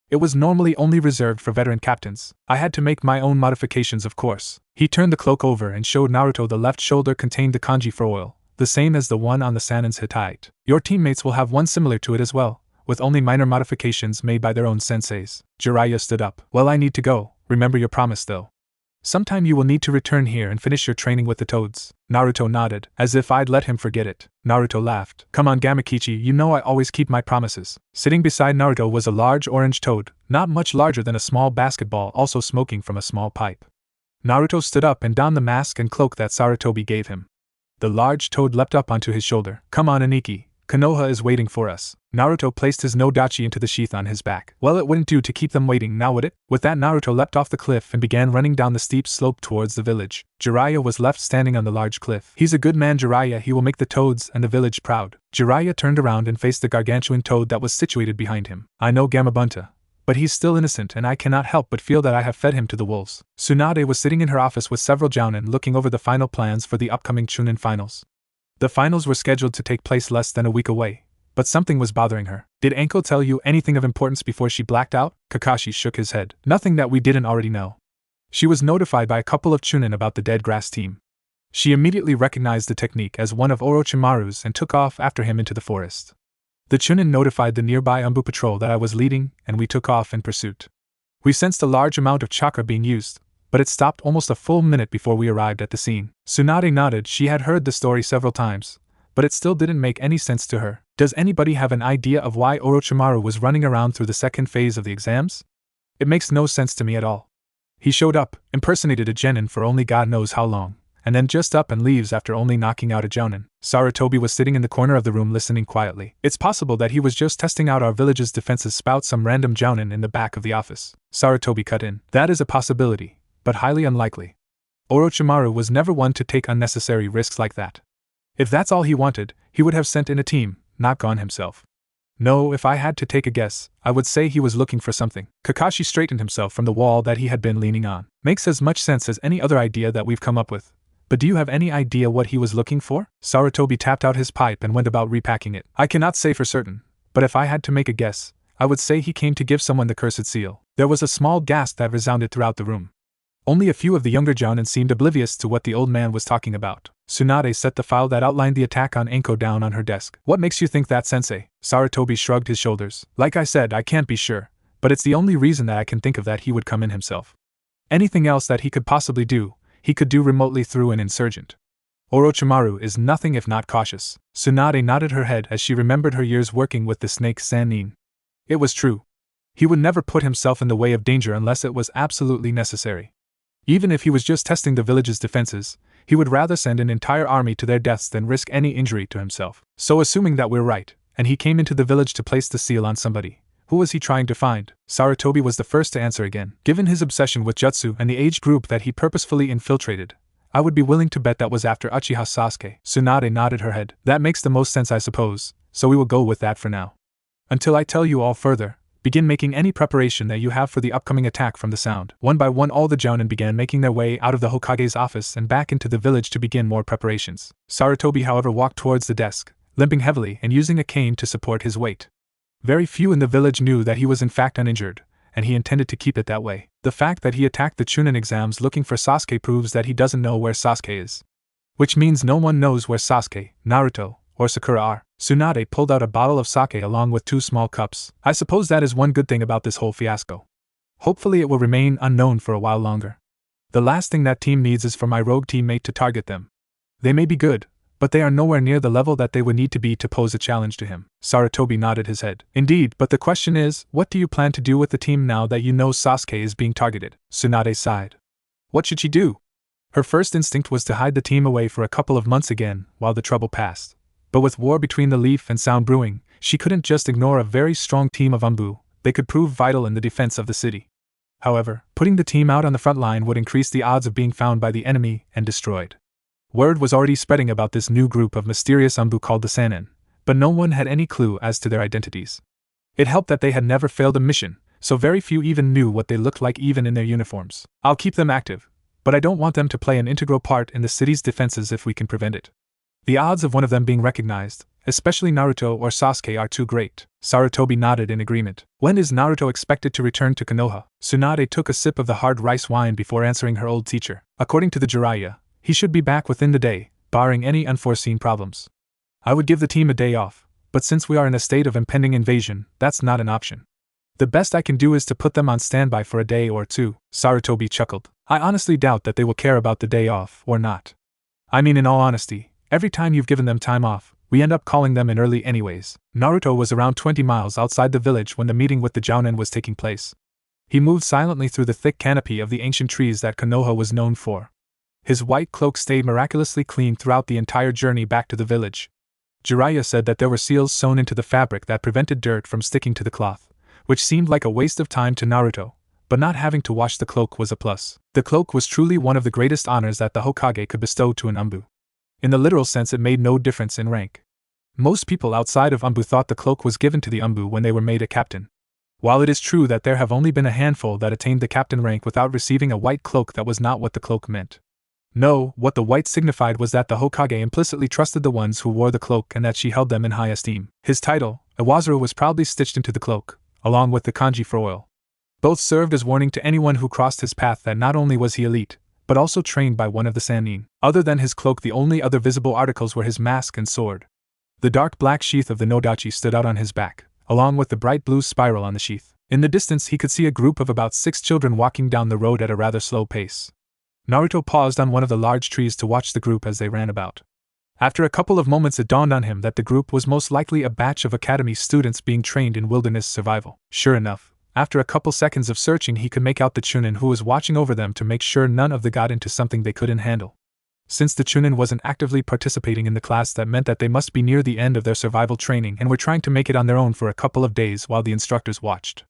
It was normally only reserved for veteran captains. I had to make my own modifications, of course. He turned the cloak over and showed Naruto the left shoulder contained the kanji for oil, the same as the one on the Sanin's Hittite. Your teammates will have one similar to it as well, with only minor modifications made by their own senseis. Jiraiya stood up. Well, I need to go. Remember your promise, though. Sometime you will need to return here and finish your training with the toads. Naruto nodded, as if I'd let him forget it. Naruto laughed. Come on, Gamakichi, you know I always keep my promises. Sitting beside Naruto was a large orange toad, not much larger than a small basketball, also smoking from a small pipe. Naruto stood up and donned the mask and cloak that Sarutobi gave him. The large toad leapt up onto his shoulder. Come on, Aniki. Konoha is waiting for us. Naruto placed his nodachi into the sheath on his back. Well, it wouldn't do to keep them waiting, now would it? With that, Naruto leapt off the cliff and began running down the steep slope towards the village. Jiraiya was left standing on the large cliff. He's a good man, Jiraiya, he will make the toads and the village proud. Jiraiya turned around and faced the gargantuan toad that was situated behind him. I know Gamabunta, but he's still innocent and I cannot help but feel that I have fed him to the wolves. Tsunade was sitting in her office with several jounin looking over the final plans for the upcoming Chunin finals. The finals were scheduled to take place less than a week away, but something was bothering her. Did Anko tell you anything of importance before she blacked out? Kakashi shook his head. Nothing that we didn't already know. She was notified by a couple of Chunin about the dead grass team. She immediately recognized the technique as one of Orochimaru's and took off after him into the forest. The Chunin notified the nearby Anbu patrol that I was leading, and we took off in pursuit. We sensed a large amount of chakra being used, but it stopped almost a full minute before we arrived at the scene. Tsunade nodded. She had heard the story several times, but it still didn't make any sense to her. Does anybody have an idea of why Orochimaru was running around through the second phase of the exams? It makes no sense to me at all. He showed up, impersonated a genin for only God knows how long, and then just up and leaves after only knocking out a jounin. Sarutobi was sitting in the corner of the room listening quietly. It's possible that he was just testing out our village's defenses. Spout some random jounin in the back of the office. Sarutobi cut in. That is a possibility, but highly unlikely. Orochimaru was never one to take unnecessary risks like that. If that's all he wanted, he would have sent in a team, not gone himself. No, if I had to take a guess, I would say he was looking for something. Kakashi straightened himself from the wall that he had been leaning on. Makes as much sense as any other idea that we've come up with. But do you have any idea what he was looking for? Sarutobi tapped out his pipe and went about repacking it. I cannot say for certain, but if I had to make a guess, I would say he came to give someone the cursed seal. There was a small gasp that resounded throughout the room. Only a few of the younger jounin seemed oblivious to what the old man was talking about. Tsunade set the file that outlined the attack on Anko down on her desk. What makes you think that, sensei? Sarutobi shrugged his shoulders. Like I said, I can't be sure, but it's the only reason that I can think of that he would come in himself. Anything else that he could possibly do, he could do remotely through an insurgent. Orochimaru is nothing if not cautious. Tsunade nodded her head as she remembered her years working with the snake Sanin. It was true. He would never put himself in the way of danger unless it was absolutely necessary. Even if he was just testing the village's defenses, he would rather send an entire army to their deaths than risk any injury to himself. So assuming that we're right, and he came into the village to place the seal on somebody, who was he trying to find? Sarutobi was the first to answer again. Given his obsession with jutsu and the age group that he purposefully infiltrated, I would be willing to bet that was after Uchiha Sasuke. Tsunade nodded her head. That makes the most sense, I suppose, so we will go with that for now. Until I tell you all further, Begin making any preparation that you have for the upcoming attack from the sound. One by one all the jounin began making their way out of the Hokage's office and back into the village to begin more preparations. Sarutobi however walked towards the desk, limping heavily and using a cane to support his weight. Very few in the village knew that he was in fact uninjured, and he intended to keep it that way. The fact that he attacked the Chunin exams looking for Sasuke proves that he doesn't know where Sasuke is. Which means no one knows where Sasuke, Naruto, or Sakura are. Tsunade pulled out a bottle of sake along with 2 small cups. I suppose that is one good thing about this whole fiasco. Hopefully it will remain unknown for a while longer. The last thing that team needs is for my rogue teammate to target them. They may be good, but they are nowhere near the level that they would need to be to pose a challenge to him. Sarutobi nodded his head. Indeed, but the question is, what do you plan to do with the team now that you know Sasuke is being targeted? Tsunade sighed. What should she do? Her first instinct was to hide the team away for a couple of months again, while the trouble passed. But with war between the Leaf and Sound brewing, she couldn't just ignore a very strong team of Anbu. They could prove vital in the defense of the city. However, putting the team out on the front line would increase the odds of being found by the enemy and destroyed. Word was already spreading about this new group of mysterious Anbu called the Sanin, but no one had any clue as to their identities. It helped that they had never failed a mission, so very few even knew what they looked like even in their uniforms. I'll keep them active, but I don't want them to play an integral part in the city's defenses if we can prevent it. The odds of one of them being recognized, especially Naruto or Sasuke, are too great. Sarutobi nodded in agreement. When is Naruto expected to return to Konoha? Tsunade took a sip of the hard rice wine before answering her old teacher. According to the Jiraiya, he should be back within the day, barring any unforeseen problems. I would give the team a day off, but since we are in a state of impending invasion, that's not an option. The best I can do is to put them on standby for a day or two. Sarutobi chuckled. I honestly doubt that they will care about the day off or not. I mean, in all honesty, every time you've given them time off, we end up calling them in early anyways. Naruto was around 20 miles outside the village when the meeting with the Jounin was taking place. He moved silently through the thick canopy of the ancient trees that Konoha was known for. His white cloak stayed miraculously clean throughout the entire journey back to the village. Jiraiya said that there were seals sewn into the fabric that prevented dirt from sticking to the cloth, which seemed like a waste of time to Naruto, but not having to wash the cloak was a plus. The cloak was truly one of the greatest honors that the Hokage could bestow to an Anbu. In the literal sense, it made no difference in rank. Most people outside of Anbu thought the cloak was given to the Anbu when they were made a captain. While it is true that there have only been a handful that attained the captain rank without receiving a white cloak, that was not what the cloak meant. No, what the white signified was that the Hokage implicitly trusted the ones who wore the cloak and that she held them in high esteem. His title, Iwazuru, was proudly stitched into the cloak, along with the kanji for oil. Both served as warning to anyone who crossed his path that not only was he elite, but also trained by one of the Sanin. Other than his cloak, the only other visible articles were his mask and sword. The dark black sheath of the Nodachi stood out on his back, along with the bright blue spiral on the sheath. In the distance he could see a group of about 6 children walking down the road at a rather slow pace. Naruto paused on one of the large trees to watch the group as they ran about. After a couple of moments it dawned on him that the group was most likely a batch of academy students being trained in wilderness survival. Sure enough, after a couple seconds of searching he could make out the Chunin who was watching over them to make sure none of them got into something they couldn't handle. Since the Chunin wasn't actively participating in the class, that meant that they must be near the end of their survival training and were trying to make it on their own for a couple of days while the instructors watched.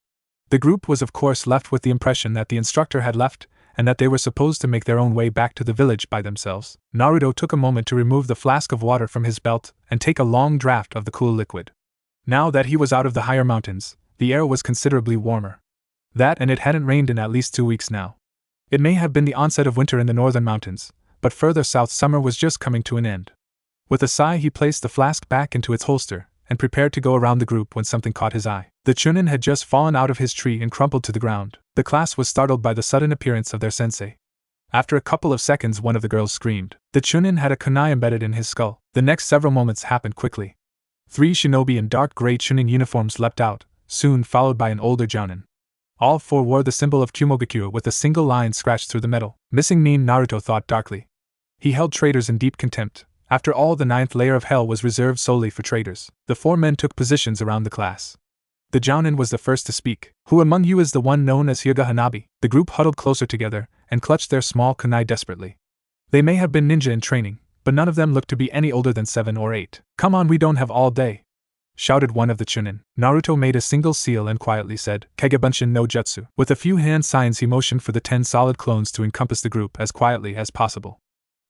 The group was of course left with the impression that the instructor had left, and that they were supposed to make their own way back to the village by themselves. Naruto took a moment to remove the flask of water from his belt and take a long draught of the cool liquid. Now that he was out of the higher mountains, the air was considerably warmer. That and it hadn't rained in at least 2 weeks now. It may have been the onset of winter in the northern mountains, but further south summer was just coming to an end. With a sigh he placed the flask back into its holster and prepared to go around the group when something caught his eye. The Chunin had just fallen out of his tree and crumpled to the ground. The class was startled by the sudden appearance of their sensei. After a couple of seconds one of the girls screamed. The Chunin had a kunai embedded in his skull. The next several moments happened quickly. 3 shinobi in dark gray Chunin uniforms leapt out, soon followed by an older jounin. All 4 wore the symbol of Kumogakure with a single line scratched through the metal. Missing Nin, Naruto thought darkly. He held traitors in deep contempt. After all, the 9th layer of hell was reserved solely for traitors. The 4 men took positions around the class. The jounin was the first to speak. Who among you is the one known as Hyuga Hanabi? The group huddled closer together and clutched their small kunai desperately. They may have been ninja in training, but none of them looked to be any older than 7 or 8. Come on, we don't have all day, shouted one of the Chunin. Naruto made a single seal and quietly said, Kagebunshin no Jutsu. With a few hand signs he motioned for the 10 solid clones to encompass the group as quietly as possible.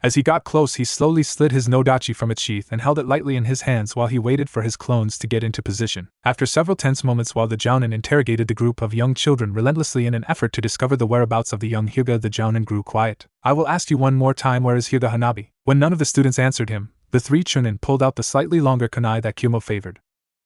As he got close, he slowly slid his nodachi from its sheath and held it lightly in his hands while he waited for his clones to get into position. After several tense moments while the Jounin interrogated the group of young children relentlessly in an effort to discover the whereabouts of the young Hyuga, the Jounin grew quiet. I will ask you one more time, where is Hyuga Hanabi? When none of the students answered him, the three Chunin pulled out the slightly longer kunai that Kumo favored.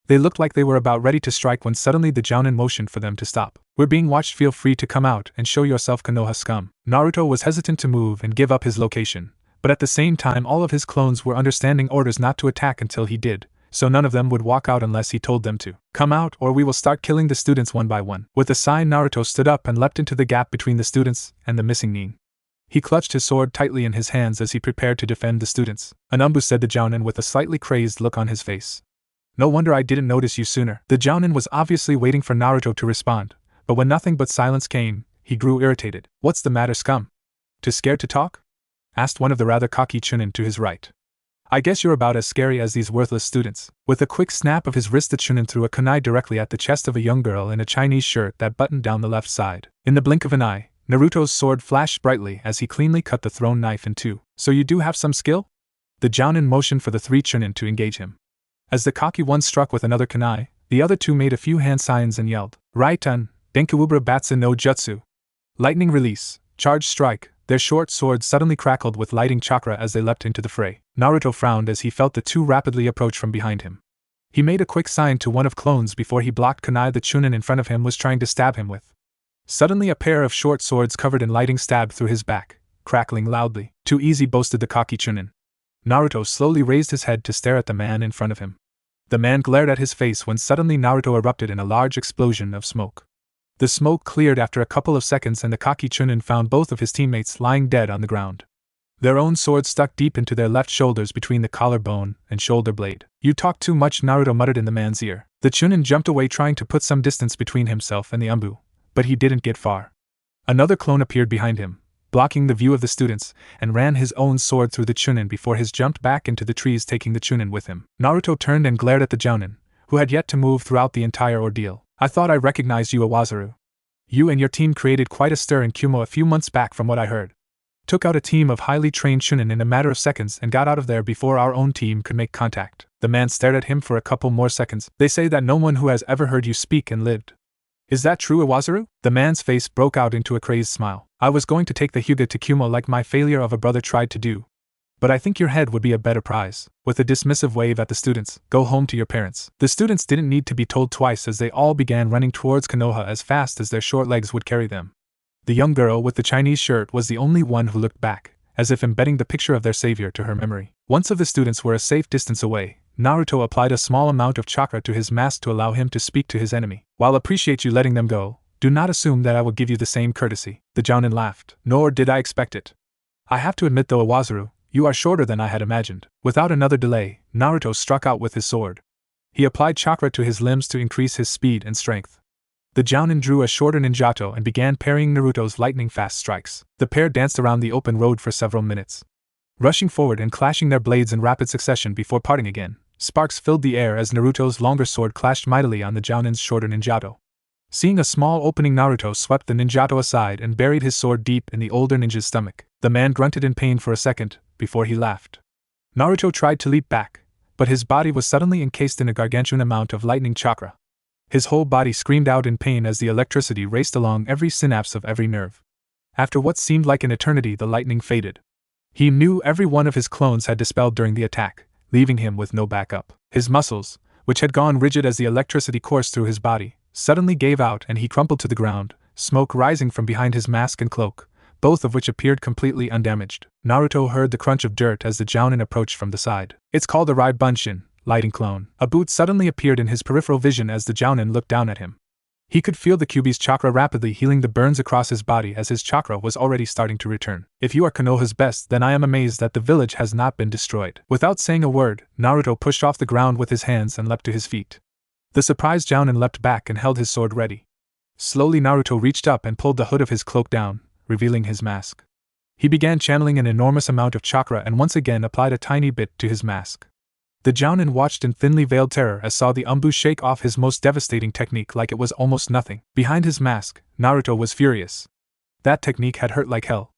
They looked like they were about ready to strike when suddenly the Jounin motioned for them to stop. We're being watched, feel free to come out and show yourself, Konoha scum. Naruto was hesitant to move and give up his location, but at the same time all of his clones were understanding orders not to attack until he did, so none of them would walk out unless he told them to. Come out, or we will start killing the students one by one. With a sigh, Naruto stood up and leapt into the gap between the students and the missing Nin. He clutched his sword tightly in his hands as he prepared to defend the students. Anbu, said the Jounin with a slightly crazed look on his face. No wonder I didn't notice you sooner. The Jounin was obviously waiting for Naruto to respond, but when nothing but silence came, he grew irritated. What's the matter, scum? Too scared to talk? Asked one of the rather cocky Chunin to his right. I guess you're about as scary as these worthless students. With a quick snap of his wrist, the Chunin threw a kunai directly at the chest of a young girl in a Chinese shirt that buttoned down the left side. In the blink of an eye, Naruto's sword flashed brightly as he cleanly cut the thrown knife in two. So you do have some skill? The Jounin motioned for the three Chunin to engage him. As the cocky one struck with another kunai, the other two made a few hand signs and yelled, Raiten, Denkuwubra Batsu no Jutsu. Lightning release, charge strike. Their short swords suddenly crackled with lighting chakra as they leapt into the fray. Naruto frowned as he felt the two rapidly approach from behind him. He made a quick sign to one of clones before he blocked kunai the Chunin in front of him was trying to stab him with. Suddenly a pair of short swords covered in lighting stabbed through his back, crackling loudly. Too easy, boasted the cocky Chunin. Naruto slowly raised his head to stare at the man in front of him. The man glared at his face when suddenly Naruto erupted in a large explosion of smoke. The smoke cleared after a couple of seconds and the cocky Chunin found both of his teammates lying dead on the ground. Their own swords stuck deep into their left shoulders between the collarbone and shoulder blade. You talk too much, Naruto muttered in the man's ear. The Chunin jumped away trying to put some distance between himself and the Anbu, but he didn't get far. Another clone appeared behind him, blocking the view of the students, and ran his own sword through the Chunin before his jumped back into the trees, taking the Chunin with him. Naruto turned and glared at the Jounin, who had yet to move throughout the entire ordeal. I thought I recognized you, Iwasaru. You and your team created quite a stir in Kumo a few months back from what I heard. Took out a team of highly trained Chunin in a matter of seconds and got out of there before our own team could make contact. The man stared at him for a couple more seconds. They say that no one who has ever heard you speak and lived. Is that true, Iwasaru? The man's face broke out into a crazed smile. I was going to take the Hyuga to Kumo like my failure of a brother tried to do. But I think your head would be a better prize. With a dismissive wave at the students, go home to your parents. The students didn't need to be told twice as they all began running towards Konoha as fast as their short legs would carry them. The young girl with the Chinese shirt was the only one who looked back, as if embedding the picture of their savior to her memory. Once of the students were a safe distance away, Naruto applied a small amount of chakra to his mask to allow him to speak to his enemy. While appreciate you letting them go, do not assume that I will give you the same courtesy. The Jounin laughed. Nor did I expect it. I have to admit though, Iwasaru, you are shorter than I had imagined. Without another delay, Naruto struck out with his sword. He applied chakra to his limbs to increase his speed and strength. The Jounin drew a shorter ninjato and began parrying Naruto's lightning-fast strikes. The pair danced around the open road for several minutes, rushing forward and clashing their blades in rapid succession before parting again. Sparks filled the air as Naruto's longer sword clashed mightily on the Jounin's shorter ninjato. Seeing a small opening, Naruto swept the ninjato aside and buried his sword deep in the older ninja's stomach. The man grunted in pain for a second, before he laughed. Naruto tried to leap back, but his body was suddenly encased in a gargantuan amount of lightning chakra. His whole body screamed out in pain as the electricity raced along every synapse of every nerve. After what seemed like an eternity, the lightning faded. He knew every one of his clones had dispelled during the attack, leaving him with no backup. His muscles, which had gone rigid as the electricity coursed through his body, suddenly gave out and he crumpled to the ground, smoke rising from behind his mask and cloak, both of which appeared completely undamaged. Naruto heard the crunch of dirt as the Jounin approached from the side. It's called a Rai Bunshin, lighting clone. A boot suddenly appeared in his peripheral vision as the Jounin looked down at him. He could feel the Kyuubi's chakra rapidly healing the burns across his body as his chakra was already starting to return. If you are Konoha's best, then I am amazed that the village has not been destroyed. Without saying a word, Naruto pushed off the ground with his hands and leapt to his feet. The surprised Jounin leapt back and held his sword ready. Slowly Naruto reached up and pulled the hood of his cloak down, revealing his mask. He began channeling an enormous amount of chakra and once again applied a tiny bit to his mask. The Jounin watched in thinly veiled terror as saw the Anbu shake off his most devastating technique like it was almost nothing. Behind his mask, Naruto was furious. That technique had hurt like hell.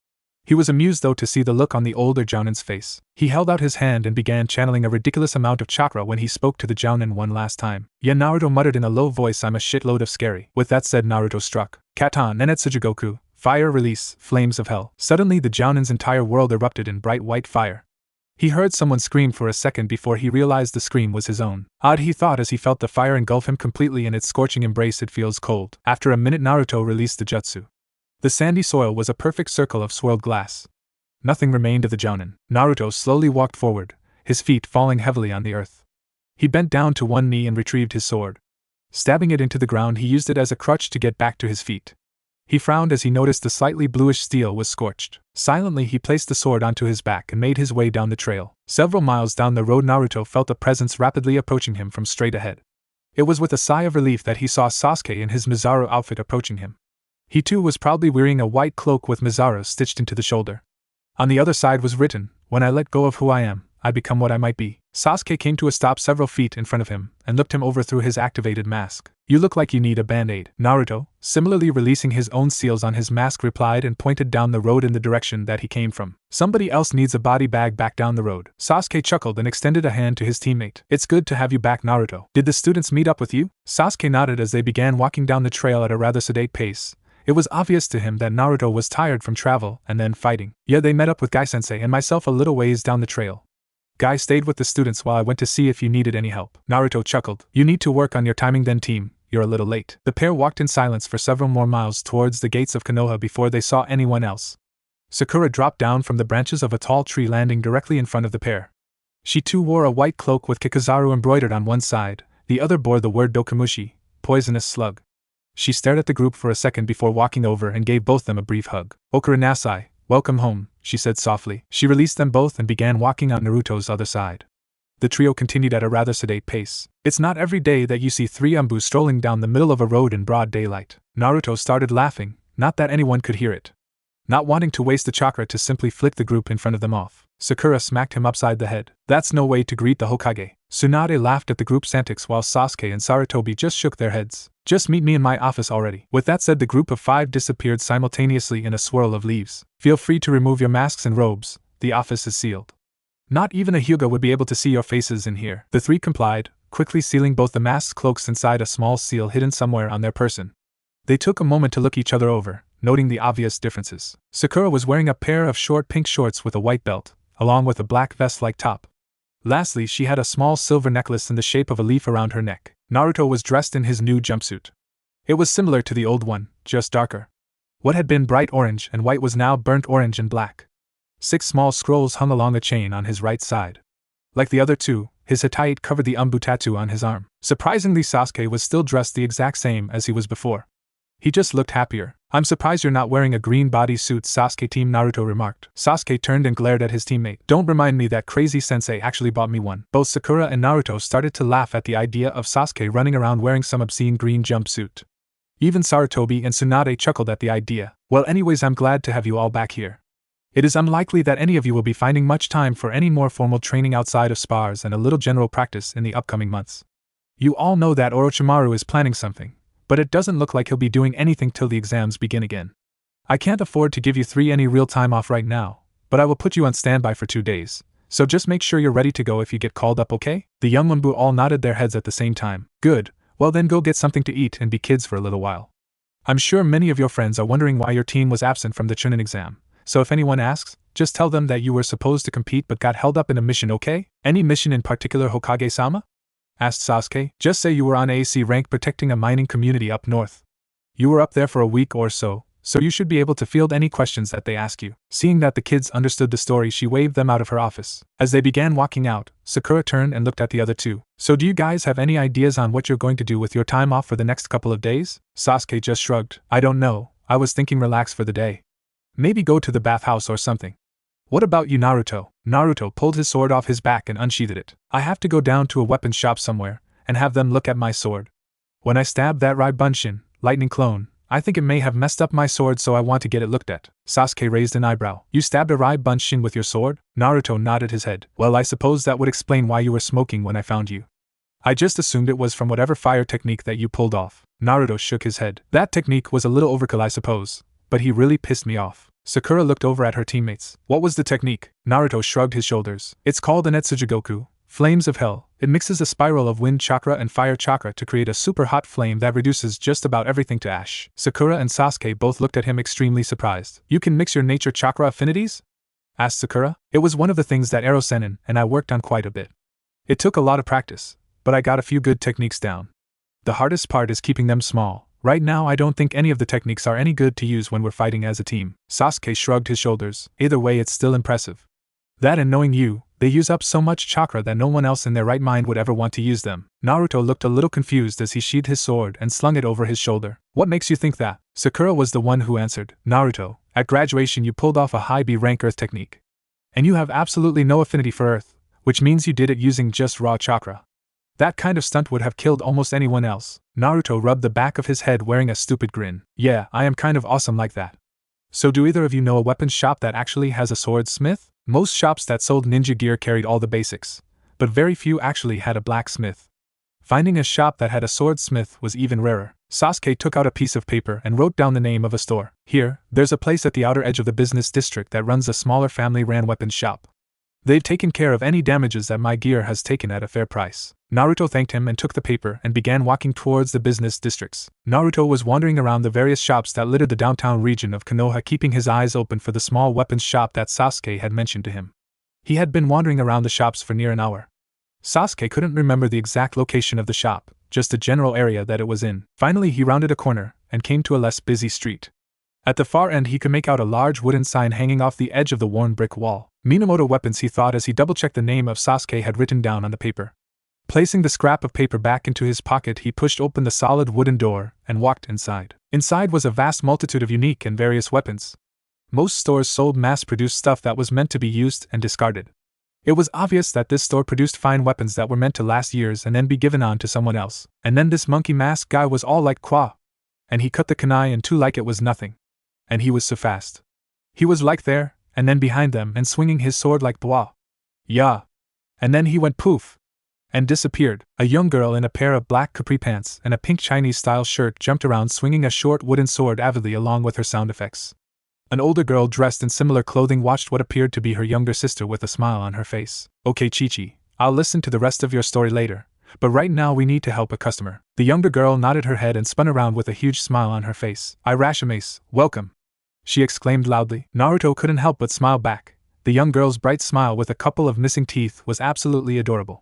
He was amused though to see the look on the older Jounin's face. He held out his hand and began channeling a ridiculous amount of chakra when he spoke to the Jounin one last time. Yeah, Naruto muttered in a low voice, I'm a shitload of scary. With that said, Naruto struck. Katan Nenetsujigoku, fire release, flames of hell. Suddenly the Jounin's entire world erupted in bright white fire. He heard someone scream for a second before he realized the scream was his own. Odd, he thought as he felt the fire engulf him completely in its scorching embrace. It feels cold. After a minute, Naruto released the jutsu. The sandy soil was a perfect circle of swirled glass. Nothing remained of the Jounin. Naruto slowly walked forward, his feet falling heavily on the earth. He bent down to one knee and retrieved his sword. Stabbing it into the ground, he used it as a crutch to get back to his feet. He frowned as he noticed the slightly bluish steel was scorched. Silently, he placed the sword onto his back and made his way down the trail. Several miles down the road, Naruto felt a presence rapidly approaching him from straight ahead. It was with a sigh of relief that he saw Sasuke in his Mizaru outfit approaching him. He too was proudly wearing a white cloak with Mizaru stitched into the shoulder. On the other side was written, when I let go of who I am, I become what I might be. Sasuke came to a stop several feet in front of him and looked him over through his activated mask. You look like you need a band-aid. Naruto, similarly releasing his own seals on his mask, replied and pointed down the road in the direction that he came from. Somebody else needs a body bag back down the road. Sasuke chuckled and extended a hand to his teammate. It's good to have you back, Naruto. Did the students meet up with you? Sasuke nodded as they began walking down the trail at a rather sedate pace. It was obvious to him that Naruto was tired from travel and then fighting. Yeah, they met up with Guy-sensei and myself a little ways down the trail. Guy stayed with the students while I went to see if you needed any help. Naruto chuckled. You need to work on your timing then, team. You're a little late. The pair walked in silence for several more miles towards the gates of Konoha before they saw anyone else. Sakura dropped down from the branches of a tall tree, landing directly in front of the pair. She too wore a white cloak with Kikuzaru embroidered on one side, the other bore the word Dokamushi, poisonous slug. She stared at the group for a second before walking over and gave both them a brief hug. Okura Nasai, welcome home, she said softly. She released them both and began walking on Naruto's other side. The trio continued at a rather sedate pace. It's not every day that you see three Anbu strolling down the middle of a road in broad daylight. Naruto started laughing, not that anyone could hear it. Not wanting to waste the chakra to simply flick the group in front of them off, Sakura smacked him upside the head. That's no way to greet the Hokage. Tsunade laughed at the group's antics while Sasuke and Sarutobi just shook their heads. Just meet me in my office already. With that said, the group of five disappeared simultaneously in a swirl of leaves. Feel free to remove your masks and robes, the office is sealed. Not even a Hyuga would be able to see your faces in here. The three complied, quickly sealing both the masks' cloaks inside a small seal hidden somewhere on their person. They took a moment to look each other over, noting the obvious differences. Sakura was wearing a pair of short pink shorts with a white belt, along with a black vest-like top. Lastly, she had a small silver necklace in the shape of a leaf around her neck. Naruto was dressed in his new jumpsuit. It was similar to the old one, just darker. What had been bright orange and white was now burnt orange and black. 6 small scrolls hung along a chain on his right side. Like the other two, his Hittite covered the Anbu tattoo on his arm. Surprisingly, Sasuke was still dressed the exact same as he was before. He just looked happier. I'm surprised you're not wearing a green bodysuit, Sasuke, Team Naruto remarked. Sasuke turned and glared at his teammate. Don't remind me that crazy sensei actually bought me one. Both Sakura and Naruto started to laugh at the idea of Sasuke running around wearing some obscene green jumpsuit. Even Sarutobi and Tsunade chuckled at the idea. Well, anyways, I'm glad to have you all back here. It is unlikely that any of you will be finding much time for any more formal training outside of spars and a little general practice in the upcoming months. You all know that Orochimaru is planning something, but it doesn't look like he'll be doing anything till the exams begin again. I can't afford to give you 3 any real time off right now, but I will put you on standby for 2 days, so just make sure you're ready to go if you get called up, okay? The young Anbu all nodded their heads at the same time. Good, well then go get something to eat and be kids for a little while. I'm sure many of your friends are wondering why your team was absent from the Chunin exam, so if anyone asks, just tell them that you were supposed to compete but got held up in a mission, okay? Any mission in particular, Hokage-sama? Asked Sasuke. Just say you were on AC rank protecting a mining community up north. You were up there for a week or so you should be able to field any questions that they ask you. Seeing that the kids understood the story, she waved them out of her office. As they began walking out, Sakura turned and looked at the other two. So do you guys have any ideas on what you're going to do with your time off for the next couple of days? Sasuke just shrugged. I don't know, I was thinking relax for the day. Maybe go to the bathhouse or something. What about you, Naruto? Naruto pulled his sword off his back and unsheathed it. I have to go down to a weapon shop somewhere and have them look at my sword. When I stabbed that Rai-Bunshin, lightning clone, I think it may have messed up my sword, so I want to get it looked at. Sasuke raised an eyebrow. You stabbed a Rai-Bunshin with your sword? Naruto nodded his head. Well, I suppose that would explain why you were smoking when I found you. I just assumed it was from whatever fire technique that you pulled off. Naruto shook his head. That technique was a little overkill, I suppose, but he really pissed me off. Sakura looked over at her teammates. What was the technique? Naruto shrugged his shoulders. It's called an Etsujigoku, Flames of Hell. It mixes a spiral of wind chakra and fire chakra to create a super hot flame that reduces just about everything to ash. Sakura and Sasuke both looked at him extremely surprised. You can mix your nature chakra affinities? Asked Sakura. It was one of the things that Sanin and I worked on quite a bit. It took a lot of practice, but I got a few good techniques down. The hardest part is keeping them small. Right now I don't think any of the techniques are any good to use when we're fighting as a team. Sasuke shrugged his shoulders. Either way it's still impressive. That and knowing you, they use up so much chakra that no one else in their right mind would ever want to use them. Naruto looked a little confused as he sheathed his sword and slung it over his shoulder. What makes you think that? Sakura was the one who answered. Naruto, at graduation you pulled off a high B rank earth technique. And you have absolutely no affinity for earth, which means you did it using just raw chakra. That kind of stunt would have killed almost anyone else. Naruto rubbed the back of his head wearing a stupid grin. Yeah, I am kind of awesome like that. So do either of you know a weapons shop that actually has a swordsmith? Most shops that sold ninja gear carried all the basics, but very few actually had a blacksmith. Finding a shop that had a swordsmith was even rarer. Sasuke took out a piece of paper and wrote down the name of a store. Here, there's a place at the outer edge of the business district that runs a smaller family-ran weapons shop. They've taken care of any damages that my gear has taken at a fair price. Naruto thanked him and took the paper and began walking towards the business districts. Naruto was wandering around the various shops that littered the downtown region of Konoha, keeping his eyes open for the small weapons shop that Sasuke had mentioned to him. He had been wandering around the shops for near an hour. Sasuke couldn't remember the exact location of the shop, just the general area that it was in. Finally he rounded a corner and came to a less busy street. At the far end he could make out a large wooden sign hanging off the edge of the worn brick wall. Minamoto Weapons, he thought as he double-checked the name of Sasuke had written down on the paper. Placing the scrap of paper back into his pocket, he pushed open the solid wooden door and walked inside. Inside was a vast multitude of unique and various weapons. Most stores sold mass-produced stuff that was meant to be used and discarded. It was obvious that this store produced fine weapons that were meant to last years and then be given on to someone else. And then this monkey mask guy was all like Qua. And he cut the kunai in two like it was nothing. And he was so fast. He was like there, and then behind them and swinging his sword like Bwa. Yeah. And then he went poof. And disappeared. A young girl in a pair of black capri pants and a pink Chinese-style shirt jumped around swinging a short wooden sword avidly along with her sound effects. An older girl dressed in similar clothing watched what appeared to be her younger sister with a smile on her face. Okay Chi-Chi, I'll listen to the rest of your story later, but right now we need to help a customer. The younger girl nodded her head and spun around with a huge smile on her face. Irashimase, welcome, she exclaimed loudly. Naruto couldn't help but smile back. The young girl's bright smile with a couple of missing teeth was absolutely adorable.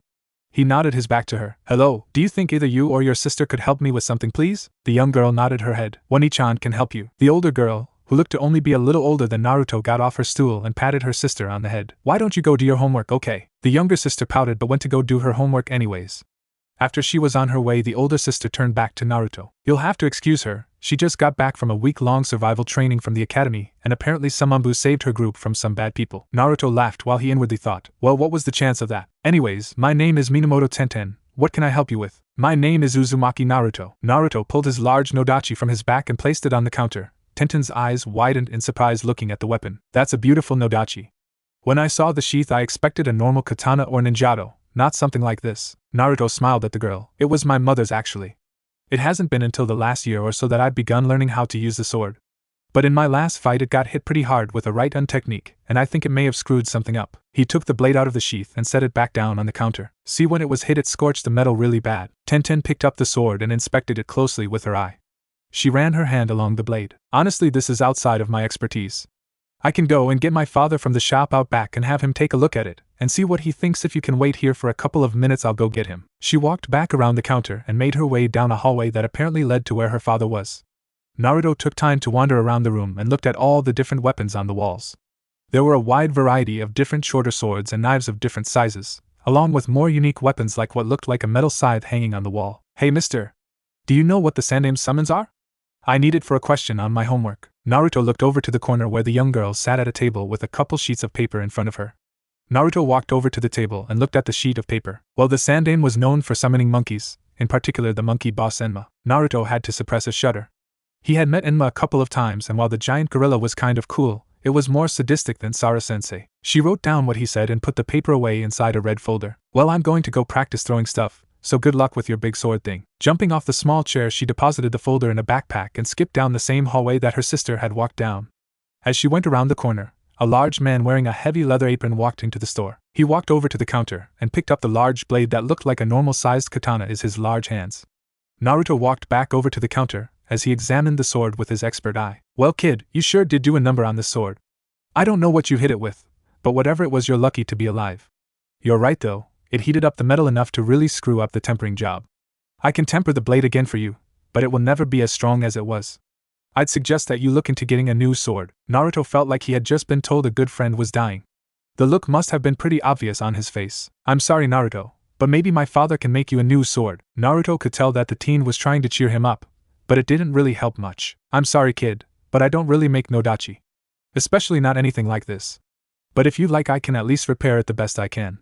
He nodded his back to her. Hello, do you think either you or your sister could help me with something please? The young girl nodded her head. Wani-chan can help you. The older girl, who looked to only be a little older than Naruto, got off her stool and patted her sister on the head. Why don't you go do your homework, okay? The younger sister pouted but went to go do her homework anyways. After she was on her way, the older sister turned back to Naruto. You'll have to excuse her, she just got back from a week-long survival training from the academy, and apparently some Anbu saved her group from some bad people. Naruto laughed while he inwardly thought, well, what was the chance of that? Anyways, my name is Minamoto Tenten, what can I help you with? My name is Uzumaki Naruto. Naruto pulled his large nodachi from his back and placed it on the counter. Tenten's eyes widened in surprise looking at the weapon. That's a beautiful nodachi. When I saw the sheath I expected a normal katana or ninjato, not something like this. Naruto smiled at the girl. It was my mother's actually. It hasn't been until the last year or so that I've begun learning how to use the sword. But in my last fight it got hit pretty hard with a right-hand technique, and I think it may have screwed something up. He took the blade out of the sheath and set it back down on the counter. See, when it was hit it scorched the metal really bad. Tenten picked up the sword and inspected it closely with her eye. She ran her hand along the blade. Honestly, this is outside of my expertise. I can go and get my father from the shop out back and have him take a look at it, and see what he thinks. If you can wait here for a couple of minutes I'll go get him. She walked back around the counter and made her way down a hallway that apparently led to where her father was. Naruto took time to wander around the room and looked at all the different weapons on the walls. There were a wide variety of different shorter swords and knives of different sizes, along with more unique weapons like what looked like a metal scythe hanging on the wall. Hey mister, do you know what the Sandaime summons are? I need it for a question on my homework. Naruto looked over to the corner where the young girl sat at a table with a couple sheets of paper in front of her. Naruto walked over to the table and looked at the sheet of paper. Well, the Sandaime was known for summoning monkeys, in particular the monkey boss Enma. Naruto had to suppress a shudder. He had met Enma a couple of times, and while the giant gorilla was kind of cool, it was more sadistic than Sara-sensei. She wrote down what he said and put the paper away inside a red folder. Well, I'm going to go practice throwing stuff, so good luck with your big sword thing. Jumping off the small chair, she deposited the folder in a backpack and skipped down the same hallway that her sister had walked down. As she went around the corner, a large man wearing a heavy leather apron walked into the store. He walked over to the counter and picked up the large blade that looked like a normal-sized katana in his large hands. Naruto walked back over to the counter as he examined the sword with his expert eye. Well, kid, you sure did do a number on this sword. I don't know what you hit it with, but whatever it was, you're lucky to be alive. You're right though, it heated up the metal enough to really screw up the tempering job. I can temper the blade again for you, but it will never be as strong as it was. I'd suggest that you look into getting a new sword. Naruto felt like he had just been told a good friend was dying. The look must have been pretty obvious on his face. I'm sorry, Naruto, but maybe my father can make you a new sword. Naruto could tell that the teen was trying to cheer him up, but it didn't really help much. I'm sorry, kid, but I don't really make nodachi. Especially not anything like this. But if you like, I can at least repair it the best I can.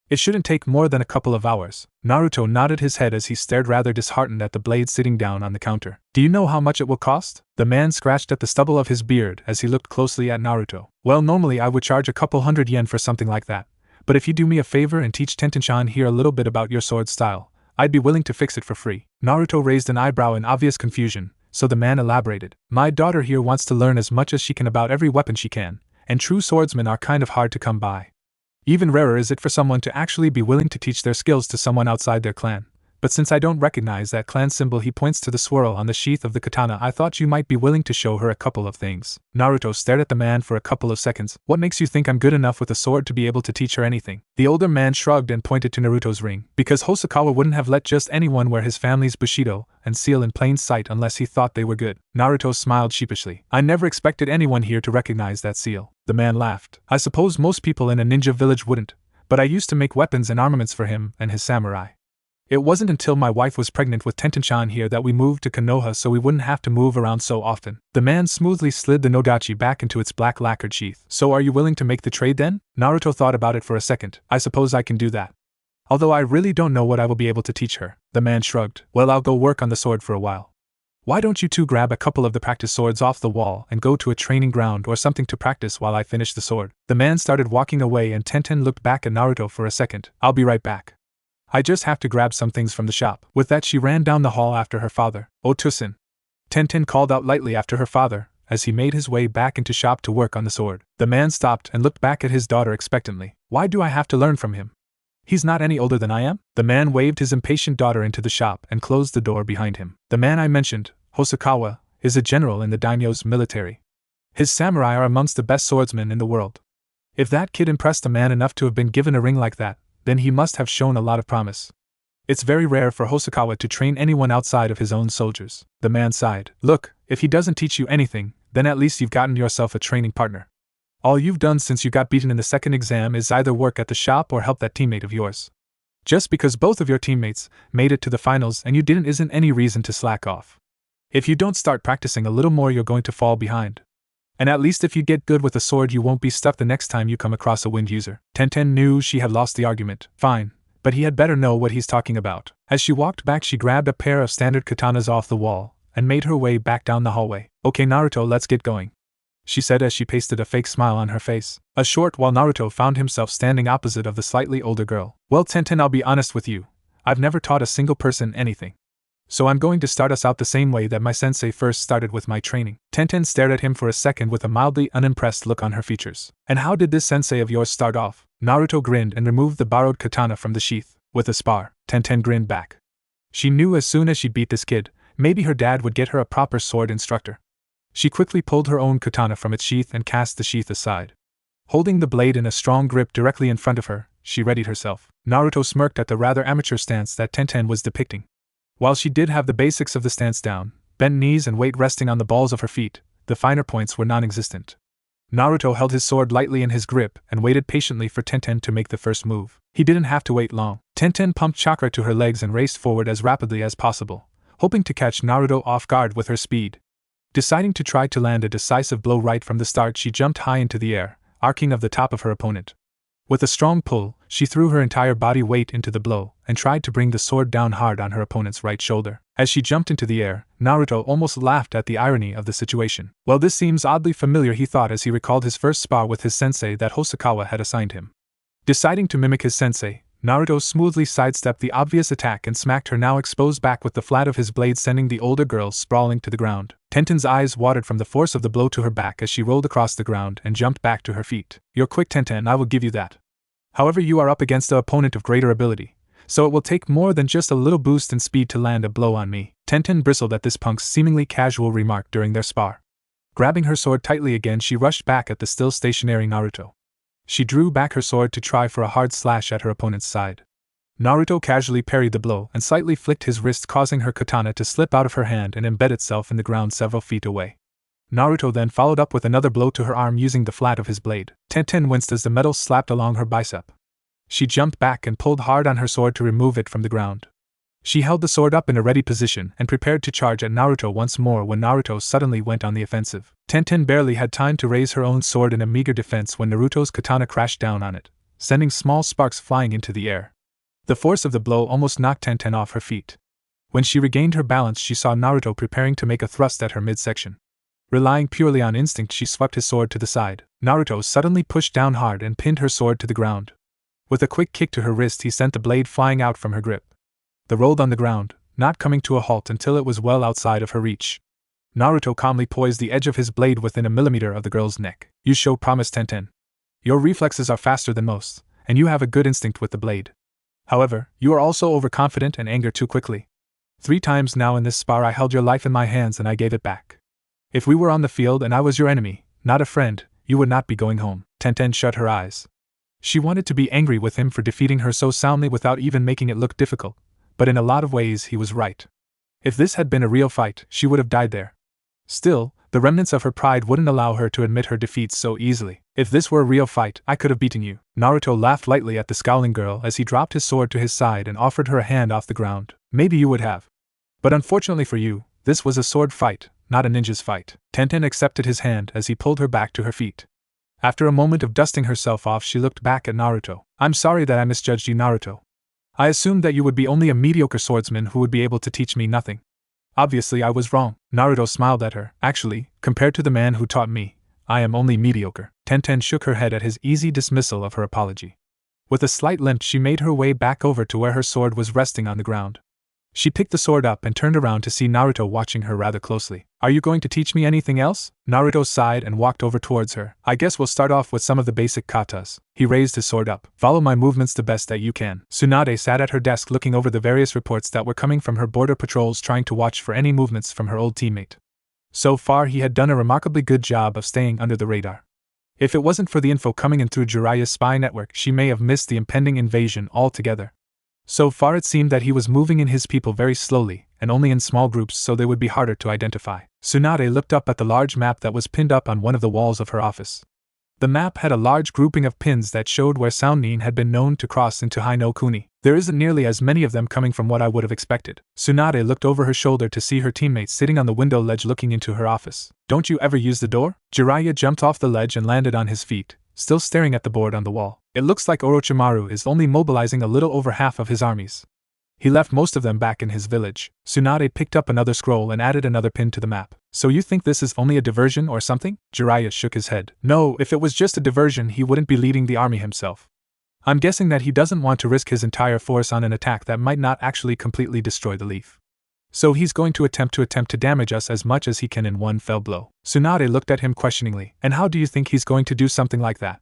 It shouldn't take more than a couple of hours. Naruto nodded his head as he stared rather disheartened at the blade sitting down on the counter. Do you know how much it will cost? The man scratched at the stubble of his beard as he looked closely at Naruto. Well, normally I would charge a couple hundred yen for something like that, but if you do me a favor and teach Tenten-chan here a little bit about your sword style, I'd be willing to fix it for free. Naruto raised an eyebrow in obvious confusion, so the man elaborated. My daughter here wants to learn as much as she can about every weapon she can, and true swordsmen are kind of hard to come by. Even rarer is it for someone to actually be willing to teach their skills to someone outside their clan. But since I don't recognize that clan symbol, he points to the swirl on the sheath of the katana, I thought you might be willing to show her a couple of things. Naruto stared at the man for a couple of seconds. What makes you think I'm good enough with a sword to be able to teach her anything? The older man shrugged and pointed to Naruto's ring. Because Hosokawa wouldn't have let just anyone wear his family's bushido and seal in plain sight unless he thought they were good. Naruto smiled sheepishly. I never expected anyone here to recognize that seal. The man laughed. I suppose most people in a ninja village wouldn't, but I used to make weapons and armaments for him and his samurai. It wasn't until my wife was pregnant with Tenten-chan here that we moved to Konoha so we wouldn't have to move around so often. The man smoothly slid the nodachi back into its black lacquered sheath. So are you willing to make the trade then? Naruto thought about it for a second. I suppose I can do that. Although I really don't know what I will be able to teach her. The man shrugged. Well, I'll go work on the sword for a while. Why don't you two grab a couple of the practice swords off the wall and go to a training ground or something to practice while I finish the sword? The man started walking away and Tenten looked back at Naruto for a second. I'll be right back. I just have to grab some things from the shop. With that, she ran down the hall after her father. Otusin. Tenten called out lightly after her father as he made his way back into shop to work on the sword. The man stopped and looked back at his daughter expectantly. Why do I have to learn from him? He's not any older than I am? The man waved his impatient daughter into the shop and closed the door behind him. The man I mentioned, Hosokawa, is a general in the daimyo's military. His samurai are amongst the best swordsmen in the world. If that kid impressed a man enough to have been given a ring like that, then he must have shown a lot of promise. It's very rare for Hosokawa to train anyone outside of his own soldiers. The man sighed. Look, if he doesn't teach you anything, then at least you've gotten yourself a training partner. All you've done since you got beaten in the second exam is either work at the shop or help that teammate of yours. Just because both of your teammates made it to the finals and you didn't isn't any reason to slack off. If you don't start practicing a little more, you're going to fall behind. And at least if you get good with a sword, you won't be stuck the next time you come across a wind user. Tenten knew she had lost the argument. Fine, but he had better know what he's talking about. As she walked back, she grabbed a pair of standard katanas off the wall and made her way back down the hallway. Okay, Naruto, let's get going, she said as she pasted a fake smile on her face. A short while Naruto found himself standing opposite of the slightly older girl. Well, Tenten, I'll be honest with you. I've never taught a single person anything. So I'm going to start us out the same way that my sensei first started with my training. Tenten stared at him for a second with a mildly unimpressed look on her features. And how did this sensei of yours start off? Naruto grinned and removed the borrowed katana from the sheath. With a spar. Tenten grinned back. She knew as soon as she beat this kid, maybe her dad would get her a proper sword instructor. She quickly pulled her own katana from its sheath and cast the sheath aside. Holding the blade in a strong grip directly in front of her, she readied herself. Naruto smirked at the rather amateur stance that Tenten was depicting. While she did have the basics of the stance down, bent knees and weight resting on the balls of her feet, the finer points were non-existent. Naruto held his sword lightly in his grip and waited patiently for Tenten to make the first move. He didn't have to wait long. Tenten pumped chakra to her legs and raced forward as rapidly as possible, hoping to catch Naruto off guard with her speed. Deciding to try to land a decisive blow right from the start, she jumped high into the air, arcing of the top of her opponent. With a strong pull, she threw her entire body weight into the blow and tried to bring the sword down hard on her opponent's right shoulder. As she jumped into the air, Naruto almost laughed at the irony of the situation. Well, this seems oddly familiar, he thought as he recalled his first spar with his sensei that Hosokawa had assigned him. Deciding to mimic his sensei, Naruto smoothly sidestepped the obvious attack and smacked her now exposed back with the flat of his blade, sending the older girl sprawling to the ground. Tenten's eyes watered from the force of the blow to her back as she rolled across the ground and jumped back to her feet. "You're quick, Tenten, I will give you that. However, you are up against an opponent of greater ability, so it will take more than just a little boost in speed to land a blow on me." Tenten bristled at this punk's seemingly casual remark during their spar. Grabbing her sword tightly again, she rushed back at the still stationary Naruto. She drew back her sword to try for a hard slash at her opponent's side. Naruto casually parried the blow and slightly flicked his wrist, causing her katana to slip out of her hand and embed itself in the ground several feet away. Naruto then followed up with another blow to her arm using the flat of his blade. Tenten winced as the metal slapped along her bicep. She jumped back and pulled hard on her sword to remove it from the ground. She held the sword up in a ready position and prepared to charge at Naruto once more when Naruto suddenly went on the offensive. Tenten barely had time to raise her own sword in a meager defense when Naruto's katana crashed down on it, sending small sparks flying into the air. The force of the blow almost knocked Tenten off her feet. When she regained her balance, she saw Naruto preparing to make a thrust at her midsection. Relying purely on instinct, she swept his sword to the side. Naruto suddenly pushed down hard and pinned her sword to the ground. With a quick kick to her wrist, he sent the blade flying out from her grip. They rolled on the ground, not coming to a halt until it was well outside of her reach. Naruto calmly poised the edge of his blade within a millimeter of the girl's neck. "You show promise, Tenten. Your reflexes are faster than most, and you have a good instinct with the blade. However, you are also overconfident and anger too quickly. 3 times now in this spar I held your life in my hands and I gave it back. If we were on the field and I was your enemy, not a friend, you would not be going home." Tenten shut her eyes. She wanted to be angry with him for defeating her so soundly without even making it look difficult, but in a lot of ways he was right. If this had been a real fight, she would have died there. Still, the remnants of her pride wouldn't allow her to admit her defeat so easily. "If this were a real fight, I could have beaten you." Naruto laughed lightly at the scowling girl as he dropped his sword to his side and offered her a hand off the ground. "Maybe you would have. But unfortunately for you, this was a sword fight, not a ninja's fight." Tenten accepted his hand as he pulled her back to her feet. After a moment of dusting herself off, she looked back at Naruto. "I'm sorry that I misjudged you, Naruto. I assumed that you would be only a mediocre swordsman who would be able to teach me nothing. Obviously I was wrong." Naruto smiled at her. "Actually, compared to the man who taught me, I am only mediocre." Tenten shook her head at his easy dismissal of her apology. With a slight limp, she made her way back over to where her sword was resting on the ground. She picked the sword up and turned around to see Naruto watching her rather closely. "Are you going to teach me anything else?" Naruto sighed and walked over towards her. "I guess we'll start off with some of the basic katas." He raised his sword up. "Follow my movements the best that you can." Tsunade sat at her desk looking over the various reports that were coming from her border patrols, trying to watch for any movements from her old teammate. So far he had done a remarkably good job of staying under the radar. If it wasn't for the info coming in through Jiraiya's spy network, she may have missed the impending invasion altogether. So far it seemed that he was moving in his people very slowly, and only in small groups, so they would be harder to identify. Tsunade looked up at the large map that was pinned up on one of the walls of her office. The map had a large grouping of pins that showed where Sanin had been known to cross into Hai no Kuni. There isn't nearly as many of them coming from what I would have expected. Tsunade looked over her shoulder to see her teammate sitting on the window ledge looking into her office. "Don't you ever use the door?" Jiraiya jumped off the ledge and landed on his feet, still staring at the board on the wall. "It looks like Orochimaru is only mobilizing a little over half of his armies. He left most of them back in his village." Tsunade picked up another scroll and added another pin to the map. "So you think this is only a diversion or something?" Jiraiya shook his head. "No, if it was just a diversion he wouldn't be leading the army himself. I'm guessing that he doesn't want to risk his entire force on an attack that might not actually completely destroy the leaf. So he's going to attempt to damage us as much as he can in one fell blow." Tsunade looked at him questioningly. "And how do you think he's going to do something like that?"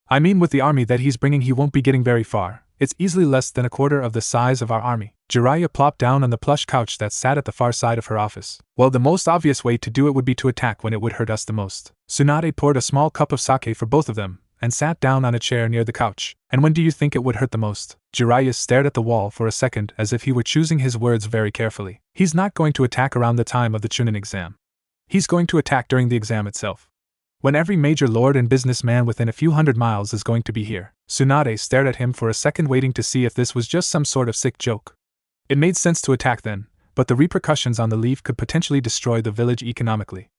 "I mean, with the army that he's bringing he won't be getting very far. It's easily less than a quarter of the size of our army." Jiraiya plopped down on the plush couch that sat at the far side of her office. "Well, the most obvious way to do it would be to attack when it would hurt us the most." Tsunade poured a small cup of sake for both of them, and sat down on a chair near the couch. "And when do you think it would hurt the most?" Jiraiya stared at the wall for a second as if he were choosing his words very carefully. "He's not going to attack around the time of the Chunin exam. He's going to attack during the exam itself. When every major lord and businessman within a few hundred miles is going to be here." Tsunade stared at him for a second, waiting to see if this was just some sort of sick joke. It made sense to attack then, but the repercussions on the leaf could potentially destroy the village economically.